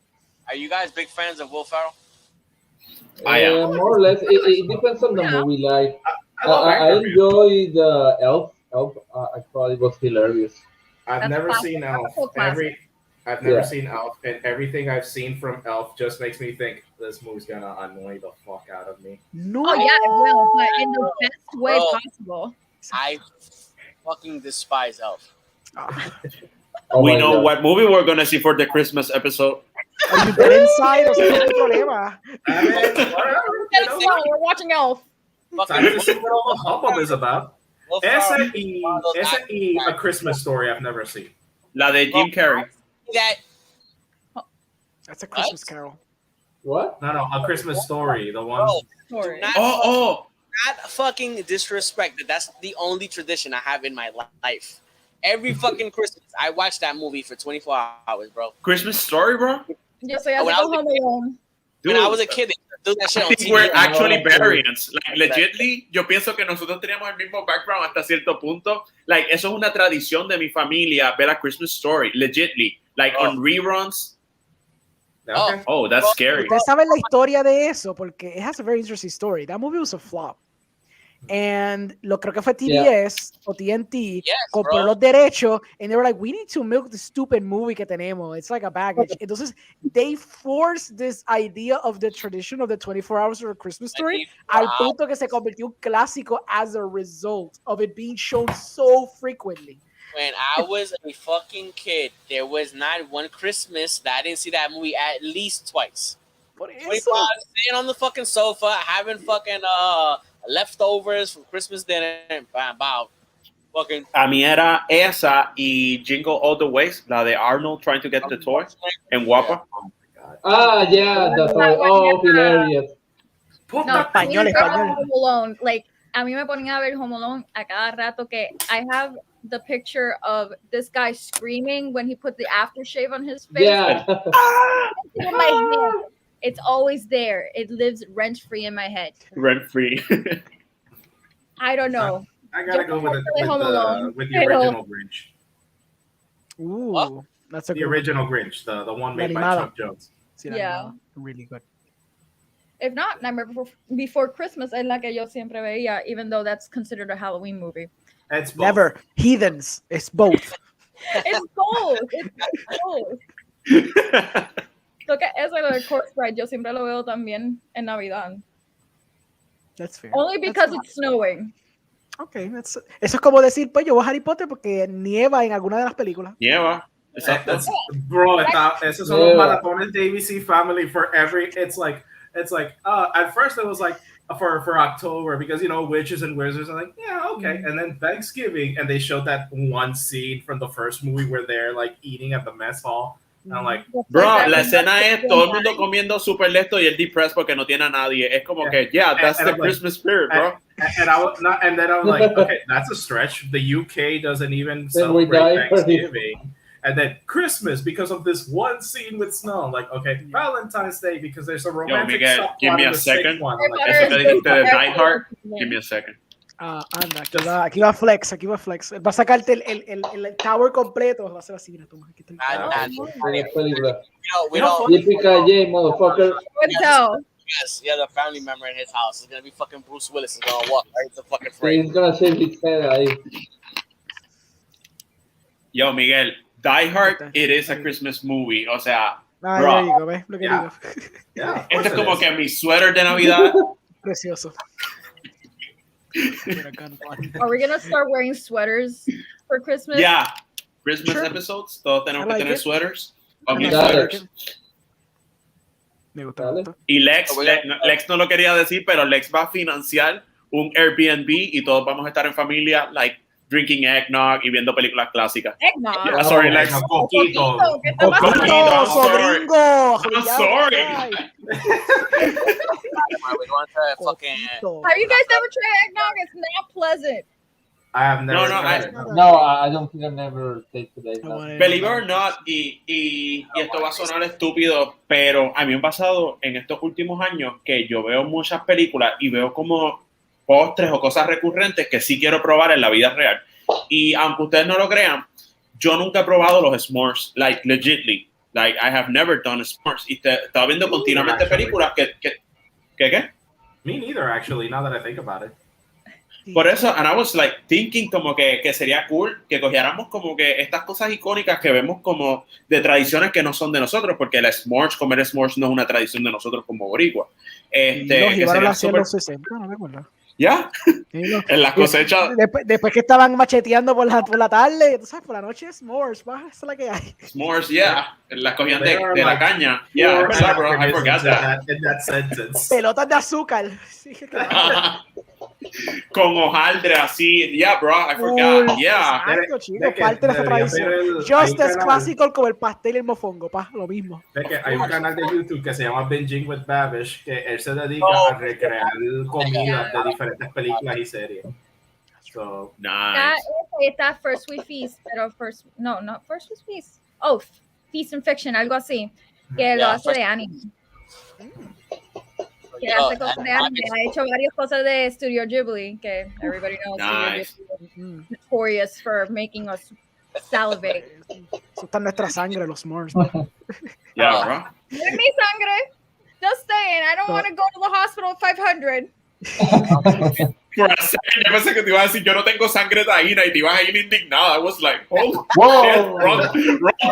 Are you guys big fans of Will Ferrell? More or less. It depends on the movie. Like, I enjoy the Elf. I thought it was hilarious. I've never seen Elf. I've never seen Elf, and everything I've seen from Elf just makes me think this movie's gonna annoy the fuck out of me. No, yeah, it will, but in the best way possible. I fucking despise Elf. We know what movie we're gonna see for the Christmas episode. Are you dead inside? O sea, no hay problema. We're watching Elf. Time to see what all the hubbub is about. Esa y A Christmas Story I've never seen. La de Jim Carrey. That's a Christmas Carol. What? No, A Christmas Story. The one. Not fucking disrespect that. That's the only tradition I have in my life. Every fucking Christmas, I watch that movie for 24 hours, bro. Christmas Story, bro? Yes, I Home When I was a kid, they do that shit on TV. I think we're actually variants. Like, legitly, yo pienso que nosotros teníamos el mismo background hasta cierto punto. Like, eso es una tradición de mi familia, ver a Christmas Story. Legitly. Like, on reruns. Oh, that's scary. Ustedes saben la historia de eso porque it has a very interesting story. That movie was a flop. And creo que fue TBS o TNT compró los derechos and they were like, we need to milk the stupid movie que tenemos. It's like a baggage. Entonces, they forced this idea of the tradition of the 24 hours of a Christmas Story al punto que se convirtió un clásico as a result of it being shown so frequently. When I was a fucking kid, there was not one Christmas that I didn't see that movie at least twice. Sitting on the fucking sofa, having fucking leftovers from Christmas dinner, and about A mí era esa y Jingle All the Way, la de Arnold trying to get the toy en Guapa. Yeah, the toy. Oh, hilarious. No, español. Home Alone. Like, a mí me ponían a ver Home Alone a cada rato que I have the picture of this guy screaming when he put the aftershave on his face. Yeah. In my head. It's always there. It lives rent-free in my head. Rent-free. I don't know. I gotta go with the original Grinch. Ooh, that's a the good original Grinch, the one made by Chuck Jones. Yeah, really good. If not, Nightmare Before Christmas es la que yo siempre veía, even though that's considered a Halloween movie. It's both. Never. Heathens. It's both. It's both. It's both. Lo que eso de Corpse Bride, yo siempre lo veo también en Navidad. That's fair. Only because it's snowing. Okay, eso es como decir, pues yo voy a Harry Potter porque nieva en alguna de las películas. Nieva. Exacto. Bro, esos son los maratones de ABC Family for every. It's like at first it was like for October because you know witches and wizards are like yeah okay, and then Thanksgiving and they showed that one scene from the first movie where they're like eating at the mess hall. And I'm like, bro, la escena es todo el mundo comiendo super lesto y el depressed porque no tiene a nadie. Es como que, that's the Christmas spirit, bro. And then I'm like, okay, that's a stretch. The UK doesn't even celebrate Thanksgiving. And then Christmas because of this one scene with snow. Like, okay, Valentine's Day because there's a romantic Miguel, give me a second. Eso que dijiste de Die Hard, give me a second. Anda, aquí va Flex. Va a sacarte el tower completo. Va a ser así, mira, toma. Aquí está we don't. Yippee-ki-yay, motherfucker. Yes, the family member in his house. It's gonna be fucking Bruce Willis is gonna walk right to fucking frame. He's gonna shave his head ahí. Yo, Miguel, Die Hard, it is a Christmas movie. O sea, bro. Digo, ¿ves? Lo que digo. Este es como que mi suéter de Navidad. Precioso. Are we gonna start wearing sweaters for Christmas? Yeah, Christmas episodes. Todos tenemos que tener sweaters. Me gusta. Y Lex no lo quería decir, pero Lex va a financiar un Airbnb y todos vamos a estar en familia, like drinking eggnog y viendo películas clásicas. Eggnog. Yeah, sorry, Lex. Coquito. I'm sorry. I'm sorry. We're going to fucking. Have you guys ever tried eggnog? It's not pleasant. I have never. I don't think I've never tasted it. Believe it or not, y esto va a sonar estúpido, pero a mí me ha pasado en estos últimos años que yo veo muchas películas y veo como postres o cosas recurrentes que sí quiero probar en la vida real. Y aunque ustedes no lo crean, yo nunca he probado los s'mores, like legitly. Like I have never done s'mores. Y estaba viendo continuamente películas que ¿qué? Me neither, actually, now that I think about it. Por eso, and I was like thinking como que sería cool que cogiéramos como que estas cosas icónicas que vemos como de tradiciones que no son de nosotros, porque el s'mores, comer s'mores no es una tradición de nosotros como boricua. Los llevaron hacia los 60, no me acuerdo. ¿Ya? En las cosechas. Después que estaban macheteando por la tarde, tú sabes, por la noche, s'mores, esa es la que hay. S'mores, las cogían de la caña. Yeah, bro, I forgot that. In that sentence. Pelotas de azúcar. Sí, con hojaldre así. Yeah, bro, I forgot. Yeah. Exacto, chico, parte de esa tradición. Just as clásico como el pastel y el mofongo, lo mismo. Hay un canal de YouTube que se llama Binging with Babish, que él se dedica a recrear comidas de diferentes películas y series. So, nice. Está First We Feast, pero not First We Feast. Oh, Feast and Fiction, algo así, que lo hace de anime. Que hace cosas de anime. Ha hecho varias cosas de Studio Ghibli, que everybody knows. Nice. Studio Ghibli is notorious for making us salivate. Eso está en nuestra sangre, los s'mores. Yeah, bro. No es mi sangre. Just saying, I don't want to go to the hospital at 500. Por a second, yo pensé que te iba a decir, yo no tengo sangre taína y te ibas a ir indignada. I was like, oh, whoa. Wrong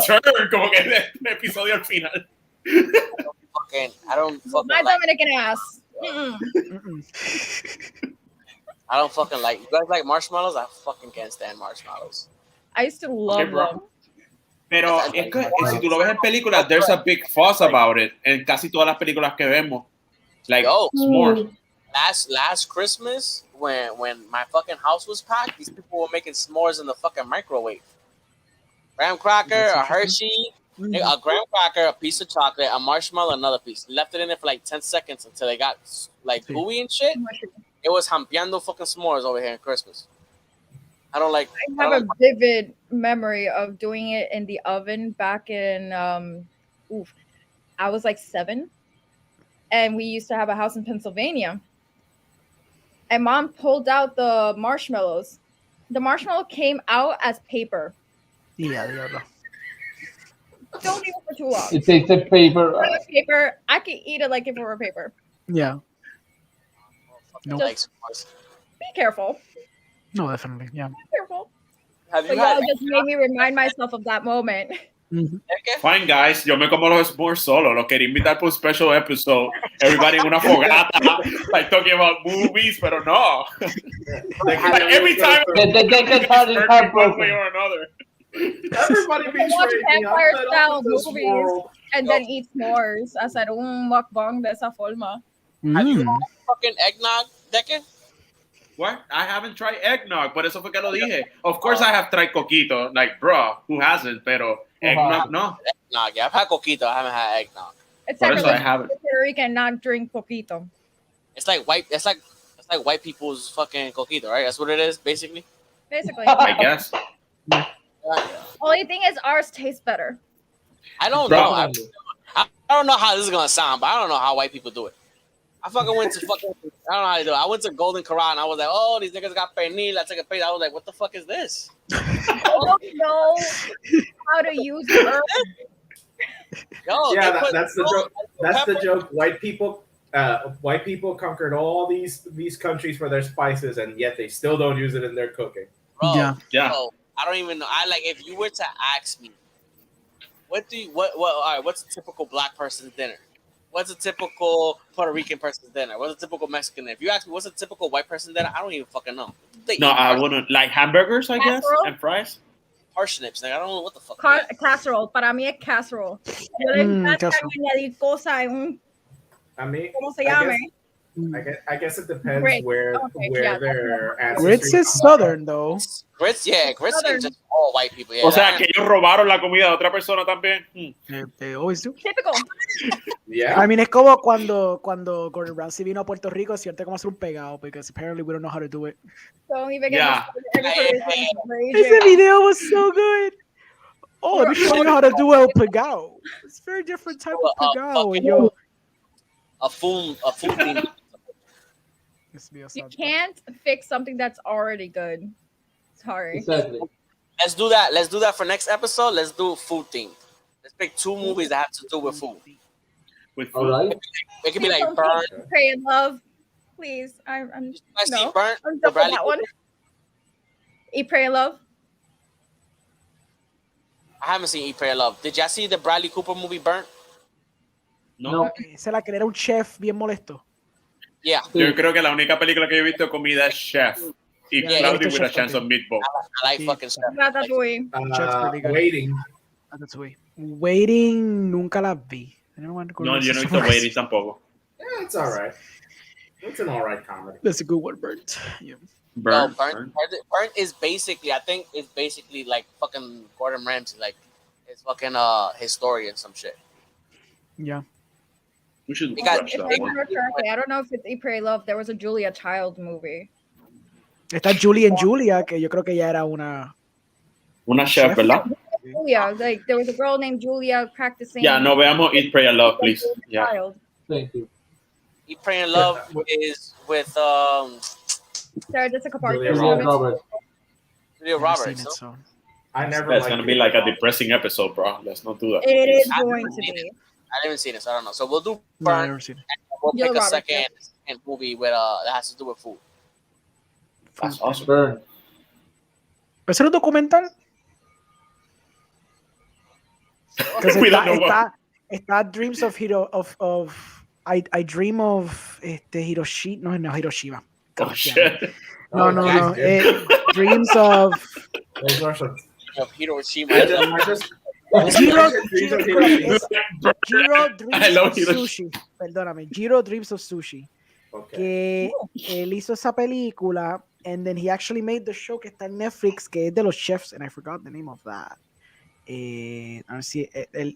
turn, como que el episodio al final. I don't fucking my like Dominican ass. I don't fucking like. You guys like marshmallows? I fucking can't stand marshmallows. I used to love them. Pero es que si tú lo ves en películas, there's a big fuss about it. En casi todas las películas que vemos. Like, s'mores. Last Christmas, when my fucking house was packed, these people were making s'mores in the fucking microwave. Graham cracker, a Hershey, a graham cracker, a piece of chocolate, a marshmallow, another piece. Left it in there for like 10 seconds until they got like gooey and shit. It was jampeando fucking s'mores over here in Christmas. I have a vivid memory of doing it in the oven back in I was like 7, and we used to have a house in Pennsylvania. And Mom pulled out the marshmallows. The marshmallow came out as paper. Yeah. Don't eat it for too long. It tastes like paper. Paper. I can eat it like if it were paper. Yeah. No. Just be careful. No, definitely. Yeah. Be careful. Have you y'all just made me remind myself of that moment. Fine, guys. Yo me como los s'mores solo. Los quería invitar por un special episode. Everybody en una fogata, like talking about movies, pero no. Like every time they get heartbroken one way or another. Everybody watch vampire style movies and then eat s'mores. Hacer un mukbang de esa forma. Have you had fucking eggnog, Decker? What? I haven't tried eggnog, por eso fue que lo dije. Of course I have tried coquito. Like, bro, who hasn't? Pero eggnog, no. Eggnog, yeah. I've had coquito. I haven't had eggnog. It's por eso I haven't. Puerto Rican not drink coquito. It's like white people's fucking coquito, right? That's what it is, basically. Basically. I guess. Only thing is ours tastes better. I don't know. I don't know how this is gonna sound, but I don't know how white people do it. I fucking went to fucking, I don't know how to do it. I went to Golden Corral and I was like, oh, these niggas got pernil. I took a page. I was like, what the fuck is this? I don't know how to use herbs. Yo, yeah, that's the joke. That's the joke. White people conquered all these countries for their spices, and yet they still don't use it in their cooking. Bro, yeah. Bro, I don't even know. If you were to ask me, all right, what's a typical black person's dinner? What's a typical Puerto Rican person's dinner? What's a typical Mexican dinner? If you ask me what's a typical white person's dinner, I don't even fucking know. I wouldn't. Like hamburgers, I guess, and fries. Parsnips, like, I don't know what the fuck. Casserole. Para mí es casserole. Yo le encanta añadir cosas en un... ¿Cómo se llame? I guess it depends where their ancestry. Grits is southern though. Grits is just all white people. Yeah, o sea, que ellos robaron la comida de otra persona también. They always do. Typical. Yeah. I mean, es como cuando Gordon Ramsay vino a Puerto Rico, cierto como hacer un pegado, because apparently we don't know how to do it. Don't even get Yeah. Ese video was so good. Oh, let me show you how to do el pegado. It's a very different type of pegado. A food thing. You can't fix something that's already good. Sorry. Exactly. Let's do that. Let's do that for next episode. Let's do food theme. Let's pick 2 movies that have to do with food. All right. It could be like Burn. Pray and Love. Please. I'm no. Burn. I'm done with that one. Eat, Pray and Love. I haven't seen Eat, Pray and Love. Did y'all see the Bradley Cooper movie Burn? No. Esa la que era un chef bien molesto. Yeah. Yo creo que la única película que yo he visto de comida es Chef. Y Cloudy with a Chance of Meatball. I like fucking Chef. Waiting nunca la vi. No, yo no he visto Waiting tampoco. Yeah, it's all right. It's an all right comedy. That's a good one, Burnt. Yeah. Burn is basically, I think it's basically like fucking Gordon Ramsay, like it's fucking his story and some shit. Yeah. We should watch that one. I don't know if it's Eat, Pray, Love. There was a Julia Child movie. Está Julie and Julia, que yo creo que ya era una chef, ¿verdad? Julia, like there was a girl named Julia practicing. Yeah, no veamos Eat, Pray, and Love, please. Yeah. Thank you. Eat, Pray, and Love is with Sarah Jessica Parker. Julia Roberts. So. I never. It's gonna be like a depressing episode, bro. Let's not do that. It is going to be. I haven't seen it, so I don't know. So we'll do No, Burn. I've never seen it. We'll pick a second movie with that has to do with food. That's awesome. Burn. ¿Es un documental? Está Dreams of I Dream of Hiroshima. No, Hiroshima. Oh shit. No. Dreams of Hiroshima. Jiro Dreams of Sushi. Perdóname. Jiro Dreams of Sushi. que él hizo esa película, and then he actually made the show que está en Netflix, que es de los chefs, and I forgot the name of that. A ver si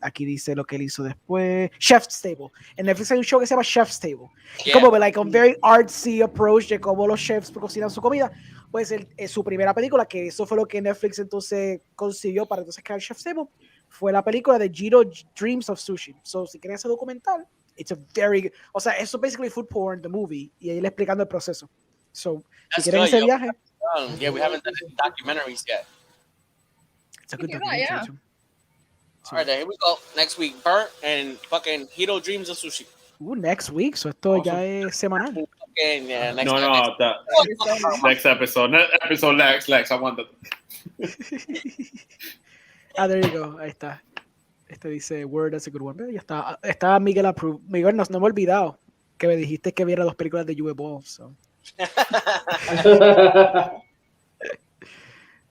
aquí dice lo que él hizo después. Chef's Table. En Netflix hay un show que se llama Chef's Table. Yeah. Como like un very artsy approach de cómo los chefs cocinan su comida. Pues su primera película, que eso fue lo que Netflix entonces consiguió para entonces crear Chef's Table, fue la película de Jiro Dreams of Sushi. So, si quieren ese documental, it's a very, o sea, eso basically food porn, the movie, y ahí le explicando el proceso. So, si quieren ese viaje. Yeah, we haven't done documentaries yet. It's a good documentary too. All right, here we go. Next week, Burnt and fucking Hiro Dreams of Sushi. Next week. So esto ya es semanal. Next episode. Next. I want that. There you go. Ahí está. Este dice Word, that's a good one. Ya está Miguel approved. Miguel, no me he olvidado que me dijiste que viera 2 películas de Uwe Boll. So.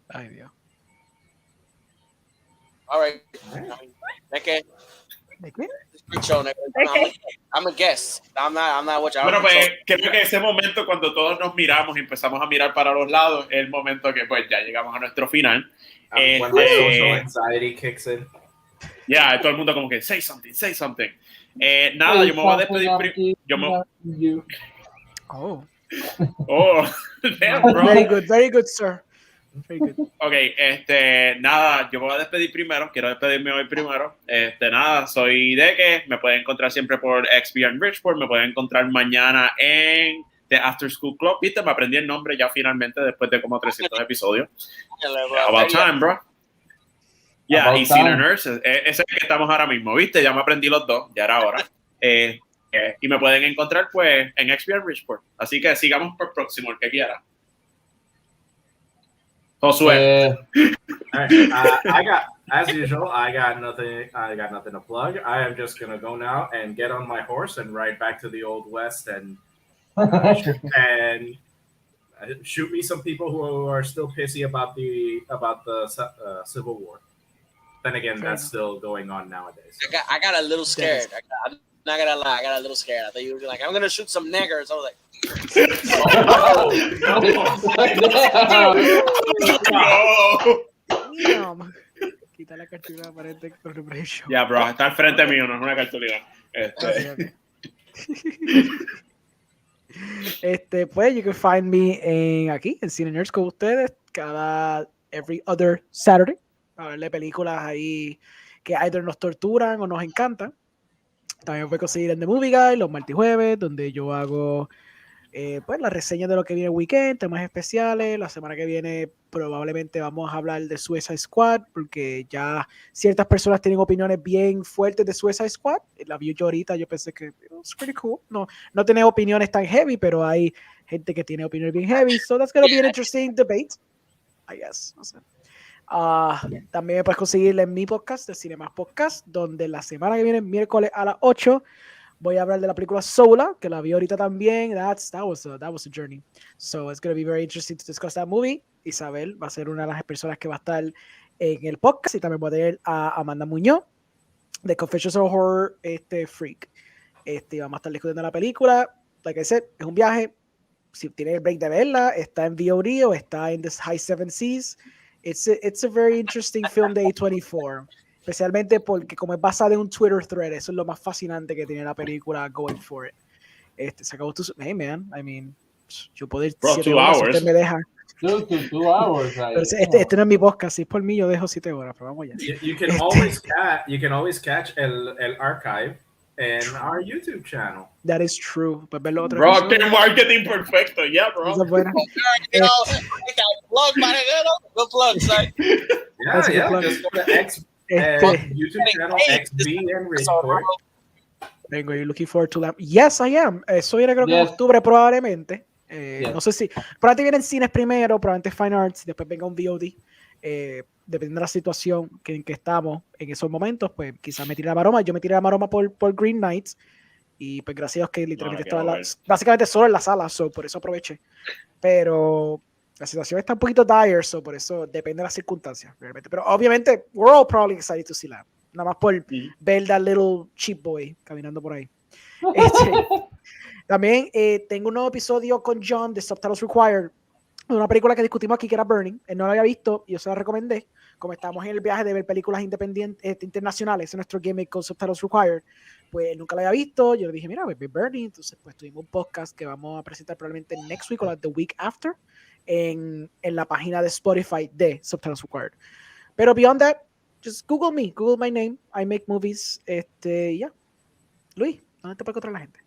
Ay, Dios. All right. ¿De qué? I'm a guest. I'm not watching. Bueno, pues creo que ese momento cuando todos nos miramos y empezamos a mirar para los lados es el momento que pues ya llegamos a nuestro final. When my social anxiety kicks in. Ya, todo el mundo como que say something. Nada, yo me voy a despedir. Damn, bro. Very good, sir. Ok, nada, yo me voy a despedir primero, quiero despedirme hoy primero. Nada, soy Deke, me pueden encontrar siempre por XP en Bridgeport, me pueden encontrar mañana en The After School Club. Viste, me aprendí el nombre ya finalmente después de como 300 episodios. About time, bro. Yeah, y Cine Nurses, ese es el que estamos ahora mismo, viste, ya me aprendí los dos, ya era hora. Y me pueden encontrar pues en XP en Bridgeport. Así que sigamos por próximo, el que quiera. Josué. As usual, I got nothing to plug. I am just gonna go now and get on my horse and ride back to the Old West and shoot me some people who are still pissy about the Civil War. Then again, that's still going on nowadays. So. I got a little scared. I'm not gonna lie, I got a little scared. I thought you were like, I'm gonna shoot some niggers. I was like. Quita la cartulina aparente con repression. Ya, bro, está al frente mío, no es una cartulina. Pues, you can find me aquí en Cine Nerds con ustedes every other Saturday a verle películas ahí que either nos torturan o nos encantan. También pueden conseguir en The Movie Guy los martes y jueves, donde yo hago pues la reseña de lo que viene el weekend, temas especiales. La semana que viene probablemente vamos a hablar de Suicide Squad, porque ya ciertas personas tienen opiniones bien fuertes de Suicide Squad. La vi yo ahorita, yo pensé que it's pretty cool. No tiene opiniones tan heavy, pero hay gente que tiene opiniones bien heavy, so that's gonna be an interesting debate, I guess. No sé. También me puedes conseguir en mi podcast, de Cinemas Podcast, donde la semana que viene, miércoles a las 8, voy a hablar de la película Sola, que la vi ahorita también. That was a journey. So it's going to be very interesting to discuss that movie. Isabel va a ser una de las personas que va a estar en el podcast, y también voy a tener a Amanda Muñoz de Confessions of a Horror Freak. Vamos a estar discutiendo la película. Like I said, es un viaje. Si tienen el break de verla, está en VOD o está en The High Seven Seas. It's a very interesting film de A24. Especialmente porque como es basada en un Twitter thread, eso es lo más fascinante que tiene la película going for it. Se acabó tu... Hey, man, I mean, yo puedo ir 7 horas si usted me deja. 2 hours. Pero este no es mi podcast, si es por mí yo dejo 7 horas, pero vamos ya. You can always catch el archive in our YouTube channel. That is true. Pues verlo otra vez. Bro, qué marketing perfecto, yeah, bro. Esa es buena. Good plug, son. Yeah. Just go to YouTube channel XB and Report. Vengo, you're looking forward to that. Yes, I am. Eso viene creo que en octubre probablemente. No sé si. Probablemente viene en cines primero, probablemente Fine Arts, y después venga un VOD. Dependiendo de la situación en que estamos en esos momentos, pues quizás me tire la maroma. Yo me tiré la maroma por Green Knights. Y pues gracias a Dios que literalmente estaba básicamente solo en la sala, so por eso aproveché. Pero la situación está un poquito dire, so por eso depende de las circunstancias, realmente. Pero obviamente, we're all probably excited to see that. Nada más por ver that little cheap boy caminando por ahí. También tengo un nuevo episodio con John de Subtitles Required, de una película que discutimos aquí que era Burning. Él no la había visto y yo se la recomendé. Como estábamos en el viaje de ver películas independientes internacionales en nuestro gaming con Subtitles Required, pues él nunca la había visto. Yo le dije, mira, ve Burning. Entonces, pues tuvimos un podcast que vamos a presentar probablemente next week o the week after en la página de Spotify de Subtitles Required. Pero beyond that, just Google me, Google my name. I make movies. Ya. Luis, ¿dónde te puede encontrar la gente?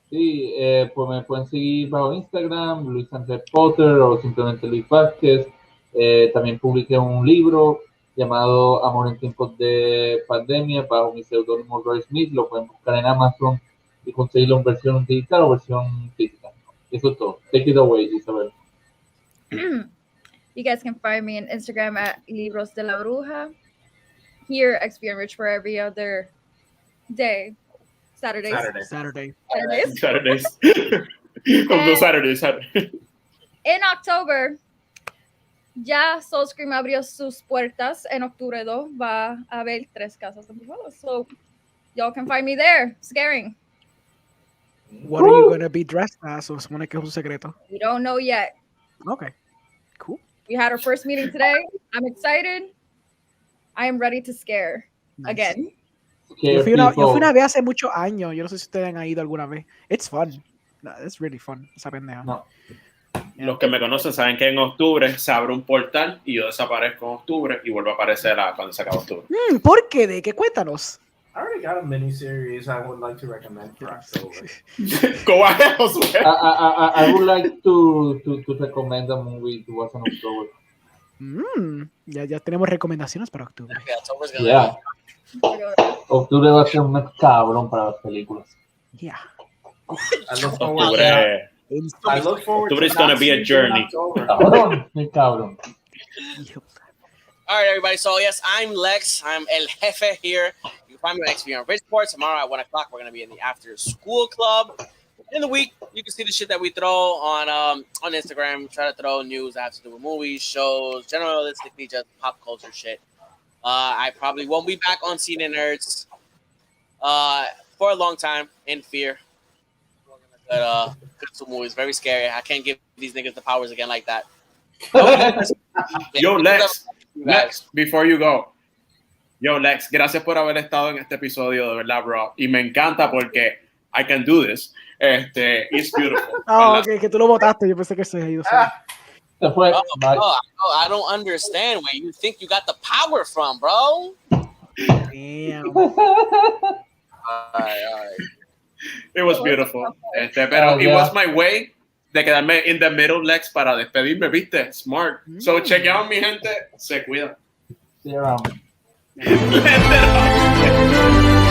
Sí, pues me pueden seguir bajo Instagram, Luis Andrés Potter o simplemente Luis Vázquez. También publiqué un libro llamado Amor en tiempos de pandemia bajo mi seudónimo Roy Smith. Lo pueden buscar en Amazon y conseguirlo en versión digital o versión física. Eso es todo. Take it away, Isabel. You guys can find me on Instagram at Libros de la Bruja. Here, XP and Rich for every other day. Saturdays. Saturday. Saturdays. En October, ya Soul Scream abrió sus puertas. En octubre 2 va a haber 3 casas embrujadas. So, y'all can find me there, scaring. What are you going to be dressed as? O supone que es un secreto. We don't know yet. Okay. Cool. We had our first meeting today. I'm excited. I am ready to scare again. Yo fui una vez hace muchos años. Yo no sé si ustedes han ido alguna vez. It's fun. No, it's really fun. Esa pendeja. No. Los que me conocen saben que en octubre se abre un portal y yo desaparezco en octubre y vuelvo a aparecer cuando se acaba octubre. ¿Por qué? ¿De qué? Cuéntanos. I already got a miniseries I would like to recommend for October. Go ahead, Josué. I would like to recommend a movie to watch in October. Ya tenemos recomendaciones para octubre. Yeah. Octubre va a ser un mes cabrón para las películas. Yeah. Octubre is going to be a journey. Cabrón. All right, everybody. So, yes, I'm Lex. I'm El Jefe here. You can find me on XP on Rich Sports. Tomorrow at 1 o'clock, we're going to be in the After School Club. In the week, you can see the shit that we throw on Instagram. Try to throw news that have to do with movies, shows, generalistically just pop culture shit. I probably won't be back on Cine Nerds for a long time, in fear. But some movies, very scary. I can't give these niggas the powers again like that. Yo, Lex, before you go. Yo, Lex, gracias por haber estado en este episodio, de verdad, bro. Y me encanta porque I can do this. It's beautiful. Okay, que tú lo votaste. Yo pensé que se ha ido. I don't understand where you think you got the power from, bro. Damn. All right. It was beautiful. Pero it was my way de quedarme in the middle, Lex, para despedirme, ¿viste? Smart. So, chequeaos, mi gente. Se cuidan. See you around. Let it out.